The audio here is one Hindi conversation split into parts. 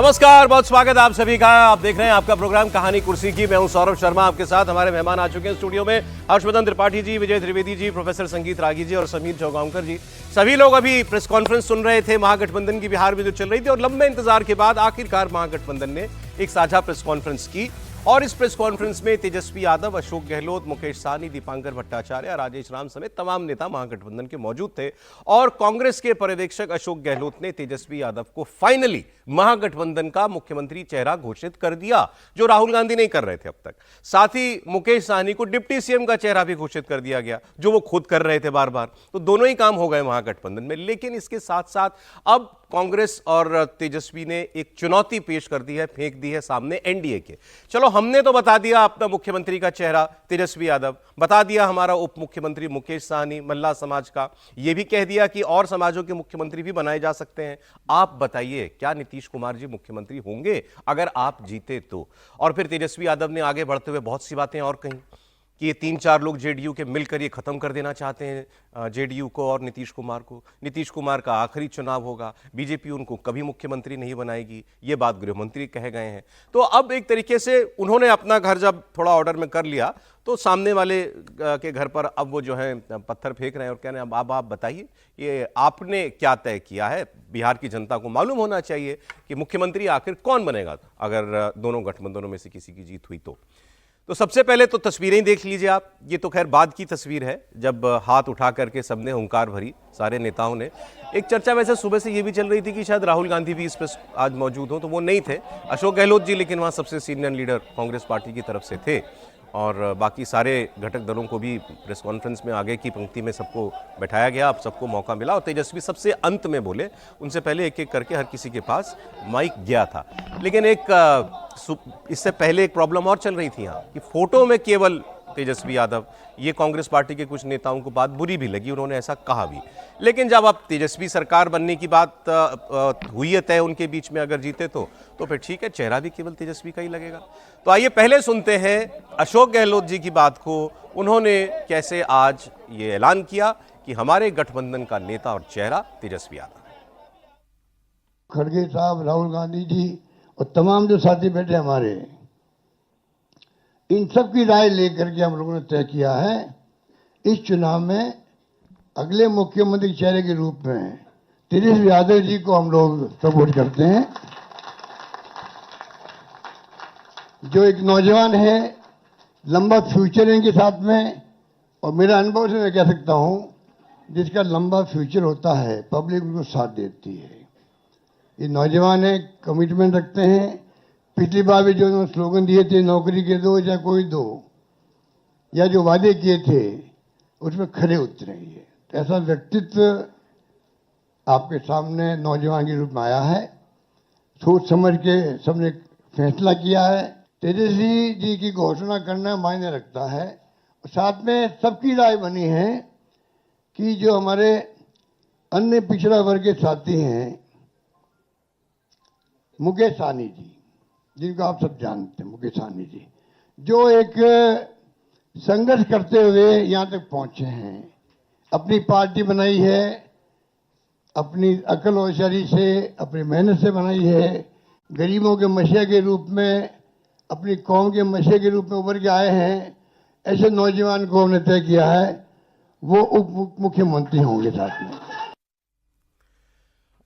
नमस्कार, बहुत स्वागत है आप सभी का। आप देख रहे हैं आपका प्रोग्राम कहानी कुर्सी की। मैं हूं सौरभ शर्मा, आपके साथ। हमारे मेहमान आ चुके हैं स्टूडियो में, हर्षवर्धन त्रिपाठी जी, विजय त्रिवेदी जी, प्रोफेसर संगीत रागी जी और समीर चौगांवकर जी। सभी लोग अभी प्रेस कॉन्फ्रेंस सुन रहे थे महागठबंधन की बिहार में जो चल रही थी, और लंबे इंतजार के बाद आखिरकार महागठबंधन ने एक साझा प्रेस कॉन्फ्रेंस की। और इस प्रेस कॉन्फ्रेंस में तेजस्वी यादव, अशोक गहलोत, मुकेश सहनी, दीपांकर भट्टाचार्य, राजेश राम समेत तमाम नेता महागठबंधन के मौजूद थे। और कांग्रेस के पर्यवेक्षक अशोक गहलोत ने तेजस्वी यादव को फाइनली महागठबंधन का मुख्यमंत्री चेहरा घोषित कर दिया, जो राहुल गांधी नहीं कर रहे थे अब तक। साथ ही मुकेश सहनी को डिप्टी सीएम का चेहरा भी घोषित कर दिया गया, जो वो खुद कर रहे थे बार बार। तो दोनों ही काम हो गए महागठबंधन में। लेकिन इसके साथ साथ अब कांग्रेस और तेजस्वी ने एक चुनौती पेश कर दी है, फेंक दी है सामने एनडीए के। चलो, हमने तो बता दिया अपना मुख्यमंत्री का चेहरा तेजस्वी यादव, बता दिया हमारा उप मुख्यमंत्री मुकेश सहनी मल्ला समाज का, यह भी कह दिया कि और समाजों के मुख्यमंत्री भी बनाए जा सकते हैं। आप बताइए, क्या नीतीश कुमार जी मुख्यमंत्री होंगे अगर आप जीते तो? और फिर तेजस्वी यादव ने आगे बढ़ते हुए बहुत सी बातें और कही कि ये 3-4 लोग जेडीयू के मिलकर ये खत्म कर देना चाहते हैं जेडीयू को और नीतीश कुमार को। नीतीश कुमार का आखिरी चुनाव होगा, बीजेपी उनको कभी मुख्यमंत्री नहीं बनाएगी, ये बात गृहमंत्री कह गए हैं। तो अब एक तरीके से उन्होंने अपना घर जब थोड़ा ऑर्डर में कर लिया, तो सामने वाले के घर पर अब वो जो है पत्थर फेंक रहे हैं और कह रहे हैं अब आप बताइए, ये आपने क्या तय किया है? बिहार की जनता को मालूम होना चाहिए कि मुख्यमंत्री आखिर कौन बनेगा अगर दोनों गठबंधनों में से किसी की जीत हुई तो सबसे पहले तो तस्वीरें देख लीजिए आप। ये तो खैर बाद की तस्वीर है, जब हाथ उठा करके सबने हुंकार भरी, सारे नेताओं ने। एक चर्चा वैसे सुबह से ये भी चल रही थी कि शायद राहुल गांधी भी इस पर आज मौजूद हो, तो वो नहीं थे। अशोक गहलोत जी लेकिन वहाँ सबसे सीनियर लीडर कांग्रेस पार्टी की तरफ से थे, और बाकी सारे घटक दलों को भी प्रेस कॉन्फ्रेंस में आगे की पंक्ति में सबको बैठाया गया। अब सबको मौका मिला, और तेजस्वी सबसे अंत में बोले। उनसे पहले एक एक करके हर किसी के पास माइक गया था। लेकिन इससे पहले एक प्रॉब्लम और चल रही थी यहाँ, कि फोटो में केवल तेजस्वी यादव। ये कांग्रेस पार्टी के कुछ नेताओं को बात बुरी भी लगी, उन्होंने ऐसा कहा भी। लेकिन जब अब तेजस्वी सरकार बनने की बात हुई है तय उनके बीच में, अगर जीते तो फिर ठीक है, चेहरा भी केवल तेजस्वी का ही लगेगा। तो आइए पहले सुनते हैं अशोक गहलोत जी की बात को। उन्होंने कैसे आज ये ऐलान किया कि हमारे गठबंधन का नेता और चेहरा तेजस्वी यादव है। खड़गे साहब, राहुल गांधी जी और तमाम जो साथी बैठे हमारे, इन सब की राय लेकर के हम लोगों ने तय किया है इस चुनाव में अगले मुख्यमंत्री चेहरे के रूप में तेजस्वी यादव जी को हम लोग सपोर्ट करते हैं, जो एक नौजवान है, लंबा फ्यूचर है इनके साथ में। और मेरा अनुभव से मैं कह सकता हूं, जिसका लंबा फ्यूचर होता है पब्लिक उनको साथ देती है। ये नौजवान है, कमिटमेंट रखते हैं। पिछली बार भी जो उन्होंने स्लोगन दिए थे, नौकरी के दो या कोई दो, या जो वादे किए थे उसमें खरे उतरे। ये ऐसा व्यक्तित्व आपके सामने नौजवान के रूप में आया है। सोच समझ के सबने फैसला किया है। तेजस्वी जी की घोषणा करना मायने रखता है। साथ में सबकी राय बनी है कि जो हमारे अन्य पिछड़ा वर्ग के साथी हैं, मुकेश सहनी जी, जिनको आप सब जानते हैं, मुकेश सहनी जी, जो एक संघर्ष करते हुए यहां तक पहुंचे हैं, अपनी पार्टी बनाई है, अपनी अकल और होशियारी से, अपनी मेहनत से बनाई है, गरीबों के मसीहा के रूप में, अपनी कौम के मसीहा के रूप में उभर के आए हैं। ऐसे नौजवान को हमने तय किया है वो उप मुख्यमंत्री होंगे साथ में।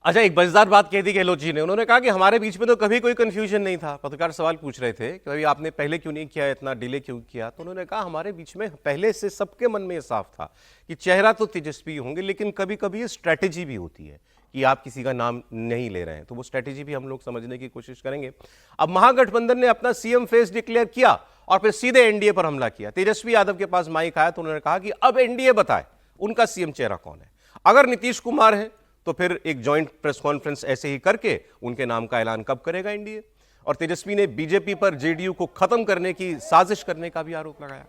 अच्छा, एक मजेदार बात कह दी गहलोत जी ने। उन्होंने कहा कि हमारे बीच में तो कभी कोई कंफ्यूजन नहीं था। पत्रकार सवाल पूछ रहे थे कि भाई आपने पहले क्यों नहीं किया, इतना डिले क्यों किया? तो उन्होंने कहा हमारे बीच में पहले से सबके मन में ये साफ था कि चेहरा तो तेजस्वी होंगे, लेकिन कभी कभी ये स्ट्रैटेजी भी होती है कि आप किसी का नाम नहीं ले रहे हैं, तो वो स्ट्रैटेजी भी हम लोग समझने की कोशिश करेंगे। अब महागठबंधन ने अपना सीएम फेस डिक्लेयर किया और फिर सीधे एनडीए पर हमला किया। तेजस्वी यादव के पास माइक आया तो उन्होंने कहा कि अब एनडीए बताए उनका सीएम चेहरा कौन है। अगर नीतीश कुमार है तो फिर एक जॉइंट प्रेस कॉन्फ्रेंस ऐसे ही करके उनके नाम का ऐलान कब करेगा एनडीए? और तेजस्वी ने बीजेपी पर जेडीयू को खत्म करने की साजिश करने का भी आरोप लगाया।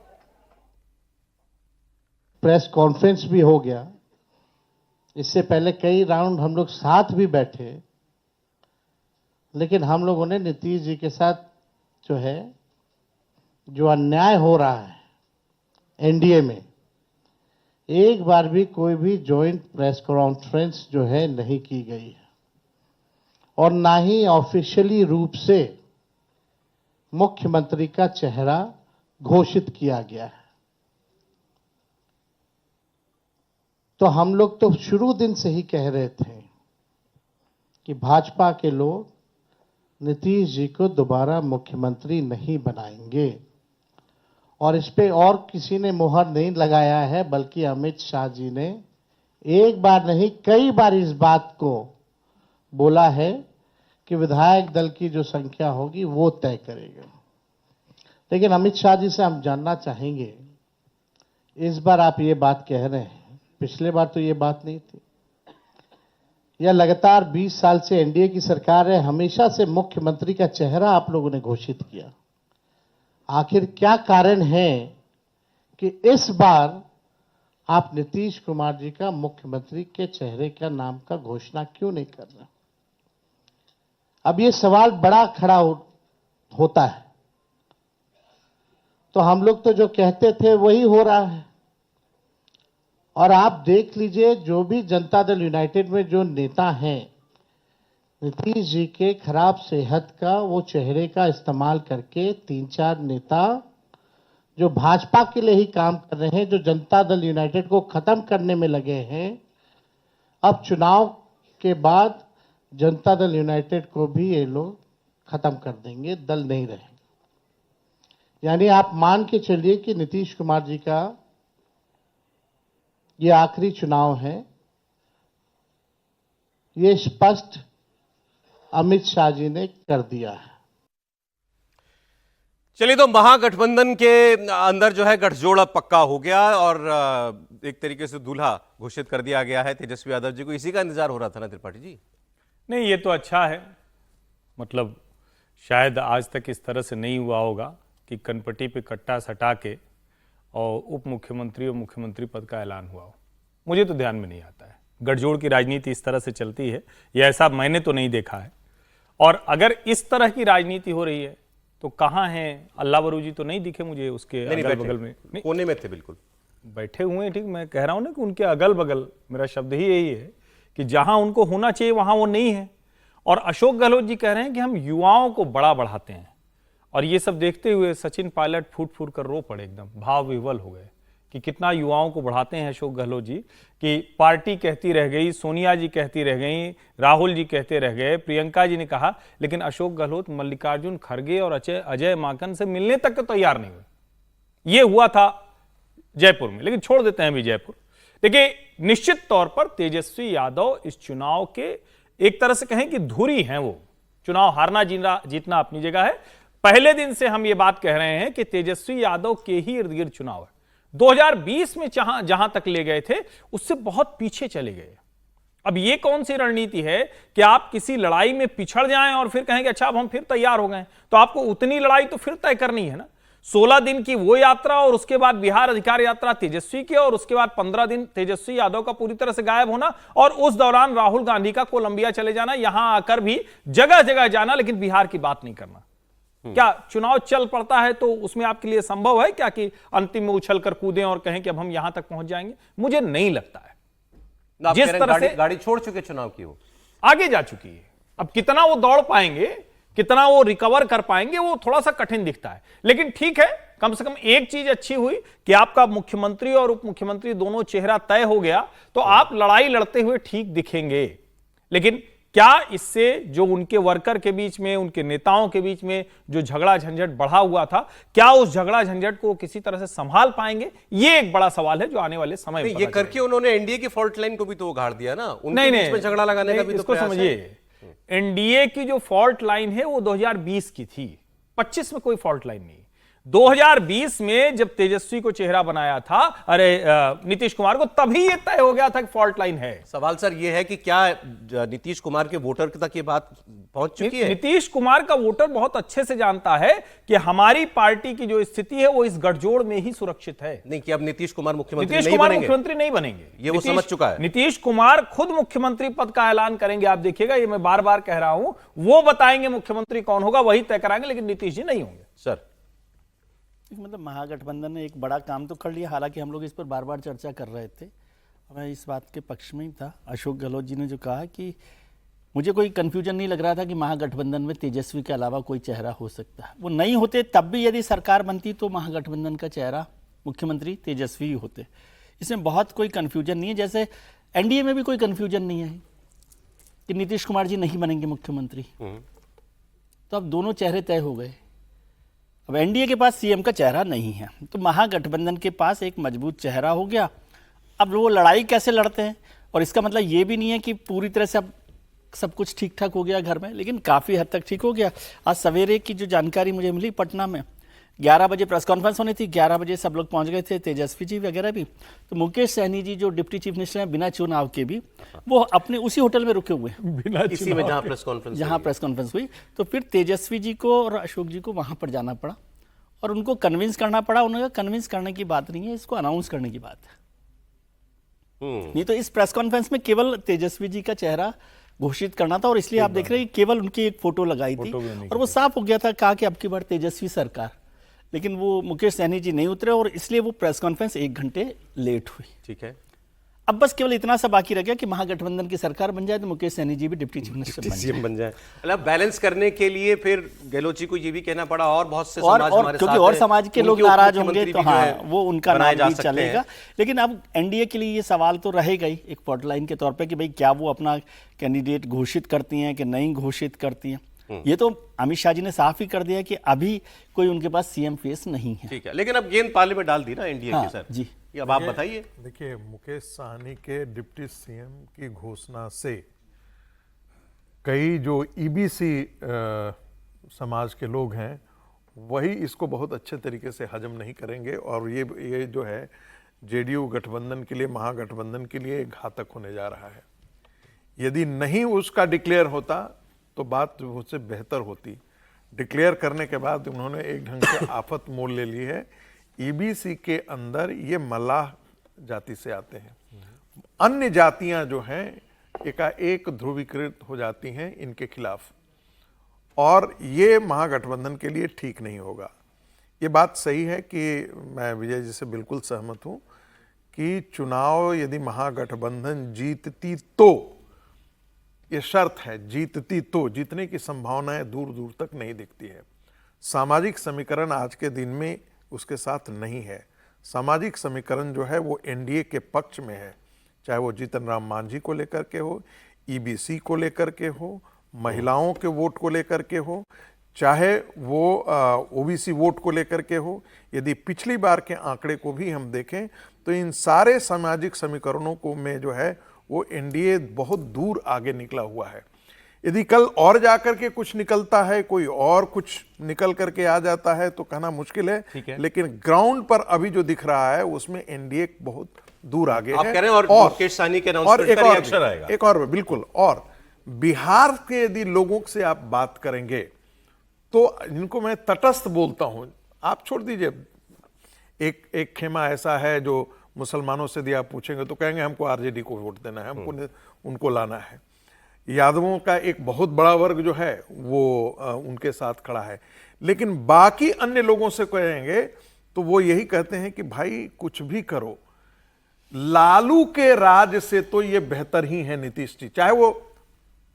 प्रेस कॉन्फ्रेंस भी हो गया, इससे पहले कई राउंड हम लोग साथ भी बैठे, लेकिन हम लोगों ने नीतीश जी के साथ जो अन्याय हो रहा है एनडीए में, एक बार भी कोई भी जॉइंट प्रेस कॉन्फ्रेंस नहीं की गई है। और ना ही ऑफिशियली रूप से मुख्यमंत्री का चेहरा घोषित किया गया है। तो हम लोग तो शुरू दिन से ही कह रहे थे कि भाजपा के लोग नीतीश जी को दोबारा मुख्यमंत्री नहीं बनाएंगे, और इस पे और किसी ने मुहर नहीं लगाया है, बल्कि अमित शाह जी ने एक बार नहीं कई बार इस बात को बोला है कि विधायक दल की जो संख्या होगी वो तय करेगा। लेकिन अमित शाह जी से हम जानना चाहेंगे, इस बार आप ये बात कह रहे हैं, पिछले बार तो ये बात नहीं थी। यह लगातार 20 साल से एनडीए की सरकार है, हमेशा से मुख्यमंत्री का चेहरा आप लोगों ने घोषित किया। आखिर क्या कारण है कि इस बार आप नीतीश कुमार जी का मुख्यमंत्री के चेहरे का नाम का घोषणा क्यों नहीं कर रहे? अब ये सवाल बड़ा खड़ा होता है। तो हम लोग तो जो कहते थे वही हो रहा है। और आप देख लीजिए, जो भी जनता दल यूनाइटेड में जो नेता हैं, नीतीश जी के खराब सेहत का वो चेहरे का इस्तेमाल करके 3-4 नेता जो भाजपा के लिए ही काम कर रहे हैं, जो जनता दल यूनाइटेड को खत्म करने में लगे हैं, अब चुनाव के बाद जनता दल यूनाइटेड को भी ये लोग खत्म कर देंगे, दल नहीं रहेंगे। यानी आप मान के चलिए कि नीतीश कुमार जी का ये आखिरी चुनाव है। ये स्पष्ट अमित शाह जी ने कर दिया है। चलिए, तो महागठबंधन के अंदर जो है गठजोड़ अब पक्का हो गया और एक तरीके से दूल्हा घोषित कर दिया गया है तेजस्वी यादव जी को। इसी का इंतजार हो रहा था ना त्रिपाठी जी? नहीं, ये तो अच्छा है। मतलब शायद आज तक इस तरह से नहीं हुआ होगा कि कनपट्टी पे कट्टा सटा के और उप मुख्यमंत्री और मुख्यमंत्री पद का ऐलान हुआ हो। मुझे तो ध्यान में नहीं आता है। गठजोड़ की राजनीति इस तरह से चलती है, यह ऐसा मैंने तो नहीं देखा है। और अगर इस तरह की राजनीति हो रही है तो कहाँ हैं अल्लाह वरू जी? तो नहीं दिखे मुझे उसके अगल बगल में। नहीं, कोने में थे, बिल्कुल बैठे हुए हैं। ठीक, मैं कह रहा हूं ना कि उनके अगल बगल, मेरा शब्द ही यही है कि जहां उनको होना चाहिए वहां वो नहीं है। और अशोक गहलोत जी कह रहे हैं कि हम युवाओं को बड़ा बढ़ाते हैं, और ये सब देखते हुए सचिन पायलट फूट फूट कर रो पड़े, एकदम भाव विह्वल हो गए कि कितना युवाओं को बढ़ाते हैं अशोक गहलोत जी। कि पार्टी कहती रह गई, सोनिया जी कहती रह गई, राहुल जी कहते रह गए, प्रियंका जी ने कहा, लेकिन अशोक गहलोत मल्लिकार्जुन खड़गे और अजय माकन से मिलने तक तैयार नहीं हुए। ये हुआ था जयपुर में, लेकिन छोड़ देते हैं अभी जयपुर। देखिए, निश्चित तौर पर तेजस्वी यादव इस चुनाव के एक तरह से कहें कि धुरी हैं। वो चुनाव हारना जीतना अपनी जगह है। पहले दिन से हम ये बात कह रहे हैं कि तेजस्वी यादव के ही इर्द गिर्द चुनाव है। 2020 में जहां तक ले गए थे उससे बहुत पीछे चले गए। अब ये कौन सी रणनीति है कि आप किसी लड़ाई में पिछड़ जाएं और फिर कहेंगे अच्छा अब हम फिर तैयार हो गए? तो आपको उतनी लड़ाई तो फिर तय करनी है ना। 16 दिन की वो यात्रा और उसके बाद बिहार अधिकार यात्रा तेजस्वी की, और उसके बाद 15 दिन तेजस्वी यादव का पूरी तरह से गायब होना, और उस दौरान राहुल गांधी का कोलंबिया चले जाना, यहां आकर भी जगह जगह जाना, लेकिन बिहार की बात नहीं करना। क्या चुनाव चल पड़ता है तो उसमें आपके लिए संभव है क्या कि अंतिम में उछल कर कूदें और कहें कि अब हम यहां तक पहुंच जाएंगे? मुझे नहीं लगता है। जिस तरह से गाड़ी छोड़ चुके चुनाव की, वो आगे जा चुकी है। अब कितना वो दौड़ पाएंगे, कितना वो रिकवर कर पाएंगे, वो थोड़ा सा कठिन दिखता है। लेकिन ठीक है, कम से कम एक चीज अच्छी हुई कि आपका मुख्यमंत्री और उप मुख्यमंत्री दोनों चेहरा तय हो गया, तो आप लड़ाई लड़ते हुए ठीक दिखेंगे। लेकिन क्या इससे जो उनके वर्कर के बीच में, उनके नेताओं के बीच में जो झगड़ा झंझट बढ़ा हुआ था, क्या उस झगड़ा झंझट को किसी तरह से संभाल पाएंगे? ये एक बड़ा सवाल है जो आने वाले समय में ये करके उन्होंने एनडीए की फॉल्ट लाइन को भी तो उगाड़ दिया ना। उनके बीच में झगड़ा लगाने का भी तो इसको समझिए। एनडीए की जो फॉल्ट लाइन है वो 2020 की थी, 25 में कोई फॉल्ट लाइन नहीं। 2020 में जब तेजस्वी को चेहरा बनाया था, नीतीश कुमार को, तभी ये तय हो गया था कि फॉल्ट लाइन है। सवाल सर ये है कि क्या नीतीश कुमार के वोटर तक ये बात पहुंच चुकी है? नीतीश कुमार का वोटर बहुत अच्छे से जानता है कि हमारी पार्टी की जो स्थिति है वो इस गठजोड़ में ही सुरक्षित है। नहीं कि अब नीतीश कुमार मुख्यमंत्री नहीं बनेंगे, ये वो समझ चुका है। नीतीश कुमार खुद मुख्यमंत्री पद का ऐलान करेंगे, आप देखिएगा। ये मैं बार बार कह रहा हूं, वो बताएंगे मुख्यमंत्री कौन होगा, वही तय कराएंगे, लेकिन नीतीश जी नहीं होंगे। सर मतलब महागठबंधन ने एक बड़ा काम तो कर लिया, हालांकि हम लोग इस पर बार बार चर्चा कर रहे थे। मैं इस बात के पक्ष में ही था। अशोक गहलोत जी ने जो कहा कि मुझे कोई कन्फ्यूजन नहीं लग रहा था कि महागठबंधन में तेजस्वी के अलावा कोई चेहरा हो सकता है। वो नहीं होते तब भी यदि सरकार बनती तो महागठबंधन का चेहरा मुख्यमंत्री तेजस्वी ही होते। इसमें बहुत कोई कन्फ्यूजन नहीं है। जैसे एनडीए में भी कोई कन्फ्यूजन नहीं है कि नीतीश कुमार जी नहीं बनेंगे मुख्यमंत्री, तो अब दोनों चेहरे तय हो गए। अब एनडीए के पास सीएम का चेहरा नहीं है, तो महागठबंधन के पास एक मजबूत चेहरा हो गया। अब वो लड़ाई कैसे लड़ते हैं, और इसका मतलब ये भी नहीं है कि पूरी तरह से अब सब कुछ ठीक ठाक हो गया घर में, लेकिन काफ़ी हद तक ठीक हो गया। आज सवेरे की जो जानकारी मुझे मिली, पटना में 11 बजे प्रेस कॉन्फ्रेंस होनी थी, 11 बजे सब लोग पहुंच गए थे, तेजस्वी जी वगैरह भी। तो मुकेश सहनी जी जो डिप्टी चीफ मिनिस्टर हैं बिना चुनाव के भी, वो अपने उसी होटल में रुके हुए हैं इसी में जहां प्रेस कॉन्फ्रेंस हुई। तो फिर तेजस्वी जी को और अशोक जी को वहां पर जाना पड़ा और उनको कन्विंस करना पड़ा। उन्होंने कन्विंस करने की बात नहीं है, इसको अनाउंस करने की बात है। नहीं तो इस प्रेस कॉन्फ्रेंस में केवल तेजस्वी जी का चेहरा घोषित करना था, और इसलिए आप देख रहे हैं कि केवल उनकी एक फोटो लगाई थी और वो साफ हो गया था, कहा कि अब की बार तेजस्वी सरकार। लेकिन वो मुकेश सहनी जी नहीं उतरे और इसलिए वो प्रेस कॉन्फ्रेंस 1 घंटे लेट हुई। ठीक है, अब बस केवल इतना सा बाकी रह गया कि महागठबंधन की सरकार बन जाए तो मुकेश सहनी जी भी डिप्टी चीफ मिनिस्टर बन जाए। मतलब बैलेंस करने के लिए फिर गहलोत जी को ये भी कहना पड़ा, और बहुत से समाज हमारे क्योंकि साथ और हैं, समाज के लोग उनके नाराज उपमुख्यमंत्री होंगे तो भी जो हाँ है वो उनका बनाए नाम जा भी सकते चलेगा। लेकिन अब एनडीए के लिए ये सवाल तो रहेगा ही एक पॉटलाइन के तौर पे कि भाई क्या वो अपना कैंडिडेट घोषित करती हैं कि नहीं घोषित करती हैं। ये तो अमित शाह जी ने साफ ही कर दिया कि अभी कोई उनके पास सीएम फेस नहीं है। ठीक है, लेकिन अब गेंद पाले में डाल दी ना एनडीए हाँ, के सर जी। अब आप बताइए। देखिए, मुकेश सहनी के डिप्टी सीएम की घोषणा से कई जो ईबीसी समाज के लोग हैं वही इसको बहुत अच्छे तरीके से हजम नहीं करेंगे, और ये जो है जेडीयू गठबंधन के लिए, महागठबंधन के लिए घातक होने जा रहा है। यदि नहीं उसका डिक्लेयर होता तो बात उससे बेहतर होती। डिक्लेयर करने के बाद उन्होंने एक ढंग से आफत मोल ले ली है। ईबीसी के अंदर ये मल्लाह जाति से आते हैं, अन्य जातियां जो हैं एकाएक ध्रुवीकृत हो जाती हैं इनके खिलाफ, और ये महागठबंधन के लिए ठीक नहीं होगा। ये बात सही है कि मैं विजय जी से बिल्कुल सहमत हूं कि चुनाव यदि महागठबंधन जीतती तो, ये शर्त है, जीतती तो, जीतने की संभावनाएं दूर दूर तक नहीं दिखती है। सामाजिक समीकरण आज के दिन में उसके साथ नहीं है। सामाजिक समीकरण जो है वो एनडीए के पक्ष में है, चाहे वो जीतन राम मांझी को लेकर के हो, ईबीसी को लेकर के हो, महिलाओं के वोट को लेकर के हो, चाहे वो ओबीसी वोट को लेकर के हो। यदि पिछली बार के आंकड़े को भी हम देखें तो इन सारे सामाजिक समीकरणों को में जो है वो एनडीए बहुत दूर आगे निकला हुआ है। यदि कल और जाकर के कुछ निकलता है, कोई और कुछ निकल करके आ जाता है तो कहना मुश्किल है, लेकिन ग्राउंड पर अभी जो दिख रहा है उसमें एनडीए बहुत दूर आगे आप है। कह रहे हैं, और मुकेश सहनी के अनाउंसमेंट का रिएक्शन आएगा। एक और बिल्कुल, और बिहार के यदि लोगों से आप बात करेंगे तो इनको मैं तटस्थ बोलता हूं, आप छोड़ दीजिए। एक खेमा ऐसा है जो मुसलमानों से यदि आप पूछेंगे तो कहेंगे हमको आरजेडी को वोट देना है, हमको उनको लाना है। यादवों का एक बहुत बड़ा वर्ग जो है वो उनके साथ खड़ा है, लेकिन बाकी अन्य लोगों से कहेंगे तो वो यही कहते हैं कि भाई कुछ भी करो, लालू के राज से तो ये बेहतर ही है नीतीश जी। चाहे वो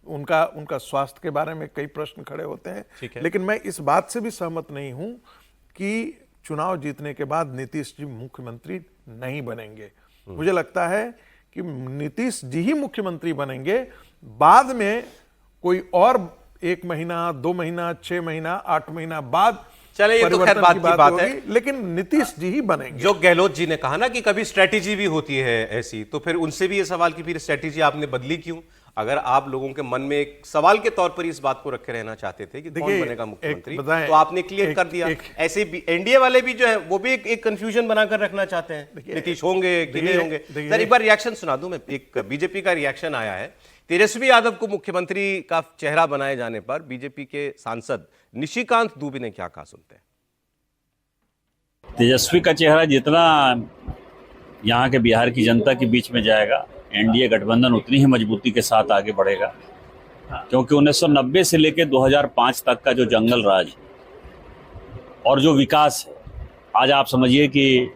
उनका स्वास्थ्य के बारे में कई प्रश्न खड़े होते हैं, लेकिन मैं इस बात से भी सहमत नहीं हूं कि चुनाव जीतने के बाद नीतीश जी मुख्यमंत्री नहीं बनेंगे। मुझे लगता है कि नीतीश जी ही मुख्यमंत्री बनेंगे, बाद में कोई और 1 महीना, 2 महीना, 6 महीना, 8 महीना बाद चले, ये तो खैर बात की बात है, लेकिन नीतीश जी ही बनेंगे। जो गहलोत जी ने कहा ना कि कभी स्ट्रेटेजी भी होती है ऐसी, तो फिर उनसे भी ये सवाल कि फिर स्ट्रेटेजी आपने बदली क्यों? अगर आप लोगों के मन में एक सवाल के तौर पर इस बात को रखे रहना चाहते थे कि कौन बनेगा मुख्यमंत्री, तो आपने क्लियर कर दिया। ऐसे भी एनडीए वाले भी जो है वो भी एक कंफ्यूजन बनाकर रखना चाहते हैं, नीतीश होंगे कि नहीं होंगे। सर एक बार रिएक्शन सुना दूं मैं, एक बीजेपी का रिएक्शन आया है। तेजस्वी यादव को मुख्यमंत्री का चेहरा बनाए जाने पर बीजेपी के सांसद निशिकांत दुबे ने क्या कहा, सुनते हैं। तेजस्वी का चेहरा जितना यहाँ के बिहार की जनता के बीच में जाएगा, एनडीए गठबंधन उतनी ही मजबूती के साथ आगे बढ़ेगा, क्योंकि 1990 से लेकर 2005 तक का जो जंगल राज और जो विकास है, आज आप समझिए कि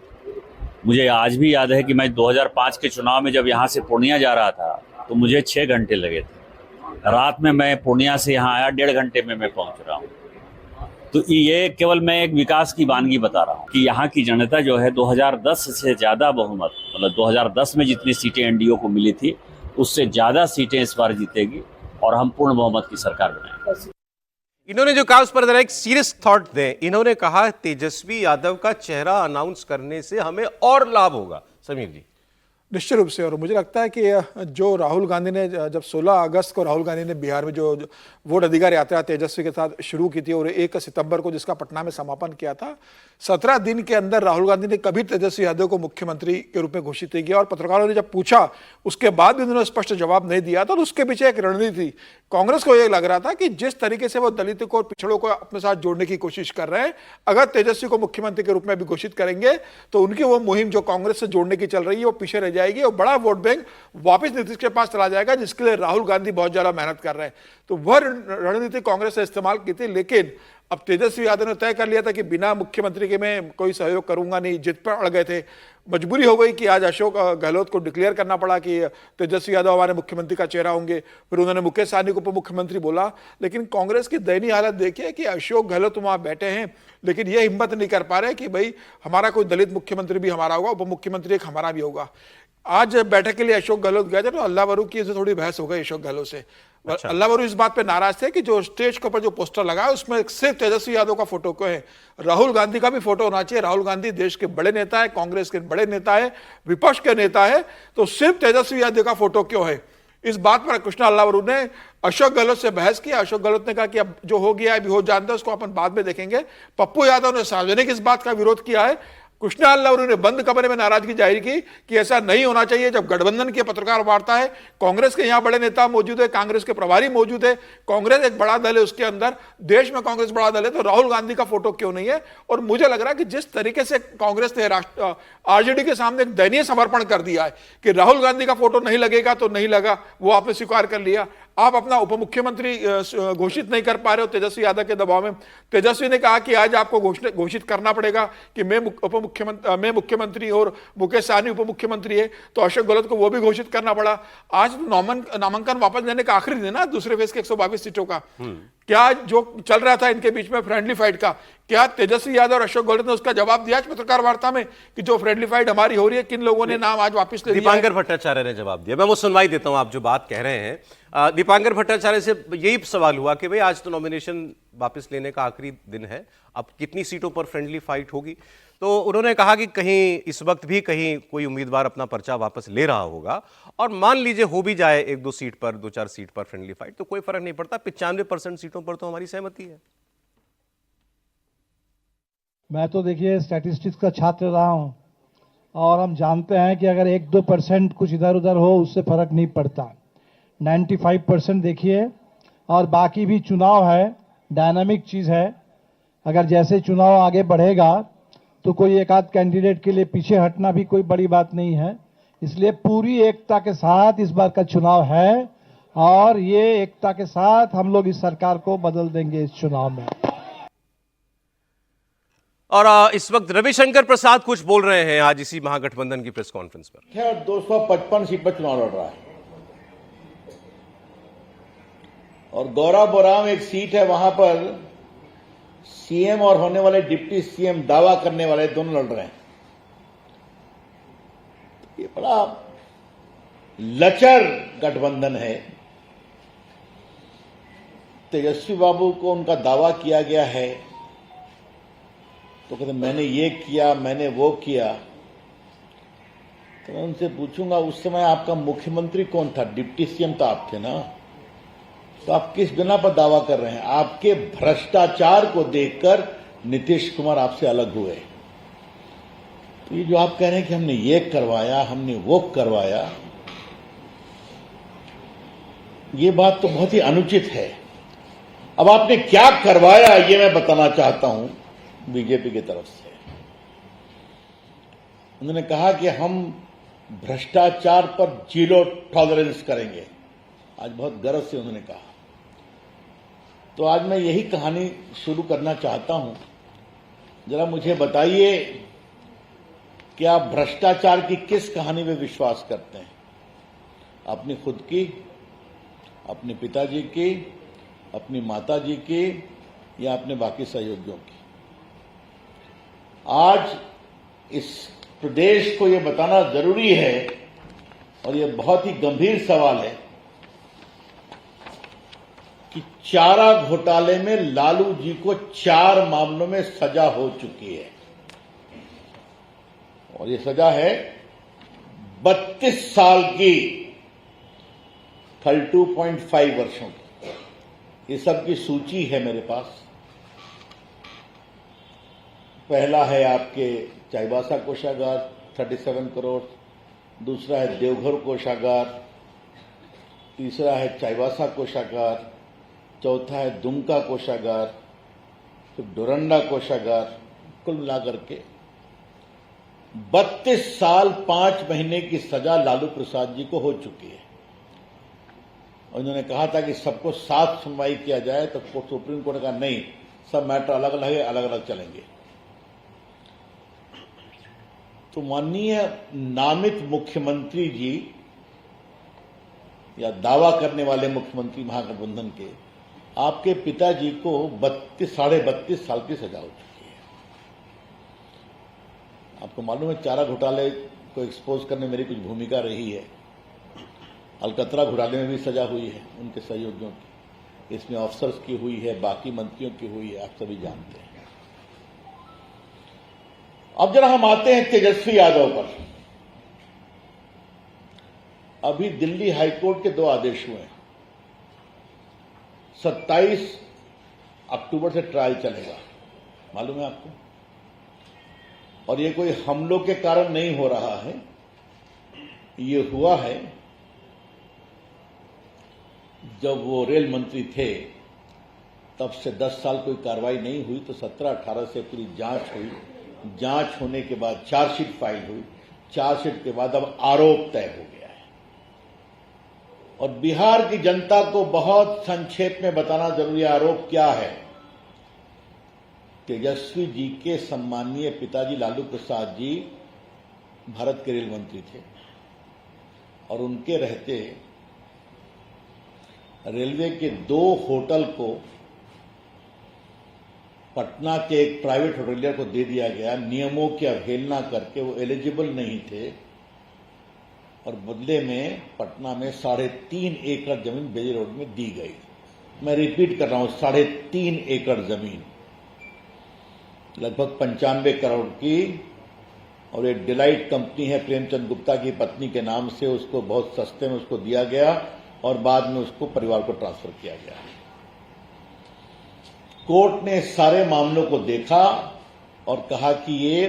मुझे आज भी याद है कि मैं 2005 के चुनाव में जब यहाँ से पूर्णिया जा रहा था तो मुझे 6 घंटे लगे थे, रात में मैं पूर्णिया से यहाँ आया, 1.5 घंटे में मैं पहुंच रहा हूँ। तो ये केवल मैं एक विकास की वानगी बता रहा हूँ कि यहाँ की जनता जो है 2010 से ज्यादा बहुमत, मतलब 2010 में जितनी सीटें एनडीए को मिली थी उससे ज्यादा सीटें इस बार जीतेगी और हम पूर्ण बहुमत की सरकार बनाएंगे। इन्होंने जो कहा उस पर जरा एक सीरियस थॉट दें। इन्होंने कहा तेजस्वी यादव का चेहरा अनाउंस करने से हमें और लाभ होगा। समीर जी। निश्चित रूप से, और मुझे लगता है कि जो राहुल गांधी ने जब 16 अगस्त को राहुल गांधी ने बिहार में जो वोट अधिकार यात्रा तेजस्वी के साथ शुरू की थी और 1 सितंबर को जिसका पटना में समापन किया था, 17 दिन के अंदर राहुल गांधी ने कभी तेजस्वी यादव को मुख्यमंत्री के रूप में घोषित नहीं किया। और पत्रकारों ने जब पूछा उसके बाद भी उन्होंने स्पष्ट जवाब नहीं दिया था। और उसके पीछे एक रणनीति थी। कांग्रेस को यह लग रहा था कि जिस तरीके से वो दलितों को और पिछड़ों को अपने साथ जोड़ने की कोशिश कर रहे हैं, अगर तेजस्वी को मुख्यमंत्री के रूप में भी घोषित करेंगे तो उनकी वो मुहिम जो कांग्रेस से जोड़ने की चल रही है वो पीछे रह जाएगी और बड़ा वोट बैंक वापस नीतीश के पास चला जाएगा, जिसके लिए राहुल गांधी बहुत ज्यादा मेहनत कर रहे हैं। तो वह रणनीति कांग्रेस ने इस्तेमाल की थी। लेकिन अब तेजस्वी यादव ने तय कर लिया था कि बिना मुख्यमंत्री के मैं कोई सहयोग करूंगा नहीं। जिद पर अड़ गए थे। मजबूरी हो गई कि आज अशोक गहलोत को डिक्लेयर करना पड़ा कि तेजस्वी यादव हमारे मुख्यमंत्री का चेहरा होंगे। फिर उन्होंने मुकेश सहनी को उप मुख्यमंत्री बोला। लेकिन कांग्रेस की दयनीय हालत देखिए कि अशोक गहलोत वहां बैठे हैं लेकिन यह हिम्मत नहीं कर पा रहे कि भाई हमारा कोई दलित मुख्यमंत्री भी हमारा होगा, उप मुख्यमंत्री एक हमारा भी होगा। आज बैठक के लिए अशोक गहलोत गए थे तो अल्लाह वरू की थोड़ी बहस हो गई अशोक गहलोत से। अच्छा। अल्लाह वरू इस बात पे नाराज थे कि जो स्टेज के ऊपर जो पोस्टर लगा है उसमें सिर्फ तेजस्वी यादव का फोटो क्यों है, राहुल गांधी का भी फोटो होना चाहिए। राहुल गांधी देश के बड़े नेता है, कांग्रेस के बड़े नेता है, विपक्ष के नेता है, तो सिर्फ तेजस्वी यादव का फोटो क्यों है। इस बात पर कृष्णा अल्लावरू ने अशोक गहलोत से बहस की। अशोक गहलोत ने कहा कि अब जो हो गया अभी हो जानते हैं, उसको अपन बाद में देखेंगे। पप्पू यादव ने सार्वजनिक इस बात का विरोध किया है। कृष्णा अल्लावरू ने बंद कमरे में नाराजगी जाहिर की कि ऐसा नहीं होना चाहिए। जब गठबंधन की पत्रकार वार्ता है, कांग्रेस के यहां बड़े नेता मौजूद है, कांग्रेस के प्रभारी मौजूद है, कांग्रेस एक बड़ा दल है, उसके अंदर देश में कांग्रेस बड़ा दल है, तो राहुल गांधी का फोटो क्यों नहीं है। और मुझे लग रहा है कि जिस तरीके से कांग्रेस ने आरजेडी के सामने एक दयनीय समर्पण कर दिया है कि राहुल गांधी का फोटो नहीं लगेगा तो नहीं लगा, वो आपने स्वीकार कर लिया। आप अपना उप मुख्यमंत्री घोषित नहीं कर पा रहे हो तेजस्वी यादव के दबाव में। तेजस्वी ने कहा कि आज आपको घोषित करना पड़ेगा कि मैं मुख्यमंत्री और मुकेश सहनी उप मुख्यमंत्री है, तो अशोक गहलोत को वो भी घोषित करना पड़ा। आज नामांकन वापस लेने का आखिरी दिन है दूसरे फेज के 122 सीटों का। क्या जो चल रहा था इनके बीच में फ्रेंडली फाइट का, क्या तेजस्वी यादव और अशोक गहलोत ने उसका जवाब दिया आज पत्रकार वार्ता में कि जो फ्रेंडली फाइट हमारी हो रही है, किन लोगों ने नाम आज वापस ले लिया? दीपांकर भट्टाचार्य ने जवाब दिया। मैं वो सुनवाई देता हूं आप जो बात कह रहे हैं। दीपांकर भट्टाचार्य से यही सवाल हुआ कि भाई आज तो नॉमिनेशन वापस लेने का आखिरी दिन है, अब कितनी सीटों पर फ्रेंडली फाइट होगी। तो उन्होंने कहा कि कहीं इस वक्त भी कहीं कोई उम्मीदवार अपना पर्चा वापस ले रहा होगा और मान लीजिए हो भी जाए 1-2 सीट पर, 2-4 सीट पर फ्रेंडली फाइट, तो कोई फर्क नहीं पड़ता। 95% सीटों पर तो हमारी सहमति है। मैं तो देखिए स्टैटिस्टिक्स का छात्र रहा हूं और हम जानते हैं कि अगर 1-2% कुछ इधर उधर हो उससे फर्क नहीं पड़ता। 95% देखिए, और बाकी भी चुनाव है, डायनामिक चीज है। अगर जैसे चुनाव आगे बढ़ेगा तो कोई एक आध कैंडिडेट के लिए पीछे हटना भी कोई बड़ी बात नहीं है। इसलिए पूरी एकता के साथ इस बार का चुनाव है और ये एकता के साथ हम लोग इस सरकार को बदल देंगे इस चुनाव में। और इस वक्त रविशंकर प्रसाद कुछ बोल रहे हैं आज इसी महागठबंधन की प्रेस कॉन्फ्रेंस पर। है और 255 सीट पर चुनाव लड़ रहा है और गौरा बोराम एक सीट है, वहां पर सीएम और होने वाले डिप्टी सीएम दावा करने वाले दोनों लड़ रहे हैं। ये बड़ा लचर गठबंधन है। तेजस्वी बाबू को उनका दावा किया गया है तो कहते मैंने ये किया, मैंने वो किया। तो मैं उनसे पूछूंगा उस समय आपका मुख्यमंत्री कौन था? डिप्टी सीएम तो आप थे ना, तो आप किस बिना पर दावा कर रहे हैं? आपके भ्रष्टाचार को देखकर नीतीश कुमार आपसे अलग हुए। तो ये जो आप कह रहे हैं कि हमने ये करवाया, हमने वो करवाया, ये बात तो बहुत ही अनुचित है। अब आपने क्या करवाया ये मैं बताना चाहता हूं बीजेपी की तरफ से। उन्होंने कहा कि हम भ्रष्टाचार पर 0 टॉलरेंस करेंगे। आज बहुत गर्व से उन्होंने कहा। तो आज मैं यही कहानी शुरू करना चाहता हूं। जरा मुझे बताइए कि आप भ्रष्टाचार की किस कहानी में विश्वास करते हैं? अपनी खुद की अपने पिताजी की, अपनी माताजी की या अपने बाकी सहयोगियों की। आज इस प्रदेश को यह बताना जरूरी है और यह बहुत ही गंभीर सवाल है कि चारा घोटाले में लालू जी को 4 मामलों में सजा हो चुकी है और ये सजा है 32 साल की, 32.5 वर्षों की। ये सब की सूची है मेरे पास। पहला है आपके चाईबासा कोषागार 37 करोड़, दूसरा है देवघर कोषागार, तीसरा है चाईबासा कोषागार, चौथा है दुमका कोषागार, फिर डोरंडा कोषागार। कुल मिलाकर के 32 साल 5 महीने की सजा लालू प्रसाद जी को हो चुकी है। और इन्होंने कहा था कि सबको साथ सुनवाई किया जाए, तो सुप्रीम कोर्ट का नहीं, सब मैटर अलग अलग है, अलग अलग चलेंगे। तो माननीय नामित मुख्यमंत्री जी या दावा करने वाले मुख्यमंत्री महागठबंधन के, आपके पिताजी को 32 साल की सजा हो चुकी है। आपको मालूम है चारा घोटाले को एक्सपोज करने में मेरी कुछ भूमिका रही है। अलकतरा घोटाले में भी सजा हुई है उनके सहयोगियों की, इसमें अफसर्स की हुई है, बाकी मंत्रियों की हुई है, आप सभी जानते हैं। अब जरा हम आते हैं तेजस्वी यादव पर। अभी दिल्ली हाईकोर्ट के 2 आदेश हुए हैं। 27 अक्टूबर से ट्रायल चलेगा, मालूम है आपको। और ये कोई हमलों के कारण नहीं हो रहा है, ये हुआ है जब वो रेल मंत्री थे तब से 10 साल कोई कार्रवाई नहीं हुई, तो 17-18 से पूरी जांच हुई। जांच होने के बाद चार्जशीट फाइल हुई, चार्जशीट के बाद अब आरोप तय हो गया है। और बिहार की जनता को बहुत संक्षेप में बताना जरूरी है आरोप क्या है। तेजस्वी जी के सम्मानीय पिताजी लालू प्रसाद जी भारत के रेल मंत्री थे और उनके रहते रेलवे के 2 होटल को पटना के एक प्राइवेट होटलियर को दे दिया गया, नियमों की अवहेलना करके। वो एलिजिबल नहीं थे और बदले में पटना में 3.5 एकड़ जमीन बेली रोड में दी गई। मैं रिपीट कर रहा हूं, 3.5 एकड़ जमीन लगभग 95 करोड़ की। और एक डिलाइट कंपनी है प्रेमचंद गुप्ता की पत्नी के नाम से, उसको बहुत सस्ते में उसको दिया गया और बाद में उसको परिवार को ट्रांसफर किया गया। कोर्ट ने सारे मामलों को देखा और कहा कि ये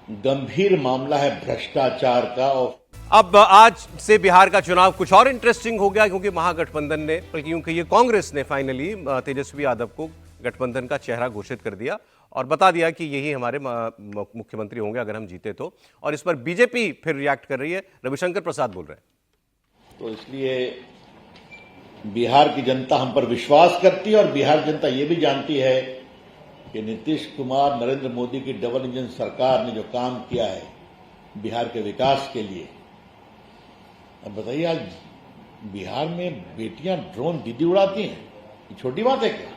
गंभीर मामला है भ्रष्टाचार का। और अब आज से बिहार का चुनाव कुछ और इंटरेस्टिंग हो गया, क्योंकि महागठबंधन ने, क्योंकि ये कांग्रेस ने फाइनली तेजस्वी यादव को गठबंधन का चेहरा घोषित कर दिया और बता दिया कि यही हमारे मुख्यमंत्री होंगे अगर हम जीते तो। और इस पर बीजेपी फिर रिएक्ट कर रही है। रविशंकर प्रसाद बोल रहे हैं। तो इसलिए बिहार की जनता हम पर विश्वास करती है और बिहार की जनता ये भी जानती है कि नीतीश कुमार, नरेंद्र मोदी की डबल इंजन सरकार ने जो काम किया है बिहार के विकास के लिए। अब बताइए, आज बिहार में बेटियां ड्रोन दीदी उड़ाती हैं, ये छोटी बात है क्या?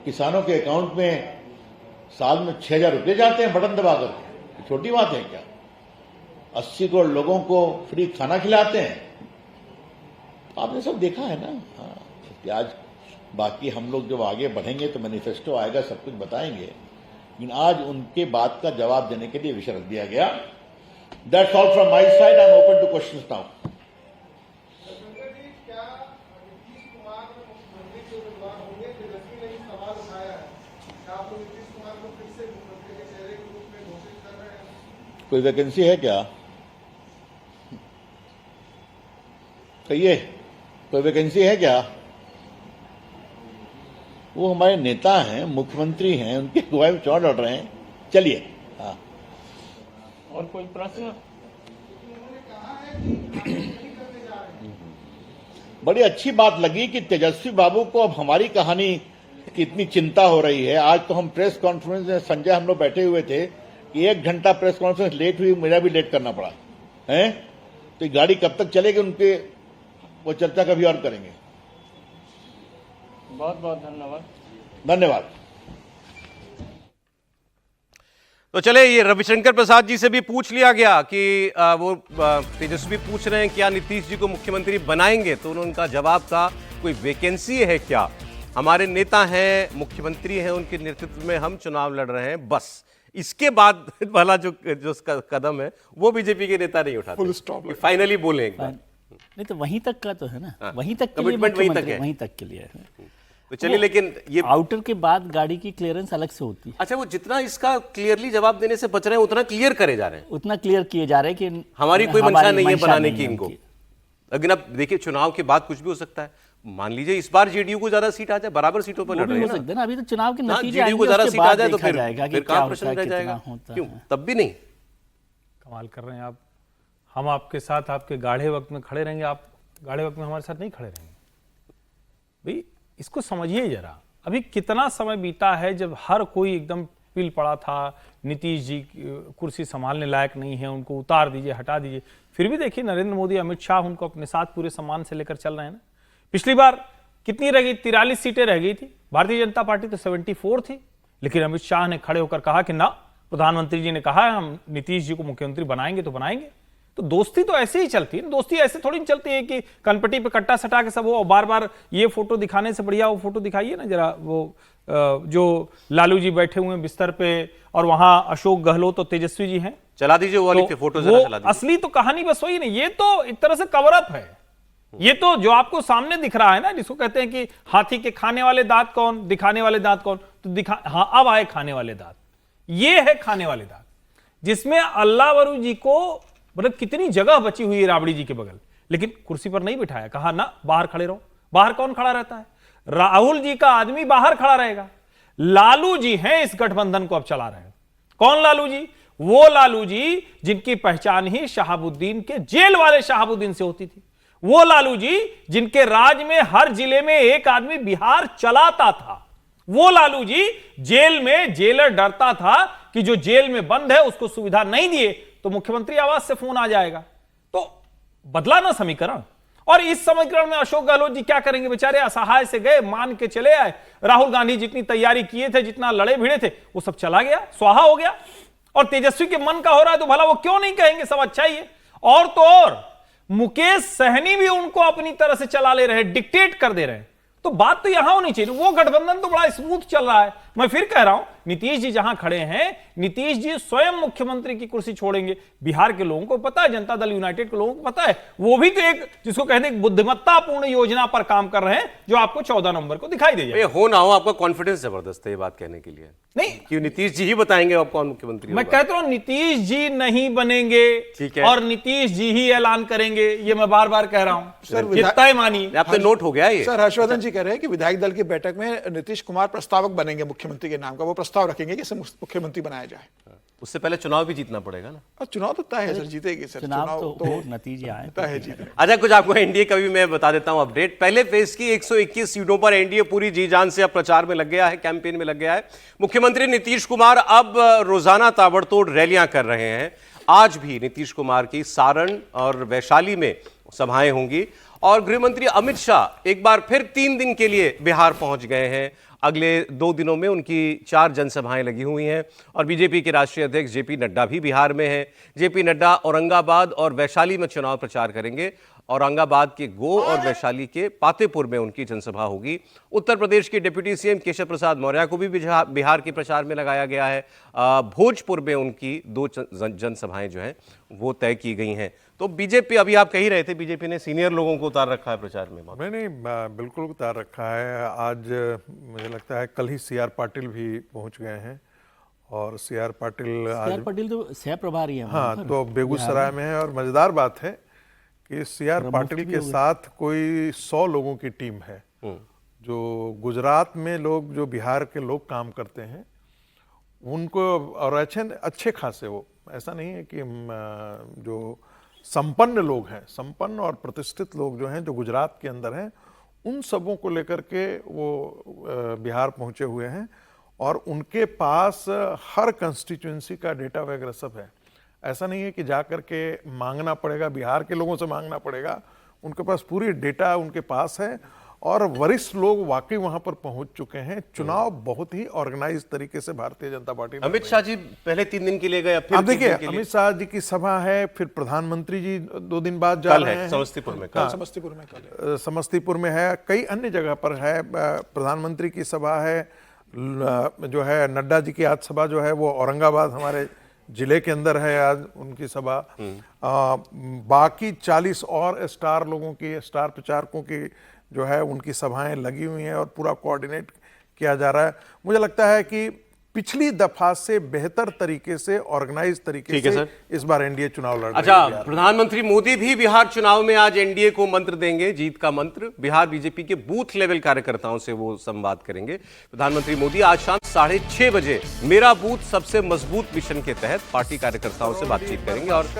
किसानों के अकाउंट में साल में 6,000 रुपये जाते हैं बटन दबा करके, ये छोटी बात है क्या? 80 करोड़ लोगों को फ्री खाना खिलाते हैं। आपने सब देखा है ना। हाँ, आज बाकी हम लोग जब आगे बढ़ेंगे तो मैनिफेस्टो आएगा, सब कुछ बताएंगे। लेकिन आज उनके बात का जवाब देने के लिए विषय रख दिया गया। That's all from my side. I am open two questions now. कोई वैकेंसी है क्या? कहिए, कोई वैकेंसी है क्या? वो हमारे नेता हैं, मुख्यमंत्री हैं, उनके अगुवाई में चुनाव लड़ रहे हैं। चलिए। हाँ, और कोई प्रश्न? बड़ी अच्छी बात लगी कि तेजस्वी बाबू को अब हमारी कहानी की इतनी चिंता हो रही है। आज तो हम प्रेस कॉन्फ्रेंस में संजय हम लोग बैठे हुए थे कि 1 घंटा प्रेस कॉन्फ्रेंस लेट हुई, मेरा भी लेट करना पड़ा है। तो गाड़ी कब तक चलेगी उनके वो चर्चा कभी और करेंगे। बहुत बहुत धन्यवाद। धन्यवाद। तो चले, ये रविशंकर प्रसाद जी से भी पूछ लिया गया कि वो तेजस्वी पूछ रहे हैं क्या नीतीश जी को मुख्यमंत्री बनाएंगे, तो उनका जवाब था कोई वैकेंसी है क्या, हमारे नेता हैं, मुख्यमंत्री हैं, उनके नेतृत्व में हम चुनाव लड़ रहे हैं, बस। इसके बाद वाला जो उसका कदम है वो बीजेपी के नेता नहीं उठाते, Full stop कि फाइनली बोले एक बार। नहीं तो वहीं तक का तो है ना, हाँ, वहीं तक के लिए कमिटमेंट वहीं तक मुख्यमंत्री है। वहीं तक के लिए है। तो चलिए, लेकिन ये आउटर के बाद गाड़ी की क्लियरेंस अलग से होती है, अच्छा, वो जितना इसका क्लियरली जवाब देने से बच रहे हैं उतना क्लियर करे जा रहे हैं। उतना क्लियर किए जा रहे हैं कि हमारी कोई मंशा नहीं है बनाने नहीं की है इनको। उनकी। लेकिन अब देखिए, चुनाव के बाद कुछ भी हो सकता है। मान लीजिए इस बार जेडीयू को ज्यादा सीट आ जाए, बराबर सीटों पर वो लड़ भी रहे हो हैं सकता है ना, अभी तो चुनाव के ना, नतीजे जेडीयू को आएंगे, ज्यादा उसके सीट आ बाद जाए तो देखा फिर जाएगा कि फिर क्या कहाँ होता प्रश्न है, रह कितना जाएगा। होता क्यों, है। तब भी नहीं। कमाल कर रहे हैं आप। हम आपके साथ आपके गाढ़े वक्त में खड़े रहेंगे, आप गाढ़े वक्त में हमारे साथ नहीं खड़े रहेंगे। भाई इसको समझिए जरा, अभी कितना समय बीता है जब हर कोई एकदम पिल पड़ा था, नीतीश जी कुर्सी संभालने लायक नहीं है, उनको उतार दीजिए, हटा दीजिए। फिर भी देखिए नरेंद्र मोदी, अमित शाह उनको अपने साथ पूरे सम्मान से लेकर चल रहे हैं ना। पिछली बार कितनी रह गई, 43 सीटें रह गई थी, भारतीय जनता पार्टी तो 74 थी, लेकिन अमित शाह ने खड़े होकर कहा कि ना, प्रधानमंत्री जी ने कहा है हम नीतीश जी को मुख्यमंत्री बनाएंगे तो बनाएंगे। तो दोस्ती तो ऐसे ही चलती है, दोस्ती ऐसे थोड़ी नहीं चलती है कि कनपट्टी पे कट्टा सटा के सब वो बार बार ये फोटो दिखाने से बढ़िया वो फोटो दिखाइए ना जरा, वो जो लालू जी बैठे हुए हैं बिस्तर पे और वहां अशोक गहलोत तो तेजस्वी जी हैं। चला दीजिए वो वाली फोटो, जरा चला दीजिए। असली तो कहानी बस वही नहीं, ये तो एक तरह से कवर अप है। ये तो जो आपको सामने दिख रहा है ना, जिसको कहते हैं कि हाथी के खाने वाले दांत कौन, दिखाने वाले दांत कौन, तो हाँ अब आए खाने वाले दांत। ये है खाने वाले दांत, जिसमें अल्लाह वरू जी को मतलब कितनी जगह बची हुई है राबड़ी जी के बगल, लेकिन कुर्सी पर नहीं बिठाया, कहा ना बाहर खड़े रहो। बाहर कौन खड़ा रहता है? राहुल जी का आदमी बाहर खड़ा रहेगा। लालू जी हैं इस गठबंधन को अब चला रहे हैं। कौन लालू जी? वो लालू जी जिनकी पहचान ही शहाबुद्दीन के जेल वाले शहाबुद्दीन से होती थी। वो लालू जी जिनके राज में हर जिले में एक आदमी बिहार चलाता था। वो लालू जी जेल में जेलर डरता था कि जो जेल में बंद है उसको सुविधा नहीं दिए तो मुख्यमंत्री आवास से फोन आ जाएगा। तो बदला ना समीकरण। और इस समीकरण में अशोक गहलोत जी क्या करेंगे? बेचारे असहाय से गए, मान के चले आए। राहुल गांधी जितनी तैयारी किए थे, जितना लड़े भिड़े थे, वो सब चला गया, स्वाहा हो गया। और तेजस्वी के मन का हो रहा है तो भला वो क्यों नहीं कहेंगे सब अच्छा ही है। और तो और मुकेश सहनी भी उनको अपनी तरह से चला ले रहे, डिक्टेट कर दे रहे हैं। तो बात तो यहां होनी चाहिए। वो गठबंधन तो बड़ा स्मूथ चल रहा है। मैं फिर कह रहा हूं, नीतीश जी जहां खड़े हैं, नीतीश जी स्वयं मुख्यमंत्री की कुर्सी छोड़ेंगे। बिहार के लोगों को पता है, जनता दल यूनाइटेड के लोगों को पता है। वो भी तो एक जिसको कहते हैं बुद्धिमत्तापूर्ण योजना पर काम कर रहे हैं, जो आपको 14 नवंबर को दिखाई दे जाएगी। हो ना हो, आपका कॉन्फिडेंस जबरदस्त है ये बात कहने के लिए। नहीं कि नीतीश जी ही बताएंगे आप कौन मुख्यमंत्री मैं होगा। कहता हूं नीतीश जी नहीं बनेंगे, ठीक है। और नीतीश जी ही ऐलान करेंगे। ये मैं बार बार कह रहा हूं, सर, जितना ही मानिए। आप पे नोट हो गया ये। सर, हर्षवर्धन जी कह रहे हैं कि विधायक दल की बैठक में नीतीश कुमार प्रस्तावक बनेंगे मुख्यमंत्री के नाम का, वो प्रस्ताव रखेंगे कि इसे मुख्यमंत्री बनाया जाए। उससे पहले चुनाव भी जीतना पड़ेगा ना। और चुनाव तो तय है सर, जीतेगी सर। चुनाव तो नतीजे आए तय है, जीतेगी। अच्छा, कुछ आपको एनडीए का भी मैं बता देता हूं अपडेट। पहले फेज की 121 सीटों पर एनडीए पूरी जी जान से अब प्रचार में लग गया है, कैंपेन में लग गया है। मुख्यमंत्री नीतीश कुमार अब रोजाना ताबड़तोड़ रैलियां कर रहे हैं। आज भी नीतीश कुमार की सारण और वैशाली में सभाएं होंगी। और गृहमंत्री अमित शाह एक बार फिर 3 दिन के लिए बिहार पहुंच गए हैं। अगले 2 दिनों में उनकी 4 जनसभाएं लगी हुई हैं। और बीजेपी के राष्ट्रीय अध्यक्ष जेपी नड्डा भी बिहार में हैं। जेपी नड्डा औरंगाबाद और वैशाली में चुनाव प्रचार करेंगे। औरंगाबाद के गो और वैशाली के पातेपुर में उनकी जनसभा होगी। उत्तर प्रदेश के डिप्टी सीएम केशव प्रसाद मौर्य को भी बिहार के प्रचार में लगाया गया है। भोजपुर में उनकी 2 जनसभाएं जो हैं वो तय की गई हैं। तो बीजेपी, अभी आप कह ही रहे थे, बीजेपी ने सीनियर लोगों को उतार रखा है प्रचार में। नहीं, बिल्कुल उतार रखा है। आज मुझे लगता है कल ही सीआर पाटिल भी पहुंच गए हैं। और सीआर पाटिल तो सह प्रभारी है। हाँ, तो बेगूसराय में है। और मजेदार बात है कि सीआर पाटिल के साथ कोई 100 लोगों की टीम है। जो गुजरात में लोग, जो बिहार के लोग काम करते हैं उनको, और अच्छे खासे, वो ऐसा नहीं है कि जो संपन्न लोग हैं, संपन्न और प्रतिष्ठित लोग जो हैं, जो गुजरात के अंदर हैं, उन सबों को लेकर के वो बिहार पहुंचे हुए हैं। और उनके पास हर कंस्टिट्यूएंसी का डेटा वगैरह सब है। ऐसा नहीं है कि जा कर के मांगना पड़ेगा, बिहार के लोगों से मांगना पड़ेगा। उनके पास पूरी डेटा उनके पास है और वरिष्ठ लोग वाकई वहां पर पहुंच चुके हैं। चुनाव बहुत ही ऑर्गेनाइज तरीके से भारतीय जनता पार्टी ने। अमित शाह जी पहले 3 दिन के लिए गए, फिर अब देखिए 3 दिन के लिए। अमित शाह जी की सभा है, फिर प्रधानमंत्री जी 2 दिन बाद जा कल रहे है हैं समस्तीपुर में, हाँ, समस्तीपुर में कल समस्तीपुर में है, कई अन्य जगह पर है। प्रधानमंत्री की सभा है, जो है नड्डा जी की आज सभा जो है वो औरंगाबाद हमारे जिले के अंदर है आज उनकी सभा। बाकी 40 और स्टार लोगों की, स्टार प्रचारकों की जो है उनकी सभाएं लगी हुई हैं और पूरा कोऑर्डिनेट किया जा रहा है। मुझे लगता है कि पिछली दफा से बेहतर तरीके से ऑर्गेनाइज तरीके से इस बार एनडीए चुनाव लड़ रही है। अच्छा, प्रधानमंत्री मोदी भी बिहार चुनाव में आज एनडीए को मंत्र देंगे, जीत का मंत्र। बिहार बीजेपी के बूथ लेवल कार्यकर्ताओं से वो संवाद करेंगे। प्रधानमंत्री मोदी आज शाम 6:30 बजे मेरा बूथ सबसे मजबूत मिशन के तहत पार्टी कार्यकर्ताओं से बातचीत करेंगे और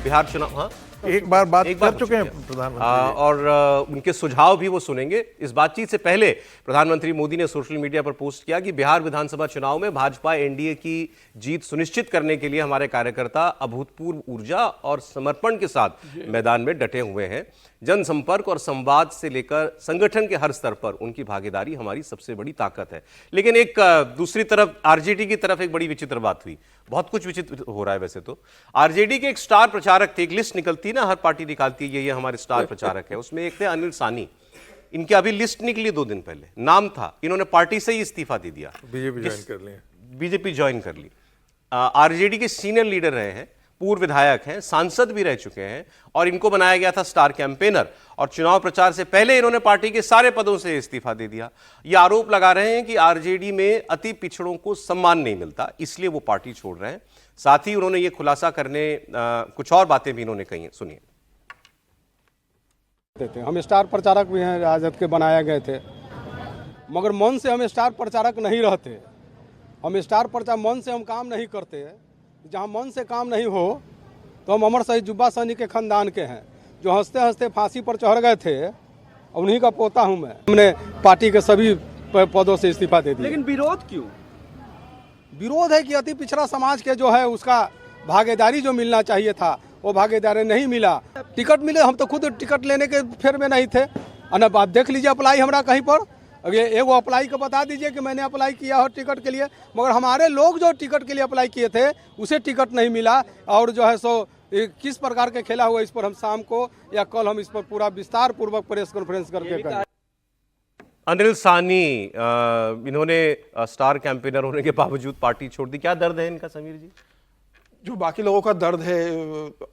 बिहार चुनाव, हाँ एक बार बात कर चुके हैं प्रधानमंत्री और उनके सुझाव भी वो सुनेंगे। इस बातचीत से पहले प्रधानमंत्री मोदी ने सोशल मीडिया पर पोस्ट किया कि बिहार विधानसभा चुनाव में भाजपा एनडीए की जीत सुनिश्चित करने के लिए हमारे कार्यकर्ता अभूतपूर्व ऊर्जा और समर्पण के साथ मैदान में डटे हुए हैं। जनसंपर्क और संवाद से लेकर संगठन के हर स्तर पर उनकी भागीदारी हमारी सबसे बड़ी ताकत है। लेकिन एक दूसरी तरफ आरजेडी की तरफ एक बड़ी विचित्र बात हुई। बहुत कुछ विचित्र हो रहा है वैसे तो। आरजेडी के एक स्टार प्रचारक थे, एक लिस्ट निकलती है ना, हर पार्टी निकालती है ये हमारे स्टार प्रचारक है, उसमें एक थे अनिल सानी। इनकी अभी लिस्ट निकली 2 दिन पहले, नाम था, इन्होंने पार्टी से ही इस्तीफा दे दिया, बीजेपी ज्वाइन कर ली। आरजेडी के सीनियर लीडर रहे हैं, पूर्व विधायक हैं, सांसद भी रह चुके हैं और इनको बनाया गया था स्टार कैंपेनर और चुनाव प्रचार से पहले इन्होंने पार्टी के सारे पदों से इस्तीफा दे दिया। ये आरोप लगा रहे हैं कि आरजेडी में अति पिछड़ों को सम्मान नहीं मिलता, इसलिए वो पार्टी छोड़ रहे हैं। साथ ही उन्होंने ये खुलासा करने कुछ और बातें भी इन्होंने कही हैं, सुनिए। हम स्टार प्रचारक भी हैं, राजद के बनाए गए थे, मगर मन से हम स्टार प्रचारक नहीं रहते। हम स्टार प्रचार मन से हम काम नहीं करते। जहाँ मन से काम नहीं हो तो हम अमर शहीद जुब्बा सैनिक के खानदान के हैं, जो हंसते हंसते फांसी पर चढ़ गए थे, उन्हीं का पोता हूँ मैं। हमने पार्टी के सभी पदों से इस्तीफा दे दिया। लेकिन विरोध क्यों? विरोध है कि अति पिछड़ा समाज के जो है उसका भागीदारी जो मिलना चाहिए था वो भागीदारी नहीं मिला। टिकट मिले, हम तो खुद टिकट लेने के फेर में नहीं थे। आप देख लीजिए अप्लाई हमारा कहीं पर, अगर एगो अप्लाई को बता दीजिए कि मैंने अप्लाई किया हो टिकट के लिए, मगर हमारे लोग जो टिकट के लिए अप्लाई किए थे उसे टिकट नहीं मिला। और जो है सो किस प्रकार के खेला हुआ, इस पर हम शाम को या कल हम इस पर पूरा विस्तार पूर्वक प्रेस कॉन्फ्रेंस करके करें। अनिल सानी इन्होंने स्टार कैंपेनर होने के बावजूद पार्टी छोड़ दी, क्या दर्द है इनका समीर जी? जो बाकी लोगों का दर्द है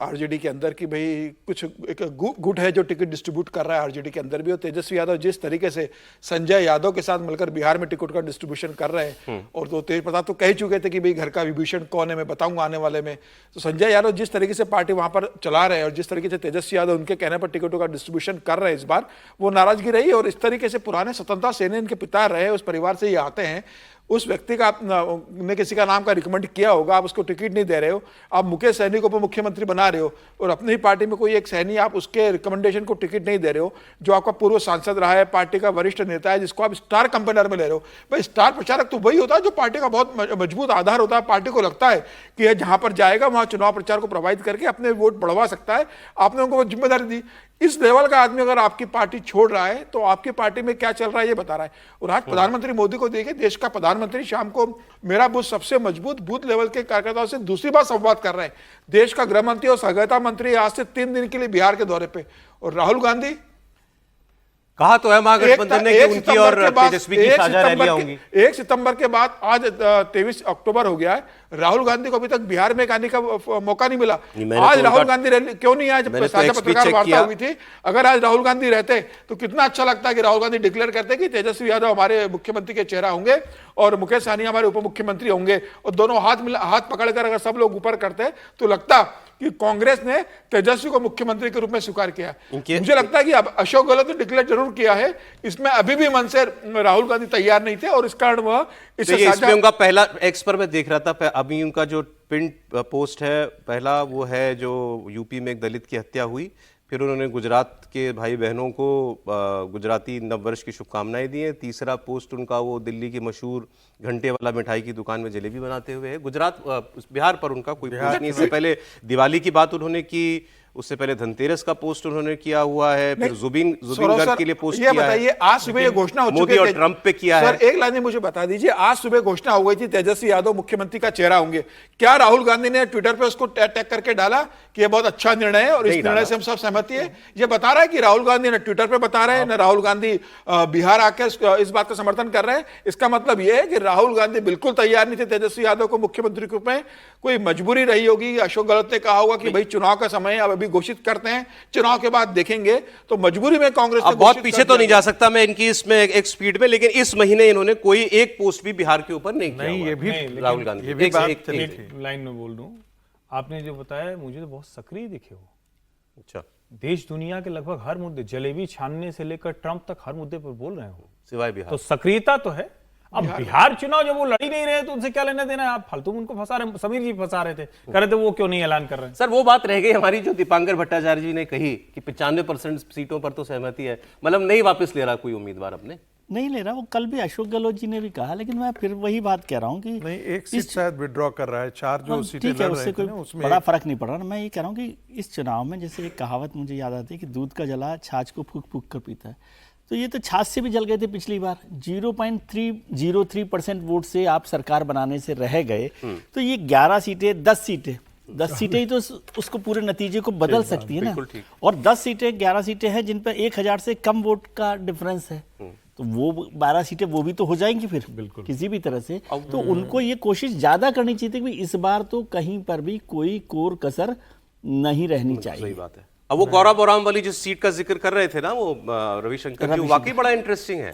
आरजेडी के अंदर की भाई कुछ एक गुट है जो टिकट डिस्ट्रीब्यूट कर रहा है आरजेडी के अंदर भी, और तेजस्वी यादव जिस तरीके से संजय यादव के साथ मिलकर बिहार में टिकट का डिस्ट्रीब्यूशन कर रहे हैं, और तो तेज प्रताप तो कह चुके थे कि भाई घर का विभूषण कौन है मैं बताऊंगा आने वाले में। तो संजय यादव जिस तरीके से पार्टी वहां पर चला रहे हैं और जिस तरीके से तेजस्वी यादव उनके कहने पर टिकटों का डिस्ट्रीब्यूशन कर रहे हैं, इस बार वो नाराजगी रही। और इस तरीके से पुराने स्वतंत्रता सेनानी के पिता रहे, उस परिवार से ये आते हैं, उस व्यक्ति का आपने किसी का नाम का रिकमेंड किया होगा, आप उसको टिकट नहीं दे रहे हो, आप मुकेश सहनी को मुख्यमंत्री बना रहे हो और अपनी ही पार्टी में कोई एक सहनी आप उसके रिकमेंडेशन को टिकट नहीं दे रहे हो, जो आपका पूर्व सांसद रहा है, पार्टी का वरिष्ठ नेता है, जिसको आप स्टार कैंपेनर में ले रहे हो। भाई स्टार प्रचारक तो वही होता है जो पार्टी का बहुत मजबूत आधार होता है। पार्टी को लगता है कि यह जहां पर जाएगा वहां चुनाव प्रचार को प्रभावित करके अपने वोट बढ़वा सकता है, आपने उनको जिम्मेदारी दी। इस लेवल का आदमी अगर आपकी पार्टी छोड़ रहा है तो आपकी पार्टी में क्या चल रहा है ये बता रहा है। और आज प्रधानमंत्री मोदी को देखिए, देश का प्रधानमंत्री शाम को मेरा बूथ सबसे मजबूत बूथ लेवल के कार्यकर्ताओं से दूसरी बार संवाद कर रहे हैं। देश का गृह मंत्री और सहकारिता मंत्री आज से 3 दिन के लिए बिहार के दौरे पे, और राहुल गांधी कहा तो है महागठबंधन ने कि उनकी और तेजस्वी की साझा रैलियां होंगी। 1 सितंबर के बाद आज 23 अक्टूबर हो गया है, राहुल गांधी को अभी तक बिहार में आने का मौका नहीं मिला। आज राहुल गांधी रैली क्यों नहीं आए? जब साझा पत्रकार वार्ता हुई थी, अगर आज राहुल गांधी रहते तो कितना अच्छा लगता है कि राहुल गांधी डिक्लेयर करते कि तेजस्वी यादव हमारे मुख्यमंत्री के चेहरा होंगे और मुकेश सहनी हमारे उप मुख्यमंत्री होंगे, और दोनों हाथ पकड़कर अगर सब लोग ऊपर करते तो लगता कि कांग्रेस ने तेजस्वी को मुख्यमंत्री के रूप में स्वीकार किया। मुझे लगता है कि अब अशोक गहलोत ने डिक्लेयर जरूर किया है, इसमें अभी भी मन से राहुल गांधी तैयार नहीं थे और इस कारण वह इसमें उनका पहला एक्स पर मैं देख रहा था, अभी उनका जो पिन पोस्ट है पहला वो है जो यूपी में एक दलित की हत्या हुई, फिर उन्होंने गुजरात के भाई बहनों को गुजराती नववर्ष की शुभकामनाएं दी हैं। तीसरा पोस्ट उनका वो दिल्ली की मशहूर घंटे वाला मिठाई की दुकान में जलेबी बनाते हुए है। गुजरात बिहार पर उनका कोई पोस्ट नहीं। इससे पहले दिवाली की बात उन्होंने की, उससे पहले धनतेरस का पोस्ट उन्होंने किया हुआ है, फिर जुबिन सौरभ गर्ग सर, के लिए पोस्ट ये किया बताइए, है, आज सुबह ये घोषणा हो चुकी मोदी है और ट्रंप पे किया है। सर एक लाइन में मुझे बता दीजिए, आज सुबह घोषणा हो गई थी तेजस्वी यादव मुख्यमंत्री का चेहरा होंगे। क्या राहुल गांधी ने ट्विटर पे उसको टैग करके डाला कि ये बहुत अच्छा निर्णय है और इस निर्णय से हम सब सहमति है? ये बता रहा है कि राहुल गांधी ने ट्विटर पे बता रहे हैं, न राहुल गांधी बिहार आकर इस बात का समर्थन कर रहे हैं। इसका मतलब यह है कि राहुल गांधी बिल्कुल तैयार नहीं थे तेजस्वी यादव को मुख्यमंत्री के रूप में, कोई मजबूरी रही होगी। अशोक गहलोत ने कहा होगा कि भाई चुनाव का समय अब अभी घोषित करते हैं, चुनाव के बाद देखेंगे, तो मजबूरी में कांग्रेस अब बहुत पीछे तो नहीं जा सकता मैं इनकी इसमें एक स्पीड में, लेकिन इस महीने इन्होंने कोई एक पोस्ट भी बिहार के ऊपर नहीं किया नहीं, हुआ ये है। भी राहुल गांधी ये भी एक- बात एक- चली एक- थी। लाइन में बोल दूं, आपने जो बताया मुझे तो बहुत सक्रिय दिखे हो। अच्छा, देश दुनिया के लगभग हर मुद्दे, जलेबी छानने से लेकर ट्रंप तक हर मुद्दे पर बोल रहे हो, सिवाय बिहार। तो सक्रियता तो है। अब बिहार चुनाव जब वो लड़ ही नहीं रहे तो उनसे क्या लेना देना है? आप फालतू में उनको फंसा रहे। समीर जी फंसा रहे थे, कह रहे थे वो क्यों नहीं ऐलान कर रहे हैं। सर वो बात रह गई हमारी जो दीपांकर भट्टाचार्य जी ने कही कि 95% सीटों पर तो सहमति है, मतलब नहीं वापस ले रहा कोई उम्मीदवार अपने। नहीं ले रहा, वो कल भी अशोक गहलोत जी ने भी कहा, लेकिन मैं फिर वही बात कह रहा हूँ कि नहीं, एक सीट शायद विड्रॉ कर रहा है, 4 जो सीटें ठीक है, लड़ उससे रहे थे कोई ना, उसमें बड़ा फर्क नहीं पड़ रहा। मैं ये कह रहा हूँ कि इस चुनाव में जैसे एक कहावत मुझे याद आती है कि दूध का जला छाछ को फूक फूक कर पीता है, तो ये तो छाछ से भी जल गए थे पिछली बार। 0.303% वोट से आप सरकार बनाने से रह गए, तो ये 11 सीटें 10 सीटें 10 सीटें ही तो उसको पूरे नतीजे को बदल सकती है ना। और 10 सीटें 11 सीटें हैं जिन पर 1000 से कम वोट का डिफरेंस है, तो वो 12 सीटें वो भी तो हो जाएंगी फिर बिल्कुल किसी भी तरह से। तो उनको ये कोशिश ज्यादा करनी चाहिए थी कि इस बार तो कहीं पर भी कोई कोर कसर नहीं रहनी चाहिए। सही बात है। अब वो गौरव बोराम वाली जिस सीट का जिक्र कर रहे थे ना वो रविशंकर जी, वाकई बड़ा इंटरेस्टिंग है।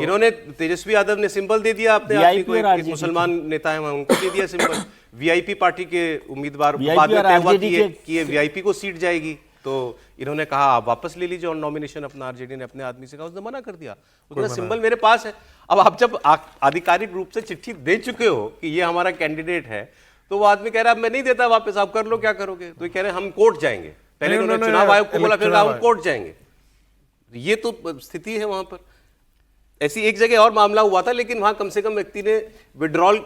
इन्होंने तेजस्वी यादव ने सिंबल दे दिया अपने आदमी को, एक मुसलमान नेता है वहां, उनको दे दिया सिंबल। वीआईपी पार्टी के उम्मीदवार बाद में तय हुआ कि ये वीआईपी को सीट जाएगी, तो इन्होंने कहा आप वापस ले लीजिए और नॉमिनेशन अपना। आरजेडी ने अपने आदमी से कहा, उसने मना कर दिया, उसका सिंबल मेरे पास है। अब आप जब आधिकारिक रूप से चिट्ठी दे चुके हो कि ये हमारा कैंडिडेट है, तो वो आदमी कह रहा है मैं नहीं देता वापस, आप कर लो क्या करोगे। तो ये कह रहे हम कोर्ट जाएंगे। पहले उन्होंने चुनाव आयोग को बोला, फिर कहा हम कोर्ट जाएंगे। ये तो स्थिति है वहां पर। ऐसी एक जगह और मामला हुआ था, लेकिन वहां कम से कम व्यक्ति ने विड्रॉल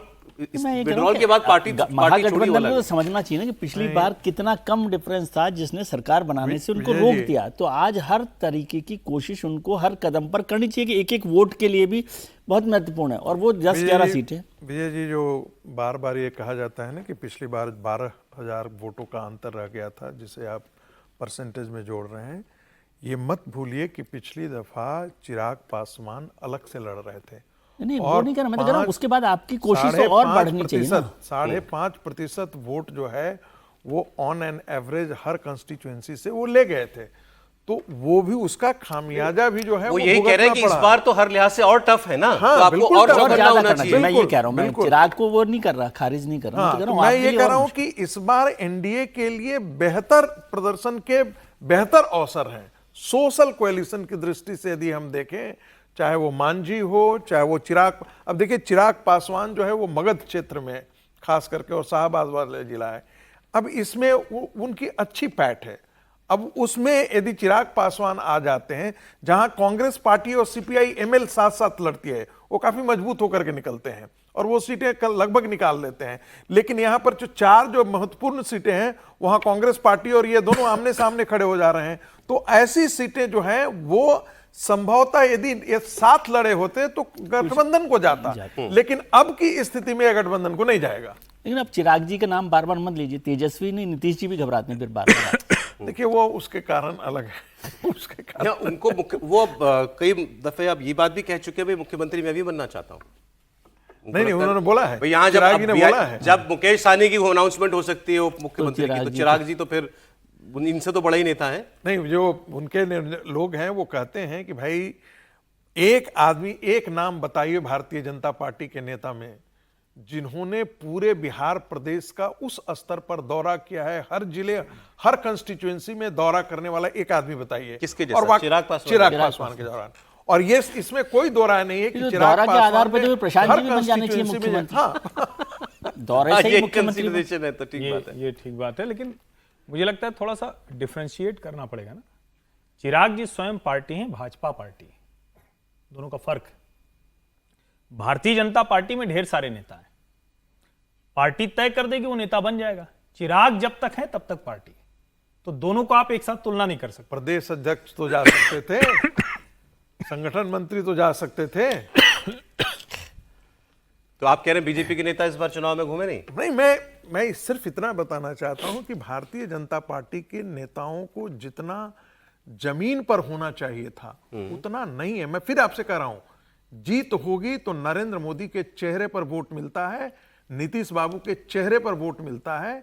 के बाद पार्टी महागठबंधन को तो समझना चाहिए ना कि पिछली बार कितना कम डिफरेंस था जिसने सरकार बनाने से उनको रोक दिया। तो आज हर तरीके की कोशिश उनको हर कदम पर करनी चाहिए कि एक एक वोट के लिए भी बहुत महत्वपूर्ण है, और वो 10-11 सीटें। विजय जी, जो बार बार ये कहा जाता है ना कि पिछली बार 12,000 वोटों का अंतर रह गया था, जिसे आप परसेंटेज में जोड़ रहे हैं, ये मत भूलिए कि पिछली दफा चिराग पासवान अलग से लड़ रहे थे। नहीं, वो नहीं कर रहा, मैं तो कह रहा हूं उसके बाद आपकी कोशिश तो और बढ़नी चाहिए ना। 5.5% वोट जो है वो on an average her constituency से वो ले गए थे, तो वो भी उसका खामियाजा भी जो है वो यही कह रहे हैं कि इस बार तो हर लिहाज से और टफ है ना। हाँ, तो आपको और ज्यादा करना चाहिए। मैं ये कह रहा हूं, मैं चिराग को वो नहीं कर रहा, खारिज नहीं कर रहा। मैं ये कह रहा हूं कि इस बार एनडीए के लिए बेहतर प्रदर्शन के बेहतर अवसर हैं। सोशल कोएलिशन की दृष्टि से यदि हम देखें, चाहे वो मांझी हो, चाहे वो चिराग, अब देखिए चिराग पासवान जो है वो मगध क्षेत्र में खास करके और शाहबाद वाले जिला है, अब इसमें उनकी अच्छी पैठ है। अब उसमें यदि चिराग पासवान आ जाते हैं, जहां कांग्रेस पार्टी और सीपीआई एमएल साथ साथ लड़ती है, वो काफी मजबूत होकर के निकलते हैं और वो सीटें कल लगभग निकाल लेते हैं। लेकिन यहां पर जो 4 जो महत्वपूर्ण सीटें हैं, वहां कांग्रेस पार्टी और ये दोनों आमने सामने खड़े हो जा रहे हैं। तो ऐसी सीटें जो हैं वो संभवतः यदि ये साथ लड़े होते तो गठबंधन को जाता, लेकिन अब की स्थिति में गठबंधन को नहीं जाएगा। लेकिन अब चिराग जी का नाम बार बार मत लीजिए, तेजस्वी नहीं, नीतीश जी भी घबराते हैं फिर बार बार। देखिए वो उसके कारण अलग है। उसके कारण उनको वो कई दफे अब ये बात भी कह चुके हैं, भाई मुख्यमंत्री मैं भी बनना चाहता हूँ। नहीं, उन्होंने बोला है, यहाँ जब मुकेश सहनी की अनाउंसमेंट हो सकती है उप मुख्यमंत्री की, तो चिराग जी तो फिर इनसे तो बड़ा ही नेता है। नहीं, जो उनके लोग हैं वो कहते हैं कि भाई एक आदमी, एक नाम बताइए भारतीय जनता पार्टी के नेता में जिन्होंने पूरे बिहार प्रदेश का उस स्तर पर दौरा किया है, हर जिले हर कंस्टिट्यूएंसी में दौरा करने वाला एक आदमी बताइए। किसके जैसा? और चिराग पासवान के दौरान। और ये इसमें कोई दौरा नहीं है कि चिराग पासवान के आधार पर तो प्रशांत जी भी बन जाने चाहिए मुख्यमंत्री। हाँ, दौरे से ही मुख्यमंत्री है, तो ठीक बात है। ये ठीक बात है, लेकिन मुझे लगता है थोड़ा सा डिफरेंशिएट करना पड़ेगा ना। चिराग जी स्वयं पार्टी हैं, भाजपा पार्टी, दोनों का फर्क है। भारतीय जनता पार्टी में ढेर सारे नेता हैं, पार्टी तय कर देगी वो नेता बन जाएगा। चिराग जब तक है तब तक पार्टी। तो दोनों को आप एक साथ तुलना नहीं कर सकते। प्रदेश अध्यक्ष तो जा सकते थे, संगठन मंत्री तो जा सकते थे। तो आप कह रहे हैं बीजेपी के नेता इस बार चुनाव में घूमे नहीं? नहीं, मैं सिर्फ इतना बताना चाहता हूं कि भारतीय जनता पार्टी के नेताओं को जितना जमीन पर होना चाहिए था उतना नहीं है। मैं फिर आपसे कह रहा हूं, जीत होगी तो नरेंद्र मोदी के चेहरे पर वोट मिलता है, नीतीश बाबू के चेहरे पर वोट मिलता है।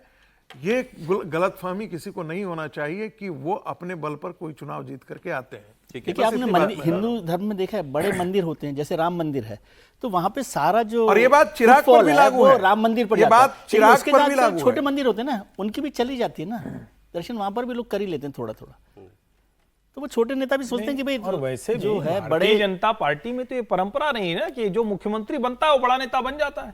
ये गलतफहमी किसी को नहीं होना चाहिए कि वो अपने बल पर कोई चुनाव जीत करके आते हैं। देखिए, आपने हिंदू धर्म में देखा है, बड़े मंदिर होते हैं, जैसे राम मंदिर है, तो वहां पे सारा जो, और ये बात चिराग पर भी लागू है, राम मंदिर पर ये जाता बात है। चिराग उसके पर भी लागू है। छोटे मंदिर होते हैं ना, उनकी भी चली जाती है ना, दर्शन वहां पर भी लोग कर ही लेते हैं थोड़ा थोड़ा। तो वो छोटे नेता भी सोचते हैं कि भाई और वैसे जो भी है भारतीय बड़े जनता पार्टी में तो ये परंपरा नहीं है ना कि जो मुख्यमंत्री बनता है वो बड़ा नेता बन जाता है।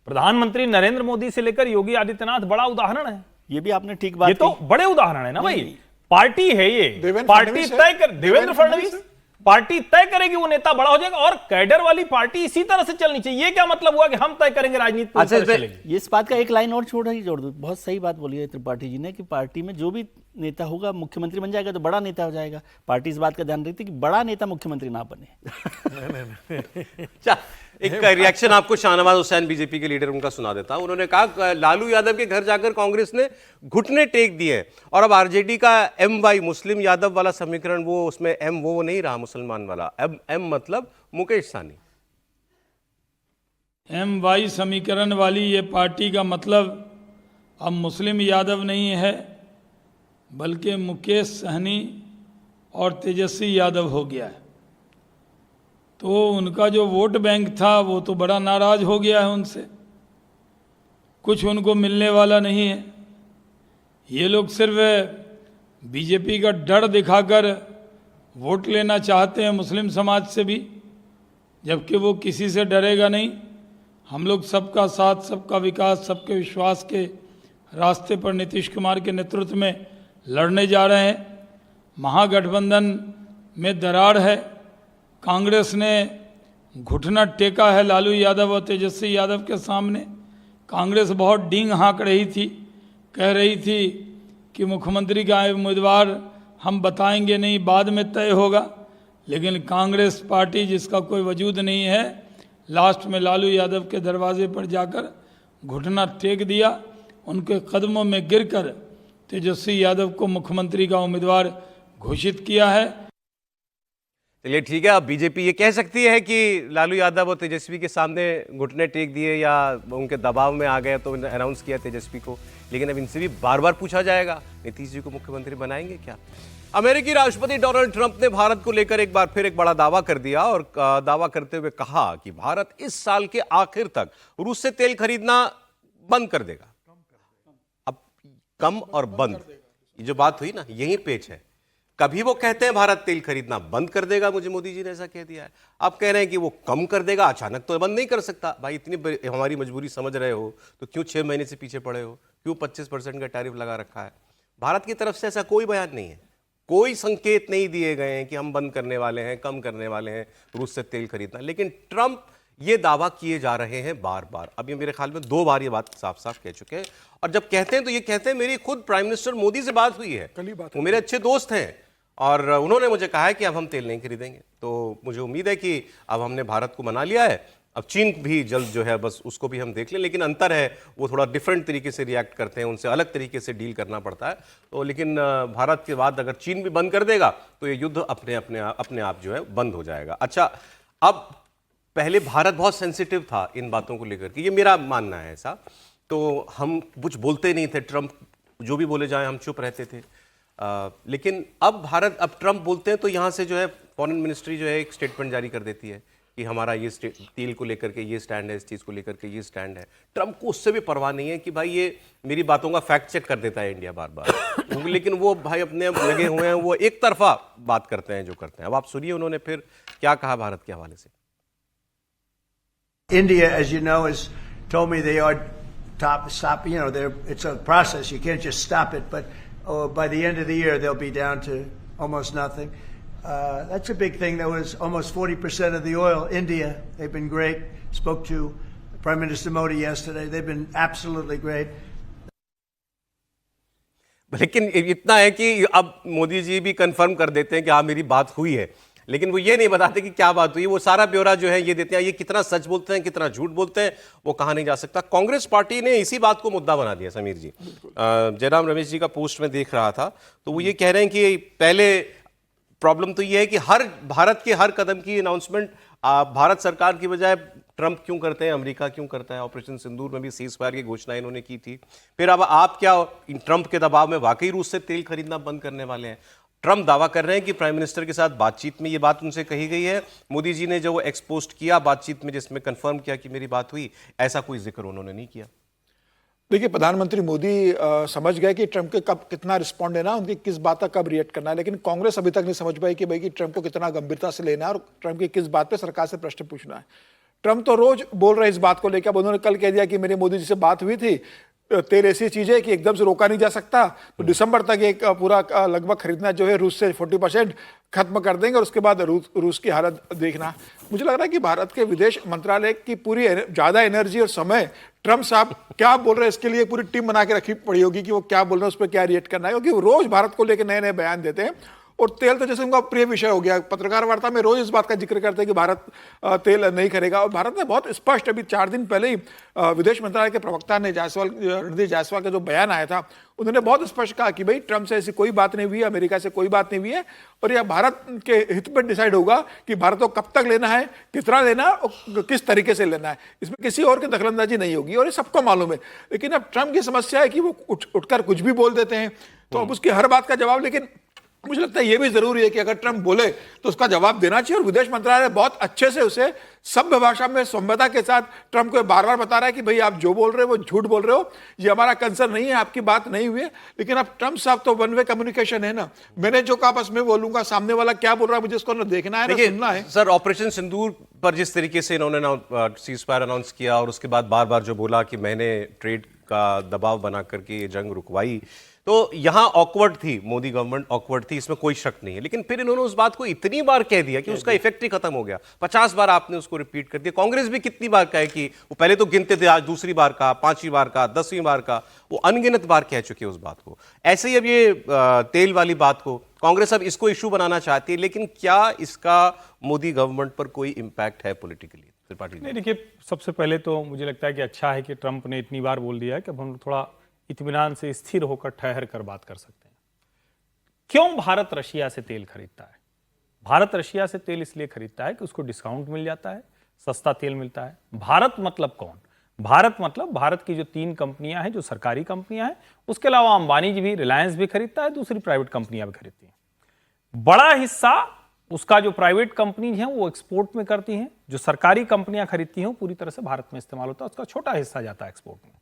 प्रधानमंत्री नरेंद्र मोदी से लेकर योगी आदित्यनाथ बड़ा उदाहरण है। ये भी आपने ठीक बात ये तो कही। बड़े उदाहरण है ना भाई। पार्टी है ये, देवेंद्र पार्टी फडणवीस है। तय कर, देवेंद्र फडणवीस पार्टी तय करेगी वो नेता बड़ा हो जाएगा, और कैडर वाली पार्टी इसी तरह से चलनी चाहिए। ये क्या मतलब हुआ कि हम तय करेंगे राजनीति? अच्छा, ये इस बात का एक लाइन और जोड़ दो, बहुत सही बात बोली है त्रिपाठी जी ने कि पार्टी में जो भी नेता होगा मुख्यमंत्री बन जाएगा तो बड़ा नेता हो जाएगा। पार्टी इस बात का ध्यान रखती है कि बड़ा नेता मुख्यमंत्री ना बने। अच्छा, एक रिएक्शन आपको शाहनवाज हुसैन बीजेपी के लीडर उनका सुना देता हूं। उन्होंने कहा लालू यादव के घर जाकर कांग्रेस ने घुटने टेक दिए, और अब आरजेडी का MY मुस्लिम यादव वाला समीकरण, वो उसमें M वो नहीं रहा मुसलमान वाला, अब M मतलब मुकेश सहनी। MY समीकरण वाली ये पार्टी का मतलब अब मुस्लिम यादव नहीं है, बल्कि मुकेश सहनी और तेजस्वी यादव हो गया है। तो उनका जो वोट बैंक था वो तो बड़ा नाराज हो गया है उनसे, कुछ उनको मिलने वाला नहीं है। ये लोग सिर्फ बीजेपी का डर दिखाकर वोट लेना चाहते हैं मुस्लिम समाज से भी, जबकि वो किसी से डरेगा नहीं। हम लोग सबका साथ, सबका विकास, सबके विश्वास के रास्ते पर नीतीश कुमार के नेतृत्व में लड़ने जा रहे हैं। महागठबंधन में दरार है, कांग्रेस ने घुटना टेका है लालू यादव और तेजस्वी यादव के सामने। कांग्रेस बहुत डींग हाँक रही थी, कह रही थी कि मुख्यमंत्री का उम्मीदवार हम बताएंगे नहीं, बाद में तय होगा। लेकिन कांग्रेस पार्टी जिसका कोई वजूद नहीं है, लास्ट में लालू यादव के दरवाजे पर जाकर घुटना टेक दिया, उनके कदमों में गिरकर तेजस्वी यादव को मुख्यमंत्री का उम्मीदवार घोषित किया है। चलिए ठीक है, अब बीजेपी ये कह सकती है कि लालू यादव और तेजस्वी के सामने घुटने टेक दिए या उनके दबाव में आ गए तो अनाउंस किया तेजस्वी को, लेकिन अब इनसे भी बार बार पूछा जाएगा नीतीश जी को मुख्यमंत्री बनाएंगे क्या? अमेरिकी राष्ट्रपति डोनाल्ड ट्रंप ने भारत को लेकर एक बार फिर एक बड़ा दावा कर दिया, और दावा करते हुए कहा कि भारत इस साल के आखिर तक रूस से तेल खरीदना बंद कर देगा। अब कम और बंद, ये जो बात हुई ना, यही पेच है। कभी वो कहते हैं भारत तेल खरीदना बंद कर देगा, मुझे मोदी जी ने ऐसा कह दिया है। आप कह रहे हैं कि वो कम कर देगा, अचानक तो बंद नहीं कर सकता। भाई इतनी हमारी मजबूरी समझ रहे हो तो क्यों 6 महीने से पीछे पड़े हो? क्यों 25% का टैरिफ लगा रखा है? भारत की तरफ से ऐसा कोई बयान नहीं है, कोई संकेत नहीं दिए गए हैं कि हम बंद करने वाले हैं, कम करने वाले हैं रूस से तेल खरीदना। लेकिन ट्रंप ये दावा किए जा रहे हैं बार बार। अब ये मेरे ख्याल में 2 बार ये बात साफ साफ कह चुके हैं, और जब कहते हैं तो ये कहते हैं मेरी खुद प्राइम मिनिस्टर मोदी से बात हुई है, वो मेरे अच्छे दोस्त हैं, और उन्होंने मुझे कहा है कि अब हम तेल नहीं खरीदेंगे। तो मुझे उम्मीद है कि अब हमने भारत को मना लिया है। अब चीन भी जल्द जो है बस उसको भी हम देख लें, लेकिन अंतर है वो थोड़ा डिफरेंट तरीके से रिएक्ट करते हैं, उनसे अलग तरीके से डील करना पड़ता है। तो लेकिन भारत के बाद अगर चीन भी बंद कर देगा तो ये युद्ध अपने आप जो है बंद हो जाएगा। अच्छा, अब पहले भारत बहुत सेंसिटिव था इन बातों को लेकर के, ये मेरा मानना है ऐसा। तो हम कुछ बोलते नहीं थे, ट्रंप जो भी बोले जाए हम चुप रहते थे। लेकिन अब ट्रंप बोलते हैं तो यहाँ से जो है फॉरेन मिनिस्ट्री जो है एक स्टेटमेंट जारी कर देती है कि हमारा ये तेल को लेकर के ये स्टैंड है, इस चीज़ को लेकर के ये स्टैंड है। ट्रंप को उससे भी परवाह नहीं है कि भाई ये मेरी बातों का फैक्ट चेक कर देता है इंडिया बार बार लेकिन वो भाई अपने लगे हुए हैं, वो एक तरफा बात करते हैं जो करते हैं। अब आप सुनिए उन्होंने फिर क्या कहा भारत के हवाले से। India, as you know, has told me they are stop. You know, it's a process. You can't just stop it. But by the end of the year, they'll be down to almost nothing. That's a big thing. That was almost 40% of the oil. India, they've been great. Spoke to Prime Minister Modi yesterday. They've been absolutely great. लेकिन इतना है कि अब मोदी जी भी कंफर्म कर देते हैं कि हाँ मेरी बात हुई है, लेकिन वो ये नहीं बताते कि क्या बात हुई। वो सारा ब्यौरा जो है ये देते हैं। ये कितना सच बोलते हैं कितना झूठ बोलते हैं वो कहा नहीं जा सकता। कांग्रेस पार्टी ने इसी बात को मुद्दा बना दिया। समीर जी, जयराम रमेश जी का पोस्ट में देख रहा था तो वो ये कह रहे हैं कि पहले प्रॉब्लम तो ये है कि भारत के हर कदम की अनाउंसमेंट भारत सरकार की बजाय ट्रंप क्यों करते हैं, अमेरिका क्यों करता है। ऑपरेशन सिंदूर में भी सीज फायर की घोषणा इन्होंने की थी। फिर अब आप क्या ट्रंप के दबाव में वाकई रूस से तेल खरीदना बंद करने वाले हैं? ट्रंप दावा कर रहे हैं कि प्राइम मिनिस्टर के साथ बातचीत में ये बात उनसे कही गई है। मोदी जी ने जो वो एक्सपोस्ट किया बातचीत में जिसमें कंफर्म किया कि मेरी बात हुई, ऐसा कोई जिक्र उन्होंने नहीं किया। देखिए, प्रधानमंत्री मोदी समझ गए कि ट्रंप के कब कितना रिस्पॉन्ड देना, उनकी किस बात का कब रिएक्ट करना है, लेकिन कांग्रेस अभी तक नहीं समझ पाई कि भाई कि ट्रंप को कितना गंभीरता से लेना है और ट्रंप की किस बात पे सरकार से प्रश्न पूछना है। ट्रंप तो रोज बोल रहे हैं इस बात को लेकर। अब उन्होंने कल कह दिया कि मेरी मोदी जी से बात हुई थी, तेल ऐसी चीज है कि एकदम से रोका नहीं जा सकता, तो दिसंबर तक एक पूरा लगभग खरीदना जो है रूस से 40% खत्म कर देंगे और उसके बाद रूस की हालत देखना। मुझे लग रहा है कि भारत के विदेश मंत्रालय की पूरी ज्यादा एनर्जी और समय ट्रंप साहब क्या बोल रहे हैं इसके लिए पूरी टीम बना के रखी पड़ी होगी कि वो क्या बोल रहे हैं, उस पर क्या रिएक्ट करना है, क्योंकि वो रोज भारत को लेकर नए नए बयान देते हैं। और तेल तो जैसे उनका प्रिय विषय हो गया, पत्रकार वार्ता में रोज इस बात का जिक्र करते हैं कि भारत तेल नहीं खरीदेगा। और भारत ने बहुत स्पष्ट, अभी 4 दिन पहले ही विदेश मंत्रालय के प्रवक्ता ने रणधीर जायसवाल का जो बयान आया था, उन्होंने बहुत स्पष्ट कहा कि भाई ट्रंप से ऐसी कोई बात नहीं हुई है, अमेरिका से कोई बात नहीं हुई है, और यह भारत के हित पर डिसाइड होगा कि भारत को कब तक लेना है, कितना लेना है और किस तरीके से लेना है। इसमें किसी और की दखलंदाजी नहीं होगी और ये सबको मालूम है। लेकिन अब ट्रंप की समस्या है कि वो उठकर कुछ भी बोल देते हैं, तो अब उसकी हर बात का जवाब, लेकिन मुझे लगता है यह भी जरूरी है कि अगर ट्रंप बोले तो उसका जवाब देना चाहिए। और विदेश मंत्रालय बहुत अच्छे से उसे सभ्य भाषा में सौम्यता के साथ ट्रंप को बार बार बता रहा है कि भाई आप जो बोल रहे हो वो झूठ बोल रहे हो, ये हमारा कंसर्न नहीं है, आपकी बात नहीं हुई है। लेकिन अब ट्रंप साहब तो वन वे कम्युनिकेशन है ना, मैंने जो कहा बस मैं बोलूंगा, सामने वाला क्या बोल रहा है मुझे उसको ना देखना है ना सुनना है। सर, ऑपरेशन सिंदूर पर जिस तरीके से इन्होंने सीज फायर अनाउंस किया और उसके बाद बार बार जो बोला कि मैंने ट्रेड का दबाव बना करके ये जंग रुकवाई, तो यहां ऑकवर्ड थी, मोदी गवर्नमेंट ऑकवर्ड थी, इसमें कोई शक नहीं है। लेकिन फिर इन्होंने उस बात को इतनी बार कह दिया कि उसका इफेक्ट ही खत्म हो गया। 50 बार आपने उसको रिपीट कर दिया। कांग्रेस भी कितनी बार कहे कि वो पहले तो गिनते थे, आज दूसरी बार कहा, 5वीं बार कहा, 10वीं बार कहा, वो अनगिनत बार कह चुके उस बात को। ऐसे ही अब ये तेल वाली बात को कांग्रेस अब इसको इशू बनाना चाहती है, लेकिन क्या इसका मोदी गवर्नमेंट पर कोई इंपैक्ट है पॉलिटिकली? त्रिपाठी नहीं, देखिए, सबसे पहले तो मुझे लगता है कि अच्छा है कि ट्रंप ने इतनी बार बोल दिया है कि अब हम थोड़ा इत्मीनान से स्थिर होकर ठहर कर बात कर सकते हैं। क्यों भारत रशिया से तेल खरीदता है? भारत रशिया से तेल इसलिए खरीदता है कि उसको डिस्काउंट मिल जाता है, सस्ता तेल मिलता है। भारत मतलब कौन? भारत मतलब भारत की जो 3 कंपनियां हैं जो सरकारी कंपनियां हैं, उसके अलावा अंबानी जी भी, रिलायंस भी खरीदता है, दूसरी प्राइवेट कंपनियां भी खरीदती हैं। बड़ा हिस्सा उसका जो प्राइवेट कंपनी है वो एक्सपोर्ट में करती हैं, जो सरकारी कंपनियां खरीदती हैं पूरी तरह से भारत में इस्तेमाल होता है, उसका छोटा हिस्सा जाता है एक्सपोर्ट में।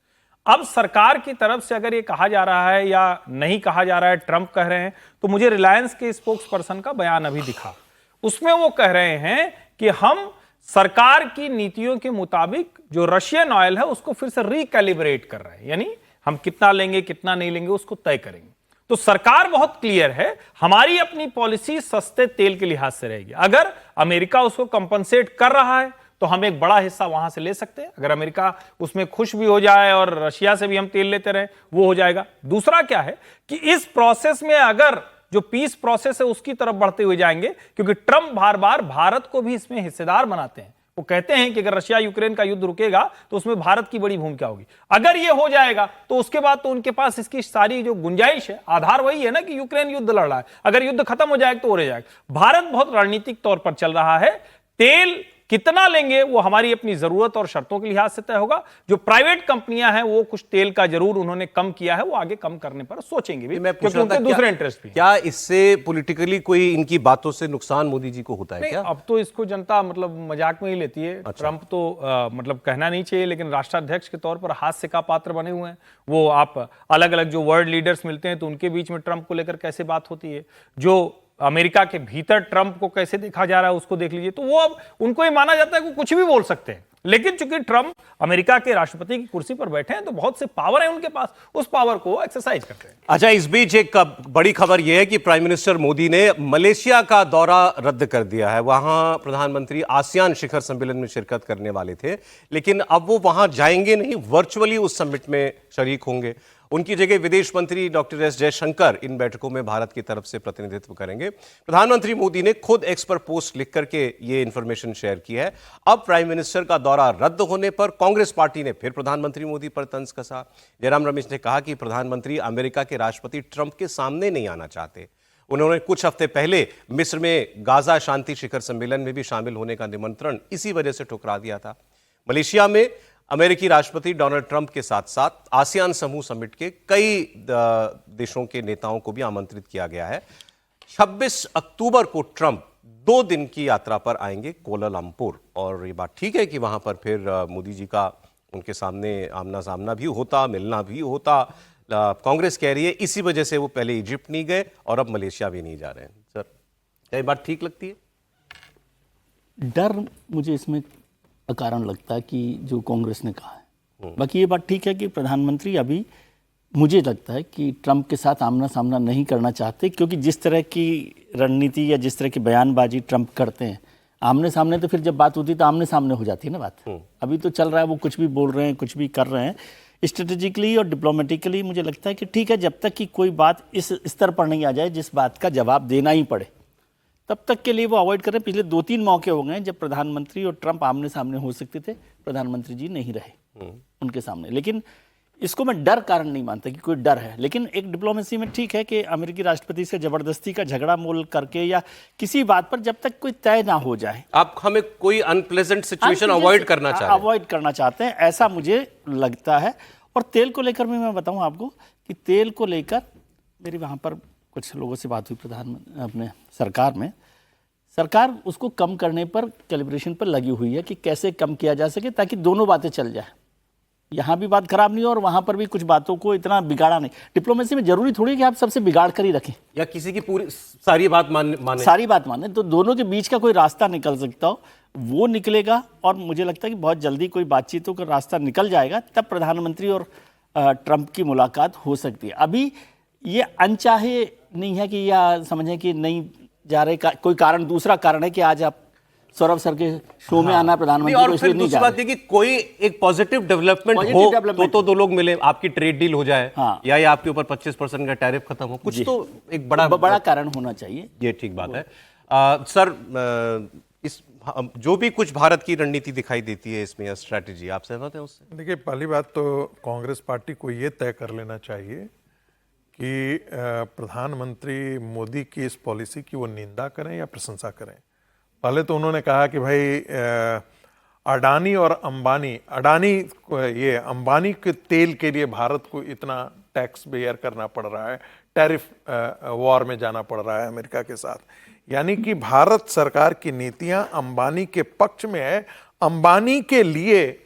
अब सरकार की तरफ से अगर ये कहा जा रहा है या नहीं कहा जा रहा है, ट्रंप कह रहे हैं, तो मुझे रिलायंस के स्पोक्स पर्सन का बयान अभी दिखा, उसमें वो कह रहे हैं कि हम सरकार की नीतियों के मुताबिक जो रशियन ऑयल है उसको फिर से रिकैलिब्रेट कर रहे हैं, यानी हम कितना लेंगे कितना नहीं लेंगे उसको तय करेंगे। तो सरकार बहुत क्लियर है, हमारी अपनी पॉलिसी सस्ते तेल के लिहाज से रहेगी। अगर अमेरिका उसको कंपनसेट कर रहा है तो हम एक बड़ा हिस्सा वहां से ले सकते हैं, अगर अमेरिका उसमें खुश भी हो जाए और रशिया से भी हम तेल लेते रहे वो हो जाएगा। दूसरा क्या है कि इस प्रोसेस में अगर जो पीस प्रोसेस है उसकी तरफ बढ़ते हुए जाएंगे, क्योंकि ट्रंप बार बार भारत को भी इसमें हिस्सेदार बनाते हैं। वो कहते हैं कि अगर रशिया यूक्रेन का युद्ध रुकेगा तो उसमें भारत की बड़ी भूमिका होगी। अगर ये हो जाएगा तो उसके बाद तो उनके पास इसकी सारी जो गुंजाइश है, आधार वही है ना कि यूक्रेन युद्ध लड़ रहा है, अगर युद्ध खत्म हो जाएगा तो हो जाएगा। भारत बहुत रणनीतिक तौर पर चल रहा है। तेल कितना लेंगे वो हमारी अपनी जरूरत और शर्तों के लिहाज से तय होगा। जो प्राइवेट कंपनियां हैं वो कुछ तेल का जरूर उन्होंने कम किया है, वो आगे कम करने पर सोचेंगे भी, क्योंकि उनके दूसरे इंटरेस्ट भी। क्या इससे पॉलिटिकली कोई इनकी बातों से नुकसान मोदी जी को होता है क्या? अब तो इसको जनता मतलब मजाक में ही लेती है। अच्छा। ट्रंप तो मतलब कहना नहीं चाहिए, लेकिन राष्ट्राध्यक्ष के तौर पर हास्य का पात्र बने हुए हैं वो। आप अलग अलग जो वर्ल्ड लीडर्स मिलते हैं तो उनके बीच में ट्रंप को लेकर कैसे बात होती है, जो अमेरिका के भीतर ट्रंप को कैसे देखा जा रहा है उसको देख लीजिए। तो वो अब उनको ही माना जाता है कि कुछ भी बोल सकते हैं, लेकिन चूंकि ट्रंप अमेरिका के राष्ट्रपति की कुर्सी पर बैठे हैं तो बहुत से पावर है उनके पास, उस पावर को एक्सरसाइज करते हैं। अच्छा, इस बीच एक बड़ी खबर यह है कि प्राइम मिनिस्टर मोदी ने मलेशिया का दौरा रद्द कर दिया है। वहां प्रधानमंत्री आसियान शिखर सम्मेलन में शिरकत करने वाले थे, लेकिन अब वो वहां जाएंगे नहीं, वर्चुअली उस समिट में शरीक होंगे। उनकी जगह विदेश मंत्री डॉक्टर एस जयशंकर इन बैठकों में भारत की तरफ से प्रतिनिधित्व करेंगे। प्रधानमंत्री मोदी ने खुद एक्स पर पोस्ट लिख करके ये इंफॉर्मेशन शेयर की है। अब प्राइम मिनिस्टर का दौरा रद्द होने पर कांग्रेस पार्टी ने फिर प्रधानमंत्री मोदी पर तंज कसा। जयराम रमेश ने कहा कि प्रधानमंत्री अमेरिका के राष्ट्रपति ट्रंप के सामने नहीं आना चाहते। उन्होंने कुछ हफ्ते पहले मिस्र में गाजा शांति शिखर सम्मेलन में भी शामिल होने का निमंत्रण इसी वजह से ठुकरा दिया था। मलेशिया में अमेरिकी राष्ट्रपति डोनाल्ड ट्रंप के साथ साथ आसियान समूह समिट के कई देशों के नेताओं को भी आमंत्रित किया गया है। 26 अक्टूबर को ट्रंप 2 दिन की यात्रा पर आएंगे कोलालंपुर, और ये बात ठीक है कि वहां पर फिर मोदी जी का उनके सामने आमना सामना भी होता, मिलना भी होता। कांग्रेस कह रही है इसी वजह से वो पहले इजिप्ट नहीं गए और अब मलेशिया भी नहीं जा रहे हैं। सर, क्या ये बात ठीक लगती है? डर मुझे इसमें अकारण लगता है कि जो कांग्रेस ने कहा है। बाकी ये बात ठीक है कि प्रधानमंत्री अभी मुझे लगता है कि ट्रंप के साथ आमना सामना नहीं करना चाहते, क्योंकि जिस तरह की रणनीति या जिस तरह की बयानबाजी ट्रंप करते हैं, आमने सामने तो फिर जब बात होती है तो आमने सामने हो जाती है ना बात। अभी तो चल रहा है वो कुछ भी बोल रहे हैं, कुछ भी कर रहे हैं। स्ट्रेटेजिकली और डिप्लोमेटिकली मुझे लगता है कि ठीक है, जब तक कि कोई बात इस स्तर पर नहीं आ जाए जिस बात का जवाब देना ही पड़े, तब तक के लिए वो अवॉइड करें। पिछले 2-3 मौके हो गए जब प्रधानमंत्री और ट्रंप आमने सामने हो सकते थे, प्रधानमंत्री जी नहीं रहे उनके सामने। लेकिन इसको मैं डर कारण नहीं मानता कि कोई डर है, लेकिन एक डिप्लोमेसी में ठीक है कि अमेरिकी राष्ट्रपति से जबरदस्ती का झगड़ा मोल करके या किसी बात पर जब तक कोई तय ना हो जाए, आप हमें कोई अनप्लेजेंट सिचुएशन अवॉइड करना चाहते हैं, ऐसा मुझे लगता है। और तेल को लेकर भी मैं बताऊं आपको कि तेल को लेकर मेरी वहां पर कुछ लोगों से बात हुई अपने सरकार में। सरकार उसको कम करने पर, कैलिब्रेशन पर लगी हुई है कि कैसे कम किया जा सके ताकि दोनों बातें चल जाए। यहाँ भी बात खराब नहीं हो और वहाँ पर भी कुछ बातों को इतना बिगाड़ा नहीं। डिप्लोमेसी में जरूरी थोड़ी कि आप सबसे बिगाड़ कर ही रखें या किसी की पूरी सारी बात माने तो दोनों के बीच का कोई रास्ता निकल सकता हो वो निकलेगा। और मुझे लगता है कि बहुत जल्दी कोई बातचीतों का रास्ता निकल जाएगा, तब प्रधानमंत्री और ट्रंप की मुलाकात हो सकती है। अभी ये अनचाहे नहीं है कि या समझें कि नहीं जा रहे, कोई कारण, दूसरा कारण है कि आज आप सौरभ सर के शो में आना प्रधानमंत्री और फिर दूसरी बात है कि कोई एक पॉजिटिव डेवलपमेंट हो तो 2 लोग मिले, आपकी ट्रेड डील हो जाए, या आपके ऊपर 25% का टैरिफ खत्म हो, कुछ तो एक बड़ा कारण होना चाहिए। ये ठीक बात है। सर, इस जो भी कुछ भारत की रणनीति दिखाई देती है इसमें, स्ट्रैटेजी, आप सहमत हैं उससे? देखिए, पहली बात तो कांग्रेस पार्टी को ये तय कर लेना चाहिए कि प्रधानमंत्री मोदी की इस पॉलिसी की वो निंदा करें या प्रशंसा करें। पहले तो उन्होंने कहा कि भाई अडानी और अंबानी के तेल के लिए भारत को इतना टैक्स बेयर करना पड़ रहा है, टैरिफ वॉर में जाना पड़ रहा है अमेरिका के साथ। यानी कि भारत सरकार की नीतियां अंबानी के पक्ष में है, अंबानी के लिए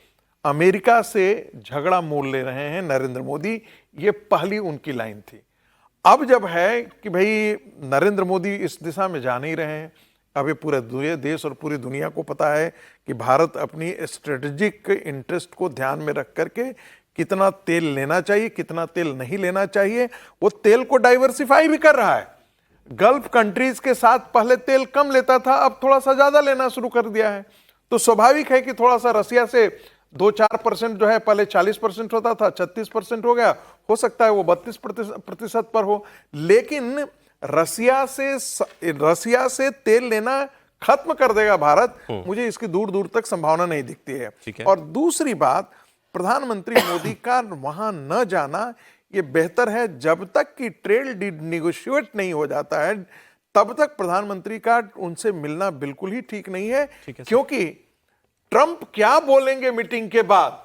अमेरिका से झगड़ा मोल ले रहे हैं नरेंद्र मोदी। ये पहली उनकी लाइन थी। अब जब है कि भाई नरेंद्र मोदी इस दिशा में जा नहीं रहे हैं, अब ये पूरे देश और पूरी दुनिया को पता है कि भारत अपनी स्ट्रेटेजिक इंटरेस्ट को ध्यान में रख करके कितना तेल लेना चाहिए, कितना तेल नहीं लेना चाहिए, वो तेल को डाइवर्सिफाई भी कर रहा है। गल्फ कंट्रीज के साथ पहले तेल कम लेता था, अब थोड़ा सा ज्यादा लेना शुरू कर दिया है। तो स्वाभाविक है कि थोड़ा सा रसिया से 2-4% जो है, पहले 40% होता था, 36% हो गया, हो सकता है वो 32% पर हो। लेकिन रसिया से तेल लेना खत्म कर देगा भारत, मुझे इसकी दूर दूर तक संभावना नहीं दिखती है। और दूसरी बात, प्रधानमंत्री मोदी का वहां न जाना ये बेहतर है। जब तक कि ट्रेड डील निगोशिएट नहीं हो जाता है, तब तक प्रधानमंत्री का उनसे मिलना बिल्कुल ही ठीक नहीं है, क्योंकि ट्रंप क्या बोलेंगे मीटिंग के बाद,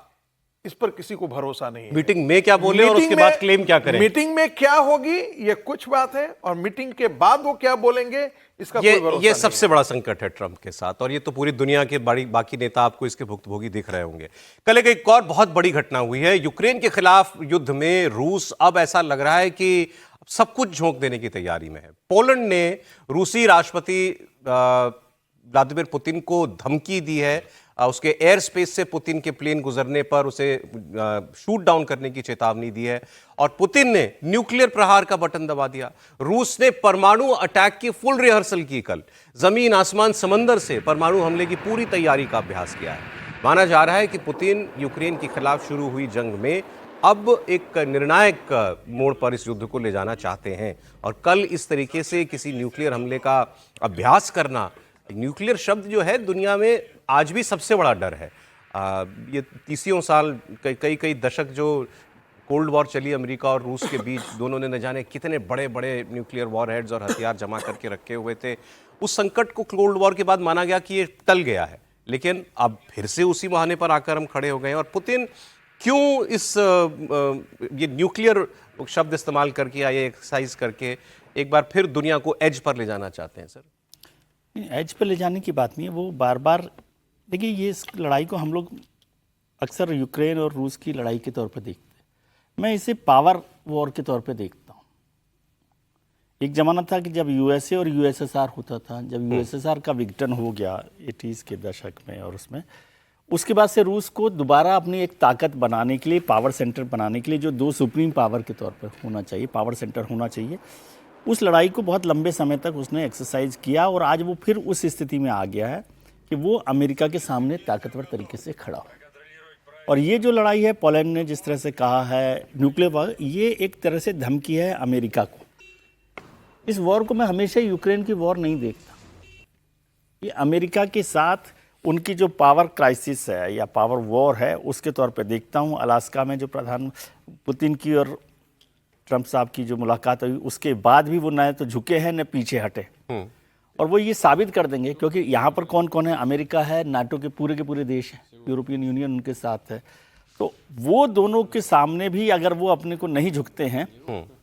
इस पर किसी को भरोसा नहीं है। मीटिंग में क्या बोले और उसके बाद क्लेम क्या करें, मीटिंग में क्या होगी ये कुछ बात है, और मीटिंग के बाद वो क्या बोलेंगे इसका कोई भरोसा ये सबसे बड़ा संकट है ट्रंप के साथ। और ये तो पूरी दुनिया के बाकी नेता आपको इसके भुक्तभोगी दिख रहे होंगे। कल एक और बहुत बड़ी घटना हुई है यूक्रेन के खिलाफ युद्ध में। रूस अब ऐसा लग रहा है कि सब कुछ झोंक देने की तैयारी में है। पोलैंड ने रूसी राष्ट्रपति व्लादिमीर पुतिन को धमकी दी है, उसके एयर स्पेस से पुतिन के प्लेन गुजरने पर उसे शूट डाउन करने की चेतावनी दी है, और पुतिन ने न्यूक्लियर प्रहार का बटन दबा दिया। रूस ने परमाणु अटैक की फुल रिहर्सल की कल, जमीन आसमान समंदर से परमाणु हमले की पूरी तैयारी का अभ्यास किया है। माना जा रहा है कि पुतिन यूक्रेन के खिलाफ शुरू हुई जंग में अब एक निर्णायक मोड़ पर इस युद्ध को ले जाना चाहते हैं और कल इस तरीके से किसी न्यूक्लियर हमले का अभ्यास करना, न्यूक्लियर शब्द जो है दुनिया में आज भी सबसे बड़ा डर है। ये 30 साल कई दशक जो कोल्ड वॉर चली अमेरिका और रूस के बीच, दोनों ने न जाने कितने बड़े बड़े न्यूक्लियर वॉरहेड्स और हथियार जमा करके रखे हुए थे। उस संकट को कोल्ड वॉर के बाद माना गया कि ये टल गया है, लेकिन अब फिर से उसी बहाने पर आकर हम खड़े हो गए हैं। और पुतिन क्यों ये न्यूक्लियर शब्द इस्तेमाल करके या ये एक्सरसाइज करके एक बार फिर दुनिया को एज पर ले जाना चाहते हैं सर? एज पर ले जाने की बात नहीं है, वो बार बार देखिए, ये इस लड़ाई को हम लोग अक्सर यूक्रेन और रूस की लड़ाई के तौर पर देखते हैं। मैं इसे पावर वॉर के तौर पे देखता हूँ। एक ज़माना था कि जब यूएसए और यूएसएसआर होता था, जब यूएसएसआर का विघटन हो गया 80s के दशक में, और उसके बाद से रूस को दोबारा अपनी एक ताकत बनाने के लिए, पावर सेंटर बनाने के लिए, जो दो सुप्रीम पावर के तौर पर होना चाहिए, पावर सेंटर होना चाहिए, उस लड़ाई को बहुत लंबे समय तक उसने एक्सरसाइज किया और आज वो फिर उस स्थिति में आ गया है कि वो अमेरिका के सामने ताकतवर तरीके से खड़ा हो। और ये जो लड़ाई है, पोलैंड ने जिस तरह से कहा है न्यूक्लियर वॉर, ये एक तरह से धमकी है अमेरिका को। इस वॉर को मैं हमेशा यूक्रेन की वॉर नहीं देखता, ये अमेरिका के साथ उनकी जो पावर क्राइसिस है या पावर वॉर है उसके तौर पे देखता हूँ। अलास्का में जो प्रधान पुतिन की और ट्रंप साहब की जो मुलाकात हुई, उसके बाद भी वो न तो झुके हैं न पीछे हटे, और वो ये साबित कर देंगे, क्योंकि यहाँ पर कौन कौन है, अमेरिका है, नाटो के पूरे देश हैं, यूरोपियन यूनियन उनके साथ है, तो वो दोनों के सामने भी अगर वो अपने को नहीं झुकते हैं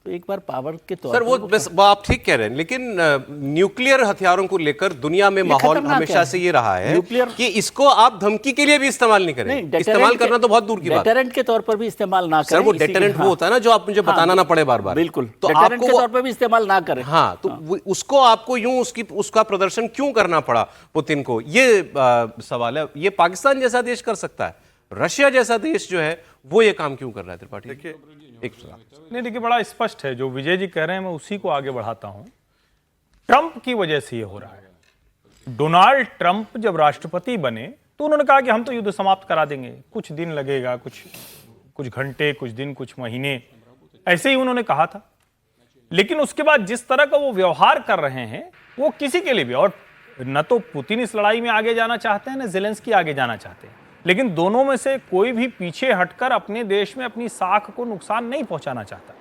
तो एक बार पावर के तौर सर वो आप ठीक कह रहे हैं, लेकिन न्यूक्लियर हथियारों को लेकर दुनिया में माहौल हमेशा से ये रहा है कि इसको आप धमकी के लिए भी इस्तेमाल नहीं करें। इस्तेमाल करना तो बहुत दूर की बात है, डेटरेंट के तौर पर भी इस्तेमाल ना करें। सर वो डेटरेंट वो होता है ना जो आप मुझे बताना ना पड़े बार बार। बिल्कुल, तो डेटरेंट के तौर पर भी इस्तेमाल ना करें। हाँ, तो उसको आपको यूं उसका प्रदर्शन क्यों करना पड़ा पुतिन को, ये सवाल है। ये पाकिस्तान जैसा देश कर सकता है, रशिया जैसा देश जो है वो ये काम क्यों कर रहा है? त्रिपाठी नहीं, देखिए बड़ा स्पष्ट है जो विजय जी कह रहे हैं, मैं उसी को आगे बढ़ाता हूं। ट्रंप की वजह से ये हो रहा है। डोनाल्ड ट्रंप जब राष्ट्रपति बने तो उन्होंने कहा कि हम तो युद्ध समाप्त करा देंगे, कुछ दिन लगेगा, कुछ घंटे, कुछ दिन, कुछ महीने, ऐसे ही उन्होंने कहा था। लेकिन उसके बाद जिस तरह का वो व्यवहार कर रहे हैं वो किसी के लिए भी, और न तो पुतिन इस लड़ाई में आगे जाना चाहते हैं न ज़ेलेंस्की आगे जाना चाहते हैं, लेकिन दोनों में से कोई भी पीछे हटकर अपने देश में अपनी साख को नुकसान नहीं पहुंचाना चाहता।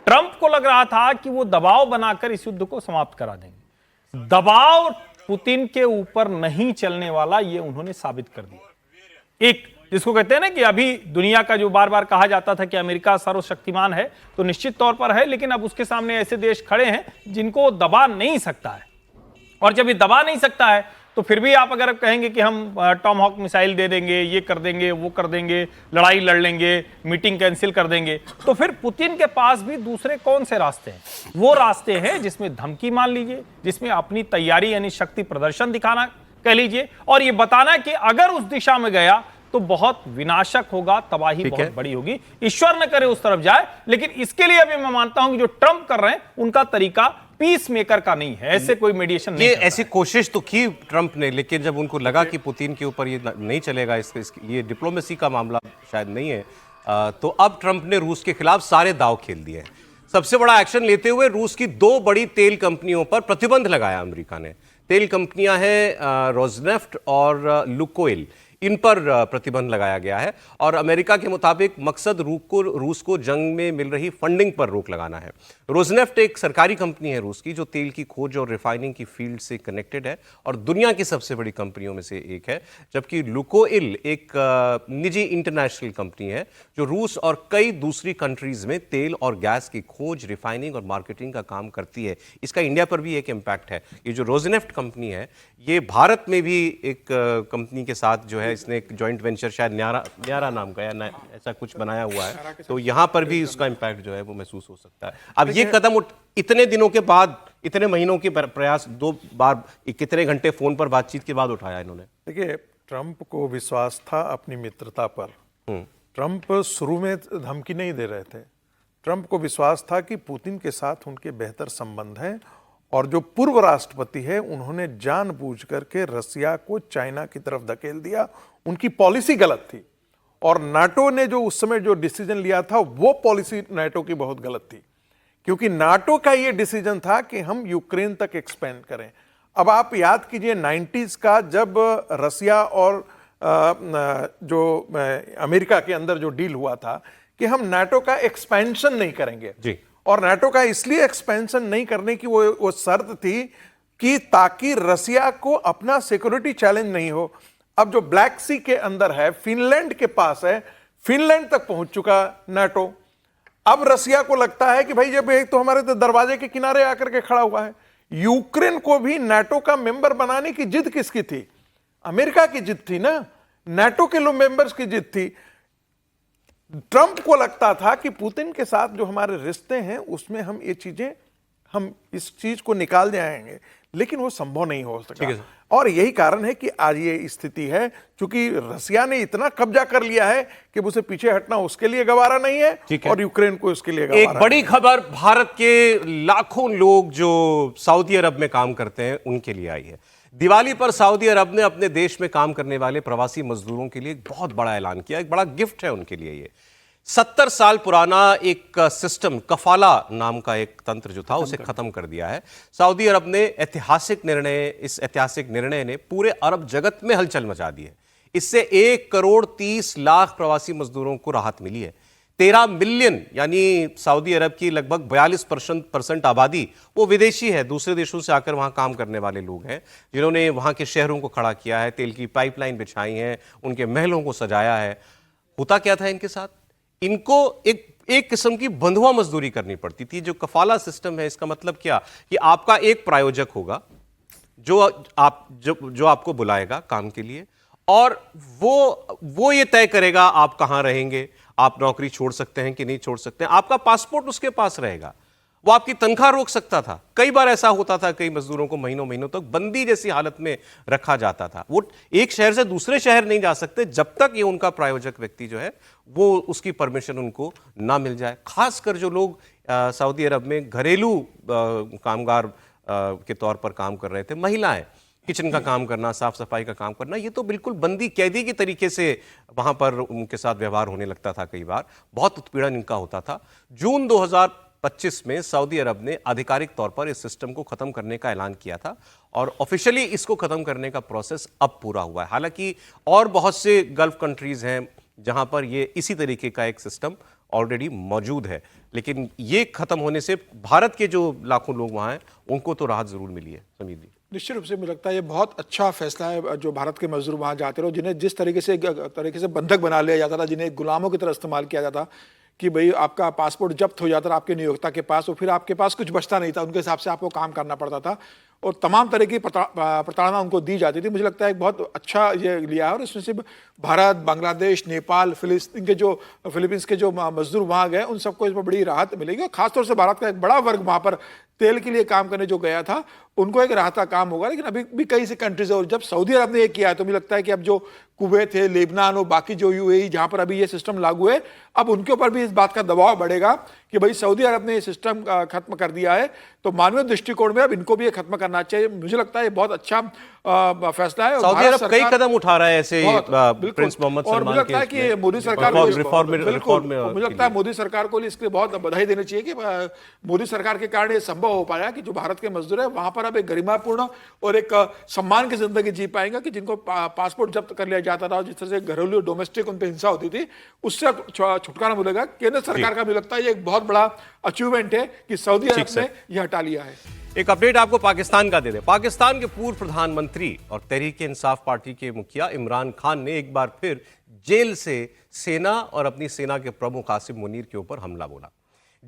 ट्रंप को लग रहा था कि वो दबाव बनाकर इस युद्ध को समाप्त करा देंगे। दबाव पुतिन के ऊपर नहीं चलने वाला, ये उन्होंने साबित कर दिया। एक जिसको कहते हैं ना कि अभी दुनिया का जो बार बार कहा जाता था कि अमेरिका सर्वशक्तिमान है, तो निश्चित तौर पर है, लेकिन अब उसके सामने ऐसे देश खड़े हैं जिनको दबा नहीं सकता है। और जब ये दबा नहीं सकता है तो फिर भी आप अगर कहेंगे कि हम टॉमहॉक मिसाइल दे देंगे, ये कर देंगे, वो कर देंगे, लड़ाई लड़ लेंगे, मीटिंग कैंसिल कर देंगे, तो फिर पुतिन के पास भी दूसरे कौन से रास्ते हैं? वो रास्ते हैं जिसमें धमकी मान लीजिए, जिसमें अपनी तैयारी यानी शक्ति प्रदर्शन दिखाना कह लीजिए, और ये बताना कि अगर उस दिशा में गया तो बहुत विनाशक होगा, तबाही बहुत बड़ी होगी। ईश्वर न करे उस तरफ जाए, लेकिन इसके लिए अभी मैं मानता हूं कि जो ट्रंप कर रहे हैं उनका तरीका पीस मेकर का नहीं है, ऐसे कोई मेडिएशन नहीं। ये ऐसी कोशिश तो की ट्रंप ने, लेकिन जब उनको लगा कि पुतिन के ऊपर ये नहीं चलेगा, ये डिप्लोमेसी का मामला शायद नहीं है, तो अब ट्रंप ने रूस के खिलाफ सारे दांव खेल दिए। सबसे बड़ा एक्शन लेते हुए रूस की 2 बड़ी तेल कंपनियों पर प्रतिबंध लगाया अमेरिका ने। तेल कंपनियां हैं रोजनेफ्ट और लुकोइल, इन पर प्रतिबंध लगाया गया है और अमेरिका के मुताबिक मकसद रूस को जंग में मिल रही फंडिंग पर रोक लगाना है। रोजनेफ्ट एक सरकारी कंपनी है रूस की जो तेल की खोज और रिफाइनिंग की फील्ड से कनेक्टेड है और दुनिया की सबसे बड़ी कंपनियों में से एक है, जबकि लुकोइल एक निजी इंटरनेशनल कंपनी है जो रूस और कई दूसरी कंट्रीज में तेल और गैस की खोज, रिफाइनिंग और मार्केटिंग का काम करती है। इसका इंडिया पर भी एक इम्पैक्ट है। ये जो रोजनेफ्ट कंपनी है ये भारत में भी एक कंपनी के साथ जो है इसने एक जॉइंट वेंचर शायद न्यारा नाम का या ऐसा कुछ बनाया हुआ है, तो यहाँ पर भी इसका इम्पैक्ट जो है वो महसूस हो सकता है। अब ये कदम इतने दिनों के बाद, इतने महीनों के प्रयास, 2 बार कितने घंटे फोन पर बातचीत के बाद उठाया इन्होंने। देखिए, ट्रंप को विश्वास था अपनी मित्रता पर। ट्रंप शुरू में धमकी नहीं दे रहे थे। ट्रंप को विश्वास था कि पुतिन के साथ उनके बेहतर संबंध हैं और जो पूर्व राष्ट्रपति है उन्होंने जानबूझ करके रसिया को चाइना की तरफ धकेल दिया। उनकी पॉलिसी गलत थी। और नाटो ने जो उस समय जो डिसीजन लिया था वो पॉलिसी नाटो की बहुत गलत थी, क्योंकि नाटो का ये डिसीजन था कि हम यूक्रेन तक एक्सपेंड करें। अब आप याद कीजिए 90s का, जब रसिया और जो अमेरिका के अंदर जो डील हुआ था कि हम नाटो का एक्सपेंशन नहीं करेंगे जी। और नाटो का इसलिए एक्सपेंशन नहीं करने की वो शर्त थी कि ताकि रसिया को अपना सिक्योरिटी चैलेंज नहीं हो। अब जो ब्लैक सी के अंदर है, फिनलैंड के पास है, फिनलैंड तक पहुंच चुका नाटो। अब रसिया को लगता है कि भाई जब एक तो हमारे तो दरवाजे के किनारे आकर के खड़ा हुआ है, यूक्रेन को भी नाटो का मेंबर बनाने की जिद किसकी थी? अमेरिका की जिद थी ना, नाटो के लोग मेंबर्स की जिद थी। ट्रंप को लगता था कि पुतिन के साथ जो हमारे रिश्ते हैं उसमें हम ये चीजें, हम इस चीज को निकाल जाएंगे, लेकिन वो संभव नहीं हो सका। और यही कारण है कि आज ये स्थिति है, क्योंकि रसिया ने इतना कब्जा कर लिया है कि उसे पीछे हटना उसके लिए गवारा नहीं है और यूक्रेन को उसके लिए गवारा। एक बड़ी खबर भारत के लाखों लोग जो सऊदी अरब में काम करते हैं उनके लिए आई है। दिवाली पर सऊदी अरब ने अपने देश में काम करने वाले प्रवासी मजदूरों के लिए एक बहुत बड़ा ऐलान किया, एक बड़ा गिफ्ट है उनके लिए। ये 70 साल पुराना एक सिस्टम, कफाला नाम का एक तंत्र जो था, उसे खत्म कर दिया है सऊदी अरब ने। इस ऐतिहासिक निर्णय ने पूरे अरब जगत में हलचल मचा दी है। इससे 1,30,00,000 प्रवासी मजदूरों को राहत मिली है। 13 मिलियन यानी सऊदी अरब की लगभग 42% आबादी वो विदेशी है, दूसरे देशों से आकर वहां काम करने वाले लोग हैं, जिन्होंने वहां के शहरों को खड़ा किया है, तेल की पाइपलाइन बिछाई है, उनके महलों को सजाया है। होता क्या था इनके साथ? इनको एक किस्म की बंधुआ मजदूरी करनी पड़ती थी। जो कफाला सिस्टम है, इसका मतलब क्या कि आपका एक प्रायोजक होगा जो आपको बुलाएगा काम के लिए, और वो ये तय करेगा आप कहां रहेंगे, आप नौकरी छोड़ सकते हैं कि नहीं छोड़ सकते हैं, आपका पासपोर्ट उसके पास रहेगा, वो आपकी तनख्वाह रोक सकता था। कई बार ऐसा होता था, कई मजदूरों को महीनों महीनों तक बंदी जैसी हालत में रखा जाता था। वो एक शहर से दूसरे शहर नहीं जा सकते जब तक ये उनका प्रायोजक व्यक्ति जो है वो उसकी परमिशन उनको ना मिल जाए। खासकर जो लोग सऊदी अरब में घरेलू कामगार के तौर पर काम कर रहे थे, महिलाएं, किचन का काम करना, साफ सफाई का काम करना, ये तो बिल्कुल बंदी कैदी के तरीके से वहां पर उनके साथ व्यवहार होने लगता था। कई बार बहुत उत्पीड़न इनका होता था। जून 2025 में सऊदी अरब ने आधिकारिक तौर पर इस सिस्टम को खत्म करने का ऐलान किया था और ऑफिशियली इसको खत्म करने का प्रोसेस अब पूरा हुआ है। हालांकि और बहुत से गल्फ कंट्रीज हैं जहां पर ये इसी तरीके का एक सिस्टम ऑलरेडी मौजूद है, लेकिन ये खत्म होने से भारत के जो लाखों लोग वहां हैं उनको तो राहत जरूर मिली है। समीर जी, निश्चित रूप से मुझे लगता है ये बहुत अच्छा फैसला है जो भारत के मजदूर वहाँ जाते रहो, जिन्हें जिस तरीके से बंधक बना लिया जाता था, जिन्हें गुलामों की तरह इस्तेमाल किया जाता कि भाई आपका पासपोर्ट जब्त हो जाता था आपके नियोक्ता के पास, और फिर आपके पास कुछ बचता नहीं था, उनके हिसाब से आपको काम करना पड़ता था और तमाम तरह की प्रताड़ना उनको दी जाती थी। मुझे लगता है एक बहुत अच्छा ये लिया है और इसमें से भारत, बांग्लादेश, नेपाल, फिलीपींस के जो मजदूर वहाँ गए उन सबको इसमें बड़ी राहत मिलेगी। और खासतौर से भारत का एक बड़ा वर्ग वहाँ पर तेल के लिए काम करने जो गया था उनको एक राहत का काम होगा। लेकिन अभी भी कई से कंट्रीज और जब सऊदी अरब ने ये किया है तो मुझे लगता है कि अब जो कुवैत है, लेबनान और बाकी जो यूएई जहां पर अभी ये सिस्टम लागू है, अब उनके ऊपर भी इस बात का दबाव बढ़ेगा कि भाई सऊदी अरब ने ये सिस्टम खत्म कर दिया है तो मानवीय दृष्टिकोण में अब इनको भी ये खत्म करना चाहिए। मुझे लगता है ये बहुत अच्छा फैसला है। सऊदी अरब कई कदम उठा रहा है ऐसे प्रिंस मोहम्मद सलमान, और मुझे लगता है कि मोदी सरकार को मुझे लगता है मोदी सरकार को इसके लिए बहुत बधाई देनी चाहिए कि मोदी सरकार के कारण ये संभव हो पाया कि जो भारत के मजदूर है वहां पर अब एक गरिमापूर्ण और एक सम्मान की जिंदगी जी पाएंगे कि जिनको पासपोर्ट जब्त कर लिया जाता था, जिस तरह से घरेलू डोमेस्टिक उन पर हिंसा होती थी, उससे छुटकारा मिलेगा। केंद्र सरकार का मुझे लगता है ये एक बहुत बड़ा अचीवमेंट है कि सऊदी अरब ने यह हटा लिया है। एक अपडेट आपको पाकिस्तान का दे दें। पाकिस्तान के पूर्व प्रधानमंत्री और तहरीक इंसाफ पार्टी के मुखिया इमरान खान ने एक बार फिर जेल से सेना और अपनी सेना के प्रमुख आसिम मुनीर के ऊपर हमला बोला।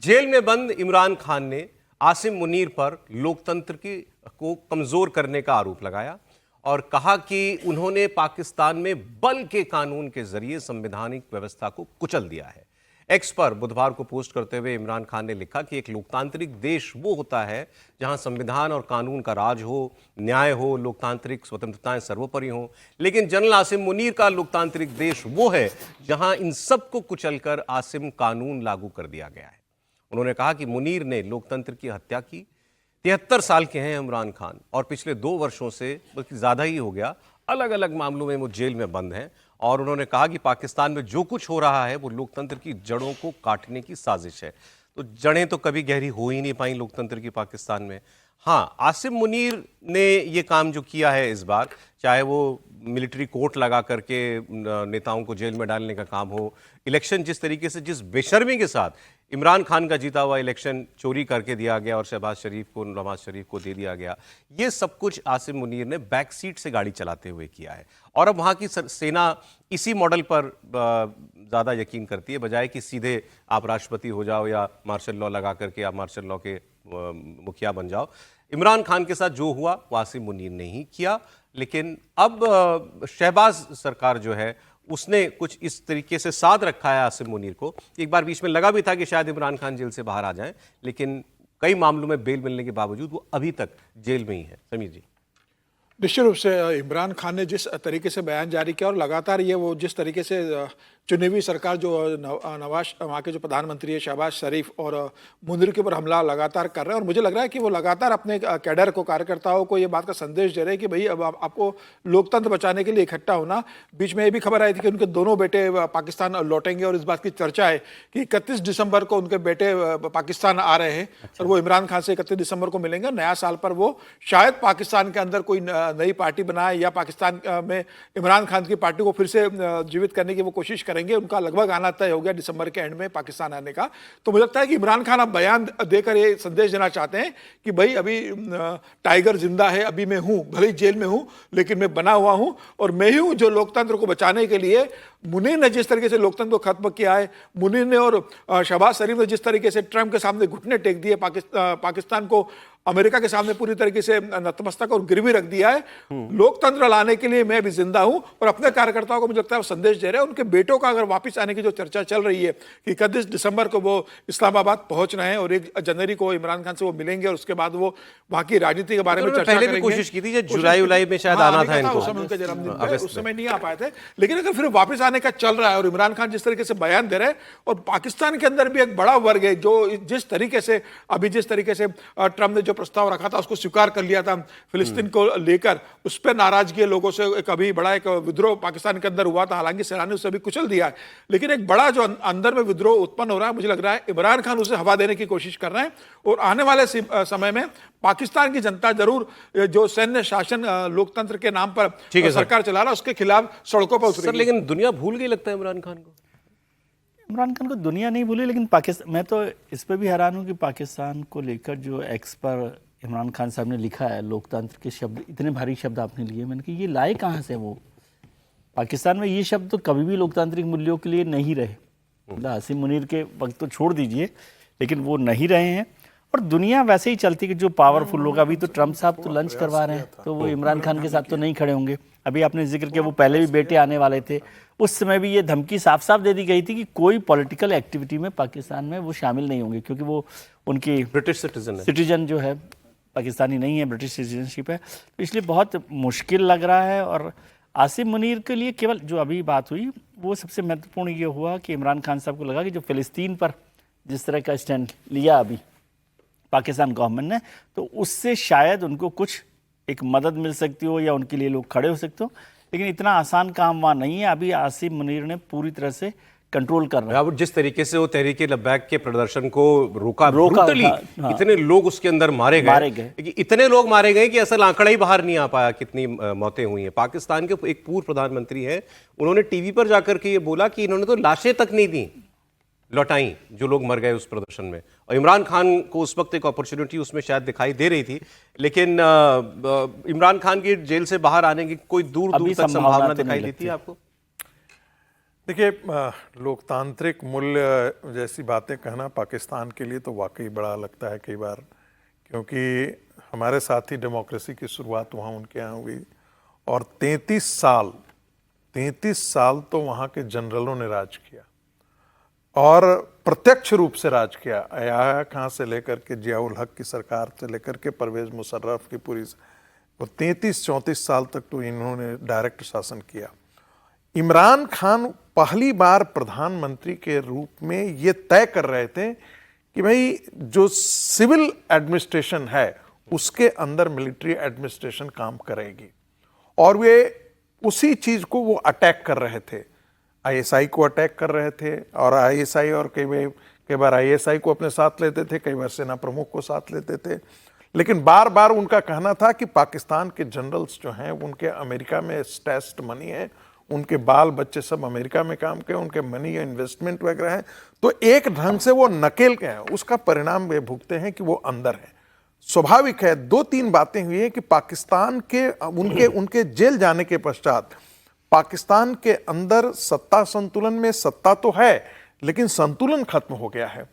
जेल में बंद इमरान खान ने आसिम मुनीर पर लोकतंत्र को कमजोर करने का आरोप लगाया और कहा कि उन्होंने पाकिस्तान में बल के कानून के जरिए संवैधानिक व्यवस्था को कुचल दिया है। एक्स पर बुधवार को पोस्ट करते हुए इमरान खान ने लिखा कि एक लोकतांत्रिक देश वो होता है जहां संविधान और कानून का राज हो, न्याय हो, लोकतांत्रिक स्वतंत्रताएं सर्वोपरि हों, लेकिन जनरल आसिम मुनीर का लोकतांत्रिक देश वो है जहां इन सबको कुचलकर आसिम कानून लागू कर दिया गया है। उन्होंने कहा कि मुनीर ने लोकतंत्र की हत्या की। 73 साल के हैं इमरान खान और पिछले 2 वर्षों से, बल्कि ज़्यादा ही हो गया, अलग अलग मामलों में वो जेल में बंद हैं और उन्होंने कहा कि पाकिस्तान में जो कुछ हो रहा है वो लोकतंत्र की जड़ों को काटने की साजिश है। तो जड़ें तो कभी गहरी हो ही नहीं पाई लोकतंत्र की पाकिस्तान में। हाँ, आसिम मुनीर ने ये काम जो किया है इस बार, चाहे वो मिलिट्री कोर्ट लगा करके नेताओं को जेल में डालने का काम हो, इलेक्शन जिस तरीके से, जिस बेशर्मी के साथ इमरान खान का जीता हुआ इलेक्शन चोरी करके दिया गया और शहबाज शरीफ को, नवाज शरीफ को दे दिया गया, ये सब कुछ आसिम मुनीर ने बैक सीट से गाड़ी चलाते हुए किया है। और अब वहाँ की सेना इसी मॉडल पर ज़्यादा यकीन करती है, बजाय कि सीधे आप राष्ट्रपति हो जाओ या मार्शल लॉ लगा करके आप मार्शल लॉ के मुखिया बन जाओ। इमरान खान के साथ जो हुआ वो आसिम मुनीर ने ही किया, लेकिन अब शहबाज सरकार जो है उसने कुछ इस तरीके से साध रखा है आसिम मुनीर को। एक बार बीच में लगा भी था कि शायद इमरान खान जेल से बाहर आ जाएं, लेकिन कई मामलों में बेल मिलने के बावजूद वो अभी तक जेल में ही है। समीर जी। निश्चित रूप से इमरान खान ने जिस तरीके से बयान जारी किया और लगातार ये वो जिस तरीके से चुनी हुई सरकार जो नवाज वहाँ के जो प्रधानमंत्री है शहबाज शरीफ और मुनीर के ऊपर हमला लगातार कर रहे हैं, और मुझे लग रहा है कि वो लगातार अपने कैडर को, कार्यकर्ताओं को ये बात का संदेश दे रहे हैं कि भाई अब आपको लोकतंत्र बचाने के लिए इकट्ठा होना। बीच में ये भी खबर आई थी कि उनके दोनों बेटे पाकिस्तान लौटेंगे और इस बात की चर्चा है कि 31 दिसंबर को उनके बेटे पाकिस्तान आ रहे हैं और वो इमरान खान से 31 दिसंबर को मिलेंगे। नया साल पर वो शायद पाकिस्तान के अंदर कोई नई पार्टी बनाए या पाकिस्तान में इमरान खान की पार्टी को फिर से जीवित करने की वो कोशिश करेंगे। उनका लगभग आना तय हो गया दिसंबर के एंड में पाकिस्तान आने का। तो मुझे लगता है कि इमरान खान अब बयान देकर ये संदेश देना चाहते हैं कि भाई अभी टाइगर जिंदा है, अभी मैं हूं, भले ही जेल में हूं लेकिन मैं बना हुआ हूं और मैं ही हूं जो लोकतंत्र को बचाने के लिए। मुनीर ने जिस तरीके से लोकतंत्र को खत्म किया है, मुनीर ने और शहबाज शरीफ ने जिस तरीके से ट्रंप के सामने घुटने टेक दिए, पाकिस्तान को अमेरिका के सामने पूरी तरीके से नतमस्तक और गिरवी रख दिया है, लोकतंत्र लाने के लिए मैं भी जिंदा हूं। और अपने कार्यकर्ताओं को मुझे लगता है संदेश दे रहे हैं। उनके बेटों का अगर वापस आने की जो चर्चा चल रही है कि 31 दिसंबर को वो इस्लामाबाद पहुंच रहे हैं और 1 जनवरी को इमरान खान से वो मिलेंगे और उसके बाद वो वहां की राजनीति के बारे में चर्चा पहले करेंगे। भी कोशिश की थी, जुलाई में शायद आना था इनको, उस समय उनके जन्मदिन पे, उस समय नहीं आ पाए थे। लेकिन अगर फिर वापस आने का चल रहा है और इमरान खान जिस तरीके से बयान दे रहे हैं, और पाकिस्तान के अंदर भी एक बड़ा वर्ग है जो जिस तरीके से ट्रंप ने जो प्रस्ताव रखा था उसको स्वीकार कर लिया था फिलिस्तीन को लेकर, उस पर नाराजगी लोगों से एक अभी बड़ा एक विद्रोह पाकिस्तान के अंदर हुआ था। हालांकि सेना ने उसे अभी कुचल दिया है, लेकिन एक बड़ा जो अंदर में विद्रोह उत्पन्न हो रहा है, मुझे लग रहा है इमरान खान उसे हवा देने की कोशिश कर रहे हैं। और आने वाले समय में पाकिस्तान की जनता जरूर जो सैन्य शासन लोकतंत्र के नाम पर सरकार चला रहा है उसके खिलाफ सड़कों पर उतरेगी। लेकिन दुनिया भूल गई लगता है इमरान खान को। इमरान खान को दुनिया नहीं भूली, लेकिन पाकिस्तान, मैं तो इस पर भी हैरान हूँ कि पाकिस्तान को लेकर जो एक्स पर इमरान खान साहब ने लिखा है, लोकतंत्र के शब्द, इतने भारी शब्द आपने लिए, मैंने कहा ये लाए कहाँ से वो। पाकिस्तान में ये शब्द तो कभी भी लोकतांत्रिक मूल्यों के लिए नहीं रहे। आसिम मुनीर के वक्त तो छोड़ दीजिए, लेकिन वो नहीं रहे हैं। और दुनिया वैसे ही चलती कि जो पावरफुल लोग, अभी तो ट्रंप साहब तो लंच करवा रहे हैं, तो वो इमरान खान के साथ तो नहीं खड़े होंगे। अभी आपने जिक्र किया वो पहले भी बेटे आने वाले थे, उस समय भी ये धमकी साफ साफ दे दी गई थी कि कोई पॉलिटिकल एक्टिविटी में पाकिस्तान में वो शामिल नहीं होंगे, क्योंकि वो उनकी ब्रिटिश सिटीजन जो है पाकिस्तानी नहीं है, ब्रिटिश सिटीजनशिप है। तो इसलिए बहुत मुश्किल लग रहा है। और आसिम मुनीर के लिए केवल जो अभी बात हुई वो सबसे महत्वपूर्ण ये हुआ कि इमरान खान साहब को लगा कि जो फ़िलिस्तीन पर जिस तरह का स्टैंड लिया अभी पाकिस्तान गवर्नमेंट ने, तो उससे शायद उनको कुछ एक मदद मिल सकती हो या उनके लिए लोग खड़े हो सकते हो। लेकिन इतना आसान काम वहाँ नहीं है। अभी आसिम मुनीर ने पूरी तरह से कंट्रोल कर रहा है। जिस तरीके से वो तहरीक लब्बैक के प्रदर्शन को रोका ब्रूटली, हाँ। इतने लोग उसके अंदर मारे गए, इतने लोग मारे गए कि असल आंकड़ा ही बाहर नहीं आ पाया कितनी मौतें हुई हैं। पाकिस्तान के एक पूर्व प्रधानमंत्री हैं, उन्होंने टीवी पर जाकर के ये बोला कि इन्होंने तो लाशें तक नहीं दी, लौटाई जो लोग मर गए उस प्रदर्शन में। और इमरान खान को उस वक्त एक अपॉर्चुनिटी उसमें शायद दिखाई दे रही थी, लेकिन इमरान खान की जेल से बाहर आने की कोई दूर दूर तक संभावना दिखाई देती है आपको? देखिए, लोकतांत्रिक मूल्य जैसी बातें कहना पाकिस्तान के लिए तो वाकई बड़ा लगता है कई बार, क्योंकि हमारे साथ ही डेमोक्रेसी की शुरुआत वहाँ उनके यहाँ हुई और 33 साल तो वहाँ के जनरलों ने राज किया और प्रत्यक्ष रूप से राज किया। अयाया खां से लेकर के जियाउल हक की सरकार से लेकर के परवेज मुशर्रफ की पूरी, वो 33-34 साल तक तो इन्होंने डायरेक्ट शासन किया। इमरान खान पहली बार प्रधानमंत्री के रूप में ये तय कर रहे थे कि भाई जो सिविल एडमिनिस्ट्रेशन है उसके अंदर मिलिट्री एडमिनिस्ट्रेशन काम करेगी, और वे उसी चीज को वो अटैक कर रहे थे। आईएसआई को अटैक कर रहे थे, और आईएसआई और कई बार आईएसआई को अपने साथ लेते थे, कई बार सेना प्रमुख को साथ लेते थे। लेकिन बार बार उनका कहना था कि पाकिस्तान के जनरल्स जो हैं उनके अमेरिका में स्टैश्ड मनी है, उनके बाल बच्चे सब अमेरिका में काम के, उनके मनी या इन्वेस्टमेंट वगैरह है, तो एक ढंग से वो नकेल के हैं, उसका परिणाम वे भुगते हैं कि वो अंदर है। स्वाभाविक है, 2-3 बातें हुई हैं कि पाकिस्तान के उनके जेल जाने के पश्चात पाकिस्तान के अंदर सत्ता संतुलन में सत्ता तो है, लेकिन संतुलन खत्म हो गया है।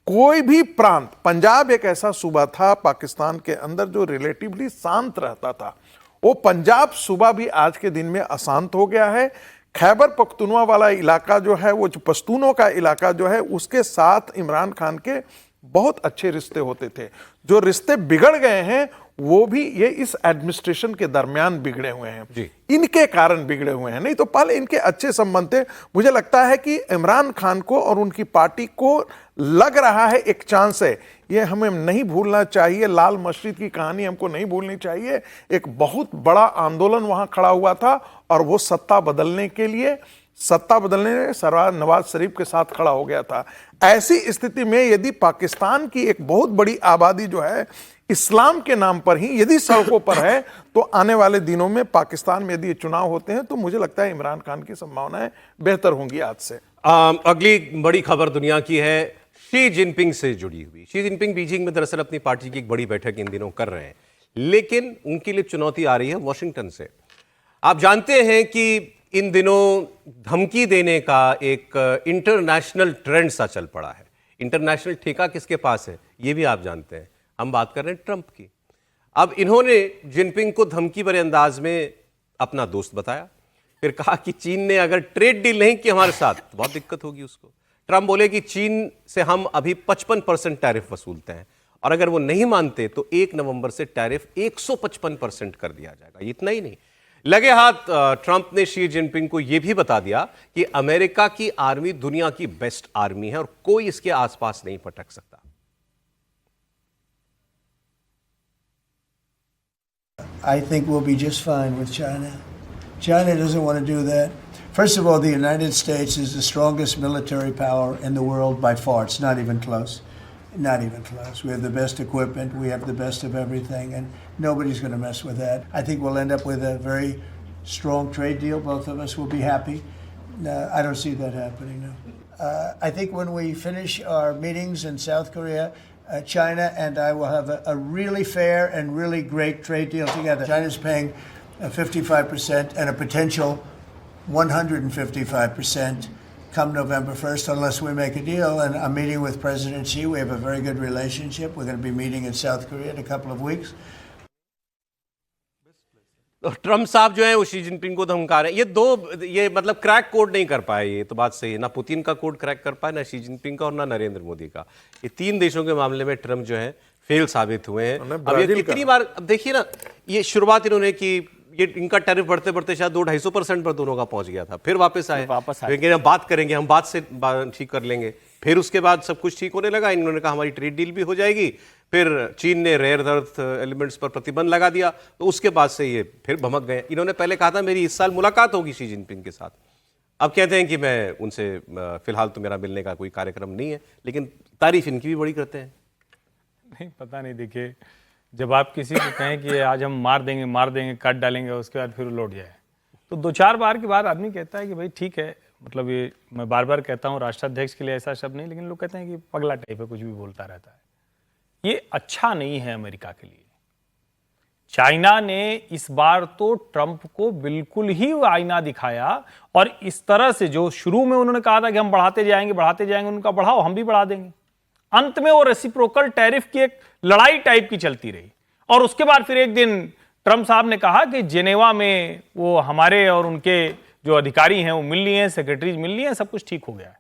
कोई भी प्रांत, पंजाब एक ऐसा सूबा था पाकिस्तान के अंदर जो रिलेटिवली शांत रहता था, वो पंजाब सूबा भी आज के दिन में अशांत हो गया है। खैबर पख्तूनवा वाला इलाका जो है, वो जो पश्तूनों का इलाका जो है, उसके साथ इमरान खान के बहुत अच्छे रिश्ते होते थे। जो रिश्ते बिगड़ गए हैं वो भी ये इस एडमिनिस्ट्रेशन के दरमियान बिगड़े हुए हैं जी। इनके कारण बिगड़े हुए हैं, नहीं तो पहले इनके अच्छे संबंध थे। मुझे लगता है कि इमरान खान को और उनकी पार्टी को लग रहा है एक चांस है, ये हमें नहीं भूलना चाहिए। लाल मस्जिद की कहानी हमको नहीं भूलनी चाहिए। एक बहुत बड़ा आंदोलन वहां खड़ा हुआ था, और वो सत्ता बदलने सरदार नवाज शरीफ के साथ खड़ा हो गया था। ऐसी स्थिति में यदि पाकिस्तान की एक बहुत बड़ी आबादी जो है इस्लाम के नाम पर ही यदि सड़कों पर है, तो आने वाले दिनों में पाकिस्तान में यदि चुनाव होते हैं तो मुझे लगता है इमरान खान की संभावनाएं बेहतर होंगी आज से। अगली बड़ी खबर दुनिया की है, शी जिनपिंग से जुड़ी हुई। शी जिनपिंग बीजिंग में दरअसल अपनी पार्टी की एक बड़ी बैठक इन दिनों कर रहे हैं, लेकिन उनके लिए चुनौती आ रही है वॉशिंगटन से। आप जानते हैं कि इन दिनों धमकी देने का एक इंटरनेशनल ट्रेंड सा चल पड़ा है। इंटरनेशनल ठेका किसके पास है ये भी आप जानते हैं, हम बात कर रहे हैं ट्रंप की। अब इन्होंने जिनपिंग को धमकी भरे अंदाज में अपना दोस्त बताया, फिर कहा कि चीन ने अगर ट्रेड डील नहीं की हमारे साथ तो बहुत दिक्कत होगी उसको। ट्रंप बोले कि चीन से हम अभी 55% टैरिफ वसूलते हैं, और अगर वो नहीं मानते तो 1 नवंबर से टैरिफ 155% कर दिया जाएगा। इतना ही नहीं, लगे हाथ ट्रंप ने शी जिनपिंग को यह भी बता दिया कि अमेरिका की आर्मी दुनिया की बेस्ट आर्मी है और कोई इसके आसपास नहीं फटक सकता। I think we'll be just fine with China. China doesn't want to do that. First of all, the United States is the strongest military power in the world by far. It's not even close. Not even close. We have the best equipment. We have the best of everything, and nobody's going to mess with that. I think we'll end up with a very strong trade deal. Both of us will be happy. I don't see that happening, no. I think when we finish our meetings in South Korea, China and I will have a really fair and really great trade deal together. China's paying 55% and a potential 155% come November 1st, unless we make a deal. And I'm meeting with President Xi. We have a very good relationship. We're going to be meeting in South Korea in a couple of weeks. तो ट्रंप साहब जो है वो शी जिनपिंग को धमका रहे हैं। ये मतलब क्रैक कोड नहीं कर पाए, ये तो बात सही है। ना पुतिन का कोड क्रैक कर पाए, ना शी जिनपिंग का, और ना नरेंद्र मोदी का। ये 3 देशों के मामले में ट्रंप जो है फेल साबित हुए हैं। अब ये कितनी बार, अब देखिए ना, ये शुरुआत इन्होंने की, ये इनका टैरिफ बढ़ते बढ़ते शायद 200-250% पर दोनों का पहुंच गया था, फिर वापस आए, लेकिन हम बात करेंगे, हम बात से ठीक कर लेंगे। फिर उसके बाद सब कुछ ठीक होने लगा, इन्होंने कहा हमारी ट्रेड डील भी हो जाएगी। फिर चीन ने रेयर अर्थ एलिमेंट्स पर प्रतिबंध लगा दिया, तो उसके बाद से ये फिर भमक गए। इन्होंने पहले कहा था मेरी इस साल मुलाकात होगी शी जिनपिंग के साथ, अब कहते हैं कि मैं उनसे फिलहाल तो मेरा मिलने का कोई कार्यक्रम नहीं है, लेकिन तारीफ इनकी भी बड़ी करते हैं। नहीं, पता नहीं, देखिए जब आप किसी को कहें कि आज हम मार देंगे काट डालेंगे, उसके बाद फिर लौट जाए, तो 2-4 बार के बाद आदमी कहता है कि भाई ठीक है। मतलब ये मैं बार बार कहता हूँ, राष्ट्राध्यक्ष के लिए ऐसा शब्द नहीं, लेकिन लोग कहते हैं कि पगला टाइप है, कुछ भी बोलता रहता है। ये अच्छा नहीं है अमेरिका के लिए। चाइना ने इस बार तो ट्रंप को बिल्कुल ही आईना दिखाया, और इस तरह से जो शुरू में उन्होंने कहा था कि हम बढ़ाते जाएंगे, उनका बढ़ाओ, हम भी बढ़ा देंगे। अंत में वो रेसिप्रोकल टैरिफ की एक लड़ाई टाइप की चलती रही, और उसके बाद फिर एक दिन ट्रंप साहब ने कहा कि जेनेवा में वो हमारे और उनके जो अधिकारी हैं वो मिल लिए हैं, सेक्रेटरीज मिल लिए हैं, सब कुछ ठीक हो गया है।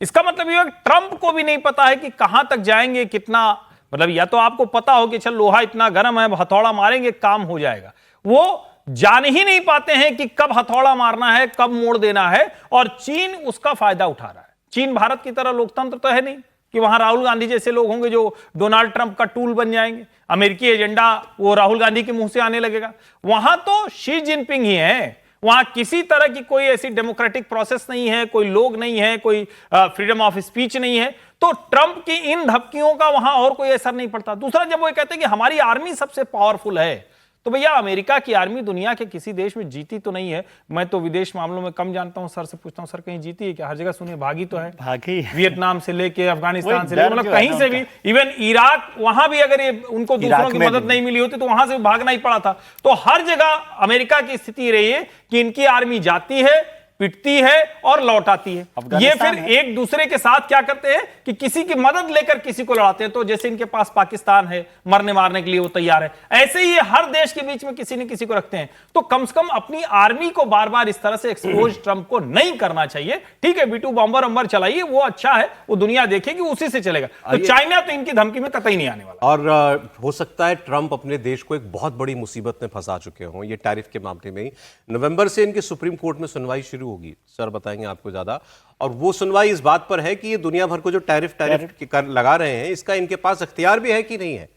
इसका मतलब ये ट्रंप को भी नहीं पता है कि कहां तक जाएंगे, कितना, मतलब या तो आपको पता हो कि चल लोहा इतना गर्म है, हथौड़ा मारेंगे काम हो जाएगा, वो जान ही नहीं पाते हैं कि कब हथौड़ा मारना है, कब मोड़ देना है, और चीन उसका फायदा उठा रहा है। चीन भारत की तरह लोकतंत्र तो है नहीं कि वहां राहुल गांधी जैसे लोग होंगे जो डोनाल्ड ट्रंप का टूल बन जाएंगे। अमेरिकी एजेंडा वो राहुल गांधी के मुंह से आने लगेगा। वहां तो शी जिनपिंग ही है, वहां किसी तरह की कोई ऐसी डेमोक्रेटिक प्रोसेस नहीं है, कोई लोग नहीं है, कोई फ्रीडम ऑफ स्पीच नहीं है। तो ट्रंप की इन धमकियों का वहां और कोई असर नहीं पड़ता। दूसरा, जब वो कहते हैं कि हमारी आर्मी सबसे पावरफुल है, तो भैया अमेरिका की आर्मी दुनिया के किसी देश में जीती तो नहीं है। मैं तो विदेश मामलों में कम जानता हूं, सर से पूछता हूं, सर कहीं जीती है क्या? हर जगह सुनिए भागी तो है, भागी वियतनाम से लेके अफगानिस्तान से लेके, मतलब कहीं से भी, इवन इराक, वहां भी अगर ये उनको दूसरों की मदद नहीं मिली होती तो वहां से भी भागना ही पड़ा था। तो हर जगह अमेरिका की स्थिति रही है कि इनकी आर्मी जाती है, पिटती है और लौटाती है। ये फिर एक दूसरे के साथ क्या करते हैं कि किसी की मदद लेकर किसी को लड़ाते हैं। तो जैसे इनके पास पाकिस्तान है, मरने मारने के लिए वो तैयार है, ऐसे ही हर देश के बीच में किसी न किसी को रखते हैं। तो कम से कम अपनी आर्मी को बार बार इस तरह से एक्सपोज ट्रंप को नहीं करना चाहिए। ठीक है, B2 बॉम्बर वंबर चलाइए, वो अच्छा है, वो दुनिया देखेगी, उसी से चलेगा। तो चाइना तो इनकी धमकी में कतई नहीं आने वाला। और हो सकता है ट्रंप अपने देश को एक बहुत बड़ी मुसीबत में फंसा चुके हों ये टैरिफ के मामले में ही। नवंबर से इनकी सुप्रीम कोर्ट में सुनवाई शुरू होगी, सर बताएंगे आपको ज्यादा। और वो सुनवाई इस बात पर है कि ये दुनिया भर को जो टैरिफ लगा रहे हैं, इसका इनके पास इख्तियार भी है कि नहीं है,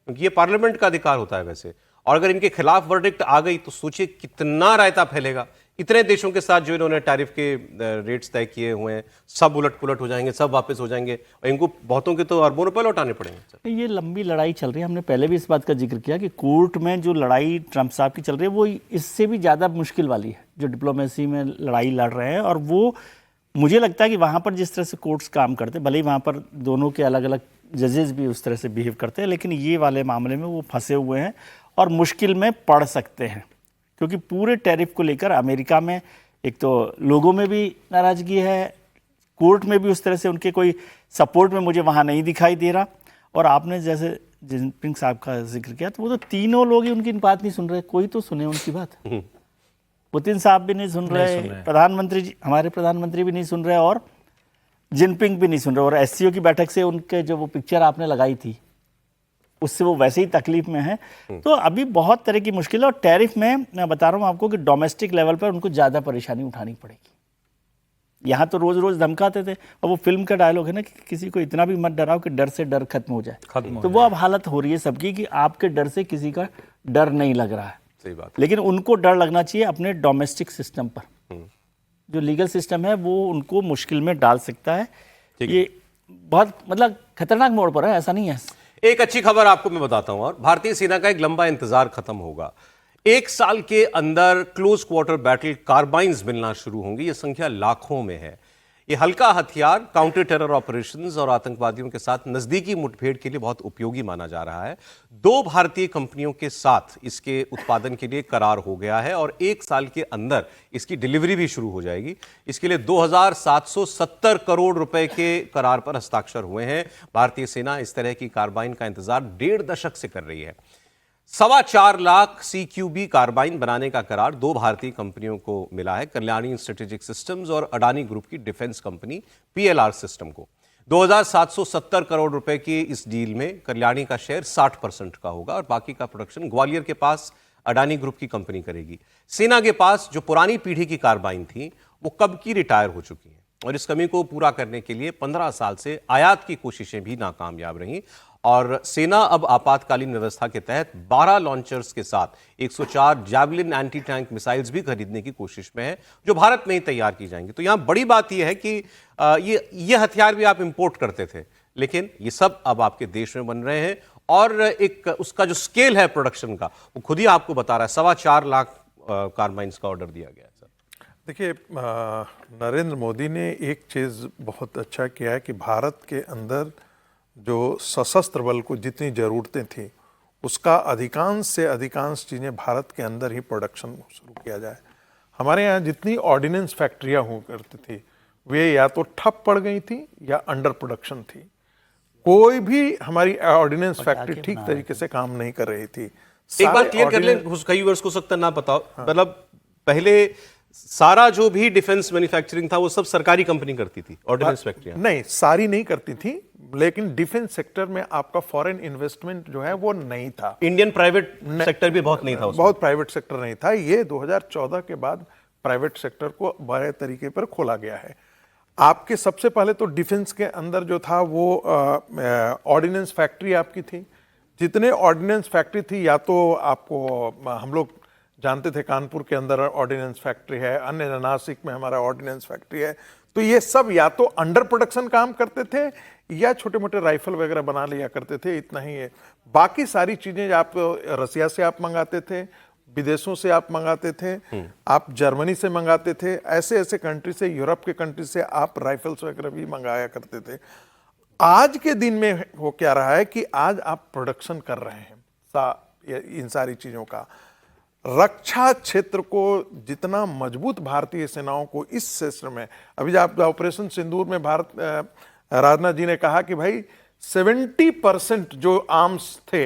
क्योंकि ये पार्लियामेंट का अधिकार होता है वैसे। और अगर इनके खिलाफ वर्डिक्ट आ गई तो सोचिए कितना रायता फैलेगा। इतने देशों के साथ जो इन्होंने टैरिफ के रेट्स तय किए हुए हैं, सब उलट पुलट हो जाएंगे, सब वापस हो जाएंगे, और इनको बहुतों के तो अरबों रुपए लौटाने पड़ेंगे। ये लंबी लड़ाई चल रही है। हमने पहले भी इस बात का जिक्र किया कि कोर्ट में जो लड़ाई ट्रंप साहब की चल रही है वो इससे भी ज़्यादा मुश्किल वाली है, जो डिप्लोमेसी में लड़ाई लड़ रहे हैं। और वो मुझे लगता है कि वहाँ पर जिस तरह से कोर्ट्स काम करते, भले ही वहाँ पर दोनों के अलग अलग जजेस भी उस तरह से बिहेव करते हैं, लेकिन ये वाले मामले में वो फंसे हुए हैं और मुश्किल में पड़ सकते हैं। क्योंकि पूरे टैरिफ को लेकर अमेरिका में एक तो लोगों में भी नाराज़गी है, कोर्ट में भी उस तरह से उनके कोई सपोर्ट में मुझे वहाँ नहीं दिखाई दे रहा। और आपने जैसे जिनपिंग साहब का जिक्र किया, तो वो तो तीनों लोग ही उनकी बात नहीं सुन रहे। कोई तो सुने उनकी बात। पुतिन साहब भी नहीं सुन रहे, प्रधानमंत्री जी, हमारे प्रधानमंत्री भी नहीं सुन रहे, और जिनपिंग भी नहीं सुन रहे। और SCO की बैठक से उनके जो वो पिक्चर आपने लगाई थी, उससे वो वैसे ही तकलीफ में है। तो अभी बहुत तरह की मुश्किल है। और टैरिफ में मैं बता रहा हूँ आपको कि डोमेस्टिक लेवल पर उनको ज़्यादा परेशानी उठानी पड़ेगी। यहाँ तो रोज़ रोज़ धमकाते थे, और वो फिल्म का डायलॉग है ना कि किसी को इतना भी मत डराओ कि डर से डर खत्म हो जाए। तो वो अब हालत हो रही है सबकी कि आपके डर से किसी का डर नहीं लग रहा है। सही बात। लेकिन उनको डर लगना चाहिए अपने डोमेस्टिक सिस्टम पर। जो लीगल सिस्टम है वो उनको मुश्किल में डाल सकता है। ये बहुत मतलब खतरनाक मोड़ पर है, ऐसा नहीं है। एक अच्छी खबर आपको मैं बताता हूं, और भारतीय सेना का एक लंबा इंतजार खत्म होगा। 1 साल के अंदर क्लोज क्वार्टर बैटल कार्बाइन्स मिलना शुरू होंगी। यह संख्या लाखों में है। ये हल्का हथियार काउंटर टेरर ऑपरेशंस और आतंकवादियों के साथ नजदीकी मुठभेड़ के लिए बहुत उपयोगी माना जा रहा है। 2 भारतीय कंपनियों के साथ इसके उत्पादन के लिए करार हो गया है, और 1 साल के अंदर इसकी डिलीवरी भी शुरू हो जाएगी। इसके लिए 2770 करोड़ रुपए के करार पर हस्ताक्षर हुए हैं। भारतीय सेना इस तरह की कार्बाइन का इंतजार 1.5 दशक से कर रही है। 4.25 लाख CQB कार्बाइन बनाने का करार 2 भारतीय कंपनियों को मिला है, कल्याणी स्ट्रेटेजिक सिस्टम्स और अडानी ग्रुप की डिफेंस कंपनी PLR सिस्टम को। 2770 करोड़ रुपए की इस डील में कल्याणी का शेयर 60% का होगा, और बाकी का प्रोडक्शन ग्वालियर के पास अडानी ग्रुप की कंपनी करेगी। सेना के पास जो पुरानी पीढ़ी की कार्बाइन थी वो कब की रिटायर हो चुकी है, और इस कमी को पूरा करने के लिए 15 साल से आयात की कोशिशें भी नाकामयाब रहीं। और सेना अब आपातकालीन व्यवस्था के तहत 12 लॉन्चर्स के साथ 104 जैवलिन एंटी टैंक मिसाइल्स भी खरीदने की कोशिश में है, जो भारत में ही तैयार की जाएंगी। तो यहां बड़ी बात यह है कि ये हथियार भी आप इंपोर्ट करते थे, लेकिन ये सब अब आपके देश में बन रहे हैं, और एक उसका जो स्केल है प्रोडक्शन का वो खुद ही आपको बता रहा है। 4.25 लाख कार्बाइन्स का ऑर्डर दिया गया है। सर देखिए, नरेंद्र मोदी ने एक चीज़ बहुत अच्छा किया है कि भारत के अंदर जो सशस्त्र बल को जितनी ज़रूरतें थी उसका अधिकांश से अधिकांश चीज़ें भारत के अंदर ही प्रोडक्शन शुरू किया जाए। हमारे यहाँ जितनी ऑर्डिनेंस फैक्ट्रियाँ हुआ करती थी वे या तो ठप पड़ गई थी या अंडर प्रोडक्शन थी। कोई भी हमारी ऑर्डिनेंस फैक्ट्री ठीक तरीके से काम नहीं कर रही थी। एक बात क्लियर कर लें, कई वर्ष को सकता ना बताओ, मतलब पहले सारा जो भी डिफेंस मैन्युफैक्चरिंग था वो सब सरकारी कंपनी करती थी, ऑर्डिनेंस फैक्ट्रियां नहीं, सारी नहीं करती थी, लेकिन डिफेंस सेक्टर में आपका फॉरेन इन्वेस्टमेंट जो है वो नहीं था। इंडियन प्राइवेट सेक्टर भी बहुत नहीं था उसमें। बहुत प्राइवेट सेक्टर नहीं था। ये 2014 के बाद प्राइवेट सेक्टर को बड़े तरीके पर खोला गया है। आपके सबसे पहले तो डिफेंस के अंदर जो था वो ऑर्डिनेंस फैक्ट्री आपकी थी, जितने ऑर्डिनेंस फैक्ट्री थी, या तो आपको हम लोग जानते थे कानपुर के अंदर ऑर्डिनेंस फैक्ट्री है, अन्य नासिक में हमारा ऑर्डिनेंस फैक्ट्री है, तो ये सब या तो अंडर प्रोडक्शन काम करते थे या छोटे मोटे राइफल वगैरह बना लिया करते थे, इतना ही है। बाकी सारी चीजें आप रसिया से आप मंगाते थे, विदेशों से आप मंगाते थे, आप जर्मनी से मंगाते थे, ऐसे ऐसे कंट्री से, यूरोप के कंट्री से आप राइफल्स वगैरह भी मंगाया करते थे। आज के दिन में हो क्या रहा है कि आज आप प्रोडक्शन कर रहे हैं इन सारी चीजों का। रक्षा क्षेत्र को जितना मजबूत भारतीय सेनाओं को इस क्षेत्र में, अभी जब ऑपरेशन सिंदूर में राजनाथ जी ने कहा कि भाई 70% जो आर्म्स थे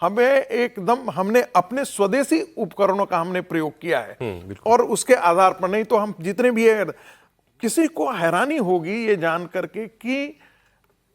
हमने अपने स्वदेशी उपकरणों का हमने प्रयोग किया है, और उसके आधार पर, नहीं तो हम जितने भी है, किसी को हैरानी होगी ये जान करके कि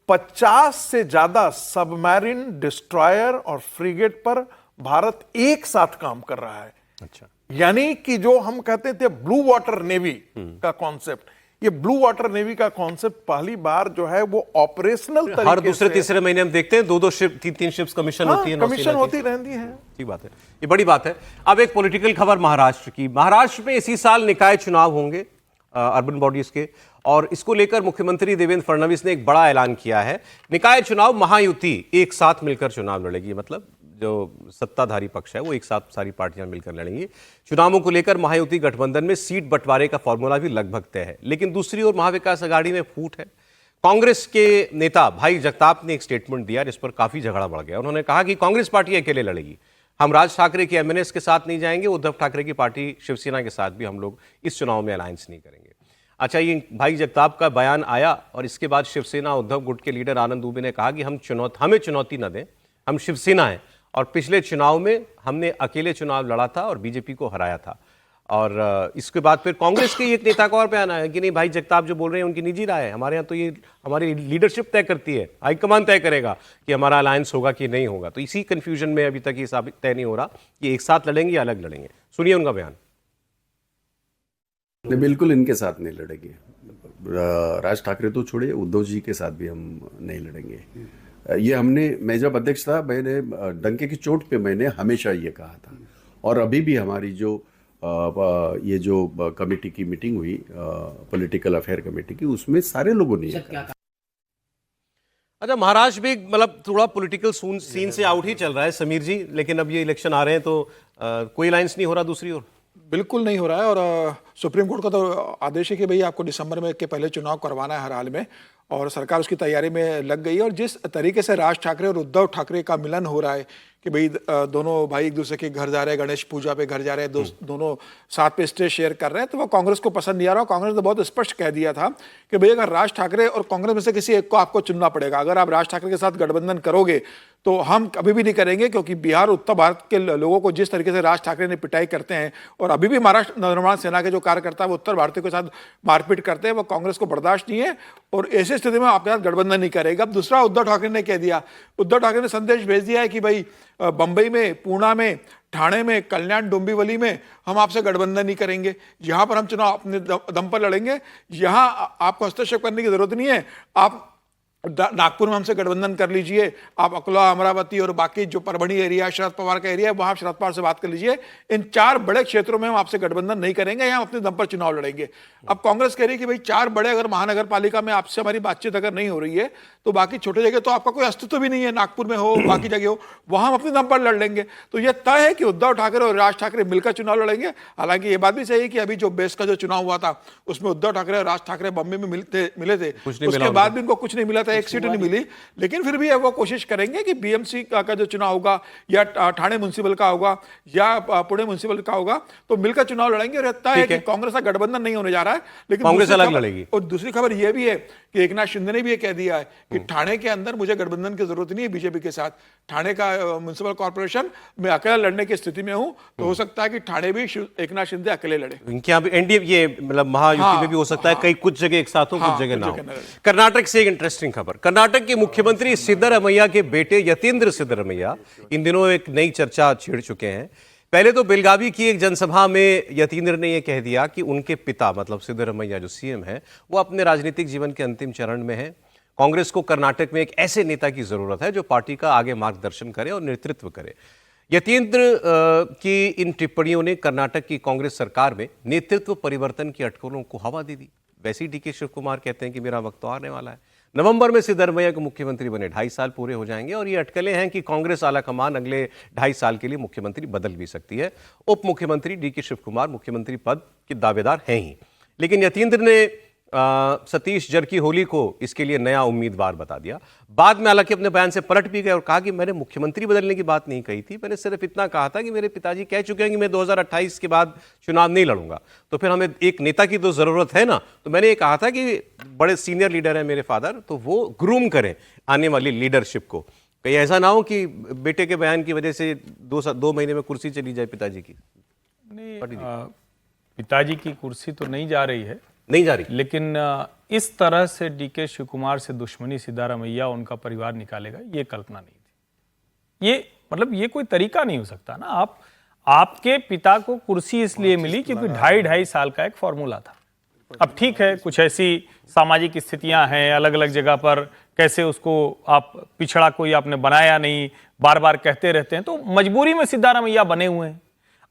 50 से ज्यादा सबमरीन, डिस्ट्रॉयर और फ्रिगेट पर भारत एक साथ काम कर रहा है। अच्छा, यानी कि जो हम कहते थे ब्लू वाटर नेवी का कॉन्सेप्ट, ये ब्लू वाटर नेवी का कॉन्सेप्ट पहली बार जो है वो ऑपरेशनल तरीके हर दूसरे तीसरे महीने हम देखते हैं 2-2 शिप, 3-3 शिप्स कमीशन होती है, कमीशन होती रहती है। ठीक बात है, ये बड़ी बात है। अब एक पॉलिटिकल खबर महाराष्ट्र की। महाराष्ट्र में इसी साल निकाय चुनाव होंगे अर्बन बॉडीज के, और इसको लेकर मुख्यमंत्री देवेंद्र फडणवीस ने एक बड़ा ऐलान किया है। निकाय चुनाव महायुति एक साथ मिलकर चुनाव लड़ेगी, मतलब जो सत्ताधारी पक्ष है वो एक साथ सारी पार्टियां मिलकर लड़ेंगी। चुनावों को लेकर महायुति गठबंधन में सीट बंटवारे का फॉर्मूला भी लगभग तय है। लेकिन दूसरी ओर महाविकास अघाड़ी में फूट है। कांग्रेस के नेता भाई जगताप ने एक स्टेटमेंट दिया जिस पर काफी झगड़ा बढ़ गया। उन्होंने कहा कि कांग्रेस पार्टी अकेले लड़ेगी, हम राज ठाकरे के एमएनएस के साथ नहीं जाएंगे, उद्धव ठाकरे की पार्टी शिवसेना के साथ भी हम लोग इस चुनाव में अलायंस नहीं करेंगे। अच्छा, ये भाई जगताप का बयान आया और इसके बाद शिवसेना उद्धव गुट के लीडर आनंद दुबे ने कहा कि हमें चुनौती न दें, हम शिवसेना हैं और पिछले चुनाव में हमने अकेले चुनाव लड़ा था और बीजेपी को हराया था। और इसके बाद फिर कांग्रेस के एक नेता का और बयान आया कि नहीं, भाई जगताप जो बोल रहे हैं उनकी निजी राय है, हमारे यहाँ तो ये हमारी लीडरशिप तय करती है, हाईकमान तय करेगा कि हमारा अलायंस होगा कि नहीं होगा। तो इसी कंफ्यूजन में अभी तक ये साबित तय नहीं हो रहा कि एक साथ लड़ेंगे या अलग लड़ेंगे। सुनिए उनका बयान। नहीं, बिल्कुल इनके साथ नहीं लड़ेंगे। राज ठाकरे तो छोड़िए, उद्धव जी के साथ भी हम नहीं लड़ेंगे। ये मैं जब अध्यक्ष था, मैंने डंके की चोट पे मैंने हमेशा ये कहा था, और अभी भी हमारी ये जो कमेटी की मीटिंग हुई, पॉलिटिकल अफेयर कमेटी की, उसमें सारे लोगों ने कहा। अच्छा, महाराष्ट्र भी मतलब थोड़ा पॉलिटिकल सीन से आउट ही चल रहा है समीर जी, लेकिन अब ये इलेक्शन आ रहे हैं तो कोई अलायंस नहीं हो रहा दूसरी ओर। बिल्कुल नहीं हो रहा है, और सुप्रीम कोर्ट का तो आदेश है कि भाई आपको दिसंबर में के पहले चुनाव करवाना है हर हाल में, और सरकार उसकी तैयारी में लग गई है। और जिस तरीके से राज ठाकरे और उद्धव ठाकरे का मिलन हो रहा है कि भाई दोनों भाई एक दूसरे के घर जा रहे हैं, गणेश पूजा पे घर जा रहे हैं, दोनों साथ पे स्टेज शेयर कर रहे हैं, तो वो कांग्रेस को पसंद नहीं आ रहा। कांग्रेस ने बहुत स्पष्ट कह दिया था कि भाई अगर राज ठाकरे और कांग्रेस में से किसी एक को आपको चुनना पड़ेगा, अगर आप राज ठाकरे के साथ गठबंधन करोगे तो हम कभी भी नहीं करेंगे, क्योंकि बिहार उत्तर भारत के लोगों को जिस तरीके से राज ठाकरे ने पिटाई करते हैं, और अभी भी महाराष्ट्र नवनिर्माण सेना के जो कार्यकर्ता है वो उत्तर भारतीयों के साथ मारपीट करते हैं, वो कांग्रेस को बर्दाश्त नहीं है, और ऐसी स्थिति में आपके साथ गठबंधन नहीं करेगा। अब दूसरा उद्धव ठाकरे ने कह दिया, उद्धव ठाकरे ने संदेश भेज दिया है कि भाई बंबई में, पूना में, ठाणे में, कल्याण, डोंबिवली में हम आपसे गठबंधन नहीं करेंगे, यहां पर हम चुनाव अपने दम पर लड़ेंगे, यहां आपको हस्तक्षेप करने की जरूरत नहीं है, आप नागपुर में हमसे गठबंधन कर लीजिए, आप अकोला, अमरावती और बाकी जो परभणी एरिया, शरद पवार का एरिया है, वहां शरद पवार से बात कर लीजिए। इन 4 बड़े क्षेत्रों में हम आपसे गठबंधन नहीं करेंगे, यहाँ अपने दम पर चुनाव लड़ेंगे। अब कांग्रेस कह रही है कि भाई 4 बड़े अगर महानगर पालिका में आपसे हमारी बातचीत अगर नहीं हो रही है तो बाकी छोटे जगह तो आपका कोई अस्तित्व भी नहीं है, नागपुर में हो, बाकी जगह हो, वहां हम अपने दम पर लड़ लेंगे। तो यह तय है कि उद्धव ठाकरे और राज ठाकरे मिलकर चुनाव लड़ेंगे। हालांकि ये बात भी सही है कि अभी जो बेस का जो चुनाव हुआ था उसमें उद्धव ठाकरे और राज ठाकरे बम्बई में मिले थे, उसके बाद भी इनको कुछ नहीं मिला था, एक सीट नहीं मिली। लेकिन फिर भी वो कोशिश करेंगे कि बीएमसी का जो चुनाव होगा या ठाणे म्युनिसिपल का होगा या पुणे म्युनिसिपल का होगा तो मिलकर चुनाव लड़ेंगे। और रहता है कि कांग्रेस का गठबंधन नहीं होने जा रहा है, लेकिन कांग्रेस अलग लड़ेगी। और दूसरी खबर यह भी है कि एकनाथ शिंदे ने भी ये कह दिया है कि ठाणे के अंदर मुझे गठबंधन की जरूरत नहीं है बीजेपी के साथ, ठाणे का म्युनिसिपल कॉर्पोरेशन में अकेला लड़ने की स्थिति में हूं, तो हो सकता है कि ठाणे भी एकनाथ शिंदे अकेले लड़े। इनके यहाँ एनडीए ये मतलब महायुति में भी हो सकता है, कई कुछ जगह एक साथ हो, कुछ जगह ना हो। कर्नाटक से एक इंटरेस्टिंग खबर, कर्नाटक के मुख्यमंत्री सिद्धरमैया के बेटे यतींद्र सिद्धरमैया इन दिनों एक नई चर्चा छेड़ चुके हैं। पहले तो बेलगावी की एक जनसभा में यतींद्र ने यह कह दिया कि उनके पिता मतलब सिद्धरमैया जो सीएम है वो अपने राजनीतिक जीवन के अंतिम चरण में है, कांग्रेस को कर्नाटक में एक ऐसे नेता की जरूरत है जो पार्टी का आगे मार्गदर्शन करे और नेतृत्व करे। यतीन्द्र की इन टिप्पणियों ने कर्नाटक की कांग्रेस सरकार में नेतृत्व परिवर्तन की अटकलों को हवा दे दी। वैसे ही डीके शिव कुमार कहते हैं कि मेरा वक्त तो आने वाला है। नवंबर में सिद्धरमैया को मुख्यमंत्री बने 2.5 साल पूरे हो जाएंगे और ये अटकलें हैं कि कांग्रेस आलाकमान अगले 2.5 साल के लिए मुख्यमंत्री बदल भी सकती है। उप मुख्यमंत्री डीके शिव कुमार मुख्यमंत्री पद के दावेदार हैं ही, लेकिन यतीन्द्र ने सतीश जरकीहोली को इसके लिए नया उम्मीदवार बता दिया। बाद में हालांकि अपने बयान से पलट भी गए और कहा कि मैंने मुख्यमंत्री बदलने की बात नहीं कही थी, मैंने सिर्फ इतना कहा था कि मेरे पिताजी कह चुके हैं कि मैं 2028 के बाद चुनाव नहीं लड़ूंगा, तो फिर हमें एक नेता की तो जरूरत है ना। तो मैंने ये कहा था कि बड़े सीनियर लीडर हैं मेरे फादर, तो वो ग्रूम करें आने वाली लीडरशिप को। कहीं ऐसा ना हो कि बेटे के बयान की वजह से 2 महीने में कुर्सी चली जाए पिताजी की। पिताजी की कुर्सी तो नहीं जा रही है, नहीं जा रही, लेकिन इस तरह से डीके शिव कुमार से दुश्मनी सिद्धारमैया उनका परिवार निकालेगा, ये कल्पना नहीं थी। ये मतलब ये कोई तरीका नहीं हो सकता ना। आपके पिता को कुर्सी इसलिए मिली क्योंकि 2.5 साल का एक फॉर्मूला था। अब ठीक है, कुछ ऐसी सामाजिक स्थितियां हैं अलग अलग जगह पर, कैसे उसको आप पिछड़ा कोई आपने बनाया नहीं, बार बार कहते रहते हैं, तो मजबूरी में सिद्धारमैया बने हुए हैं।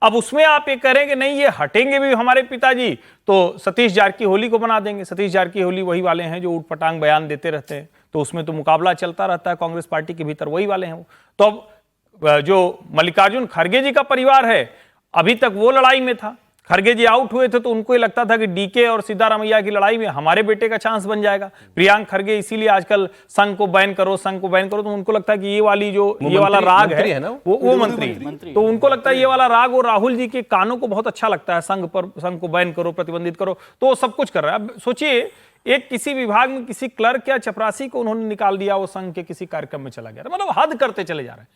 अब उसमें आप ये करें कि नहीं ये हटेंगे भी हमारे पिताजी, तो सतीश जारकीहोली को बना देंगे। सतीश जारकीहोली वही वाले हैं जो ऊटपटांग बयान देते रहते हैं, तो उसमें तो मुकाबला चलता रहता है कांग्रेस पार्टी के भीतर, वही वाले हैं वो। तो अब जो मल्लिकार्जुन खड़गे जी का परिवार है, अभी तक वो लड़ाई में था। खड़गे जी आउट हुए थे तो उनको ये लगता था कि डीके और सिद्धारमैया की लड़ाई में हमारे बेटे का चांस बन जाएगा। प्रियांक खड़गे इसीलिए आजकल संघ को बैन करो, संघ को बैन करो, तो उनको लगता है कि ये वाला राग है ना, वो मंत्री, तो उनको लगता है ये वाला राग और राहुल जी के कानों को बहुत अच्छा लगता है, संघ को बैन करो, प्रतिबंधित करो, तो वो सब कुछ कर रहा है। अब सोचिए, एक किसी विभाग में किसी क्लर्क या चपरासी को उन्होंने निकाल दिया, वो संघ के किसी कार्यक्रम में चला गया, मतलब हद करते चले जा रहे हैं।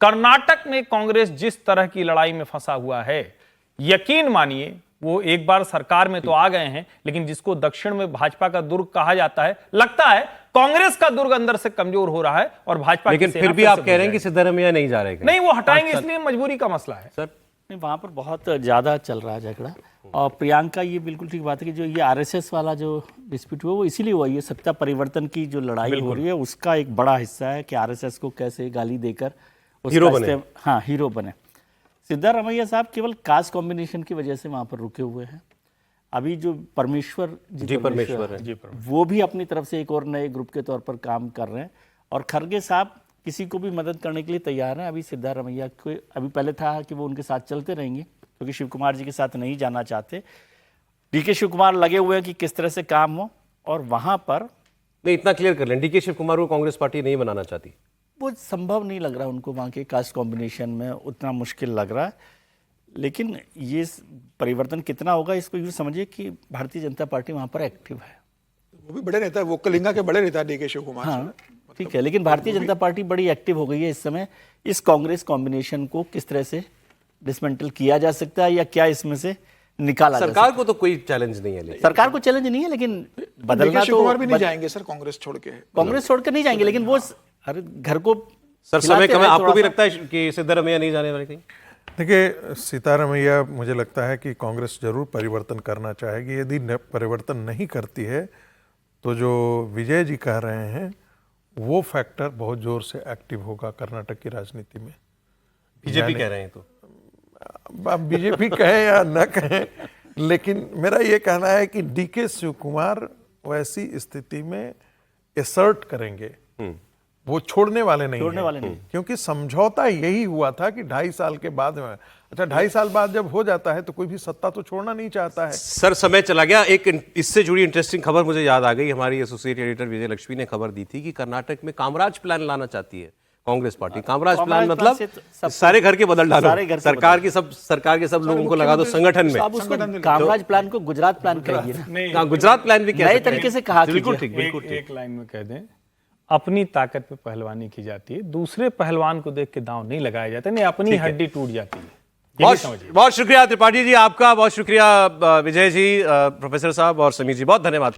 कर्नाटक में कांग्रेस जिस तरह की लड़ाई में फंसा हुआ है, यकीन मानिए वो एक बार सरकार में तो आ गए हैं, लेकिन जिसको दक्षिण में भाजपा का दुर्ग कहा जाता है, लगता है कांग्रेस का दुर्ग अंदर से कमजोर हो रहा है और भाजपा, लेकिन फिर भी आप कह रहे हैं कि सिद्धरमैया नहीं जा रहे। नहीं, वो हटाएंगे, इसलिए मजबूरी का मसला है सर। नहीं, वहाँ पर बहुत ज़्यादा चल रहा है झगड़ा। और प्रियंका, ये बिल्कुल ठीक बात है कि जो ये आरएसएस वाला जो डिस्प्यूट हुआ वो इसीलिए हुआ, ये सत्ता परिवर्तन की जो लड़ाई हो रही है उसका एक बड़ा हिस्सा है कि आरएसएस को कैसे गाली देकर हीरो बने। हाँ, हीरो बने। सिद्धारमैया साहब केवल कास्ट कॉम्बिनेशन की वजह से वहाँ पर रुके हुए हैं। अभी जो परमेश्वर है, वो भी अपनी तरफ से एक और नए ग्रुप के तौर पर काम कर रहे हैं, और खड़गे साहब किसी को भी मदद करने के लिए तैयार हैं। अभी सिद्धारमैया को अभी पहले था कि वो उनके साथ चलते रहेंगे क्योंकि शिव कुमार जी के साथ नहीं जाना चाहते। डीके शिव कुमार लगे हुए हैं कि किस तरह से काम हो, और वहाँ पर नहीं, इतना क्लियर कर लें, डीके शिव कुमार को कांग्रेस पार्टी नहीं बनाना चाहती, वो संभव नहीं लग रहा उनको, वहाँ के कास्ट कॉम्बिनेशन में उतना मुश्किल लग रहा है। लेकिन ये परिवर्तन कितना होगा, इसको यूँ समझिए कि भारतीय जनता पार्टी वहाँ पर एक्टिव है। वो भी बड़े नेता है, वो कलिंगा के बड़े नेता डीके शिव कुमार। हाँ, ठीक है, लेकिन भारतीय जनता पार्टी बड़ी एक्टिव हो गई है इस समय। इस कांग्रेस कॉम्बिनेशन को किस तरह से डिसमेंटल किया जा सकता है या क्या इसमें से निकाला जा सकता है? सरकार को तो कोई चैलेंज नहीं है, सरकार को चैलेंज नहीं है, लेकिन बदलना शिव कुमार भी नहीं जाएंगे सर, कांग्रेस छोड़कर नहीं जाएंगे, लेकिन वो हर घर को सर समय कम है। आपको भी लगता है कि सिद्धरमैया नहीं जाने वाली थी? देखिए, सिद्धारमैया मुझे लगता है कि कांग्रेस जरूर परिवर्तन करना चाहेगी। यदि परिवर्तन नहीं करती है तो जो विजय जी कह रहे हैं वो फैक्टर बहुत जोर से एक्टिव होगा कर्नाटक की राजनीति में। बीजेपी कह रहे हैं, तो अब बीजेपी कहे या न कहें, लेकिन मेरा ये कहना है कि डीके शिव कुमार वैसी स्थिति में एसर्ट करेंगे, वो छोड़ने वाले नहीं, क्योंकि समझौता यही हुआ था कि 2.5 साल के बाद में, अच्छा 2.5 साल बाद जब हो जाता है तो कोई भी सत्ता तो छोड़ना नहीं चाहता है। सर समय चला गया। एक इससे जुड़ी इंटरेस्टिंग खबर मुझे याद आ गई। हमारी एसोसिएट एडिटर विजय लक्ष्मी ने खबर दी थी कि कर्नाटक में कामराज प्लान लाना चाहती है कांग्रेस पार्टी। कामराज प्लान मतलब सारे घर के बदल डालो, सरकार के सब लोगों को लगा दो संगठन में। कामराज प्लान को गुजरात प्लान कहिए, गुजरात प्लान भी नए तरीके से कहा। बिल्कुल ठीक, बिल्कुल एक लाइन में कह दें, अपनी ताकत पे पहलवानी की जाती है, दूसरे पहलवान को देख के दांव नहीं लगाया जाता, नहीं अपनी हड्डी टूट जाती है। बहुत शुक्रिया त्रिपाठी जी आपका, बहुत शुक्रिया विजय जी, प्रोफेसर साहब और समीर जी, बहुत धन्यवाद।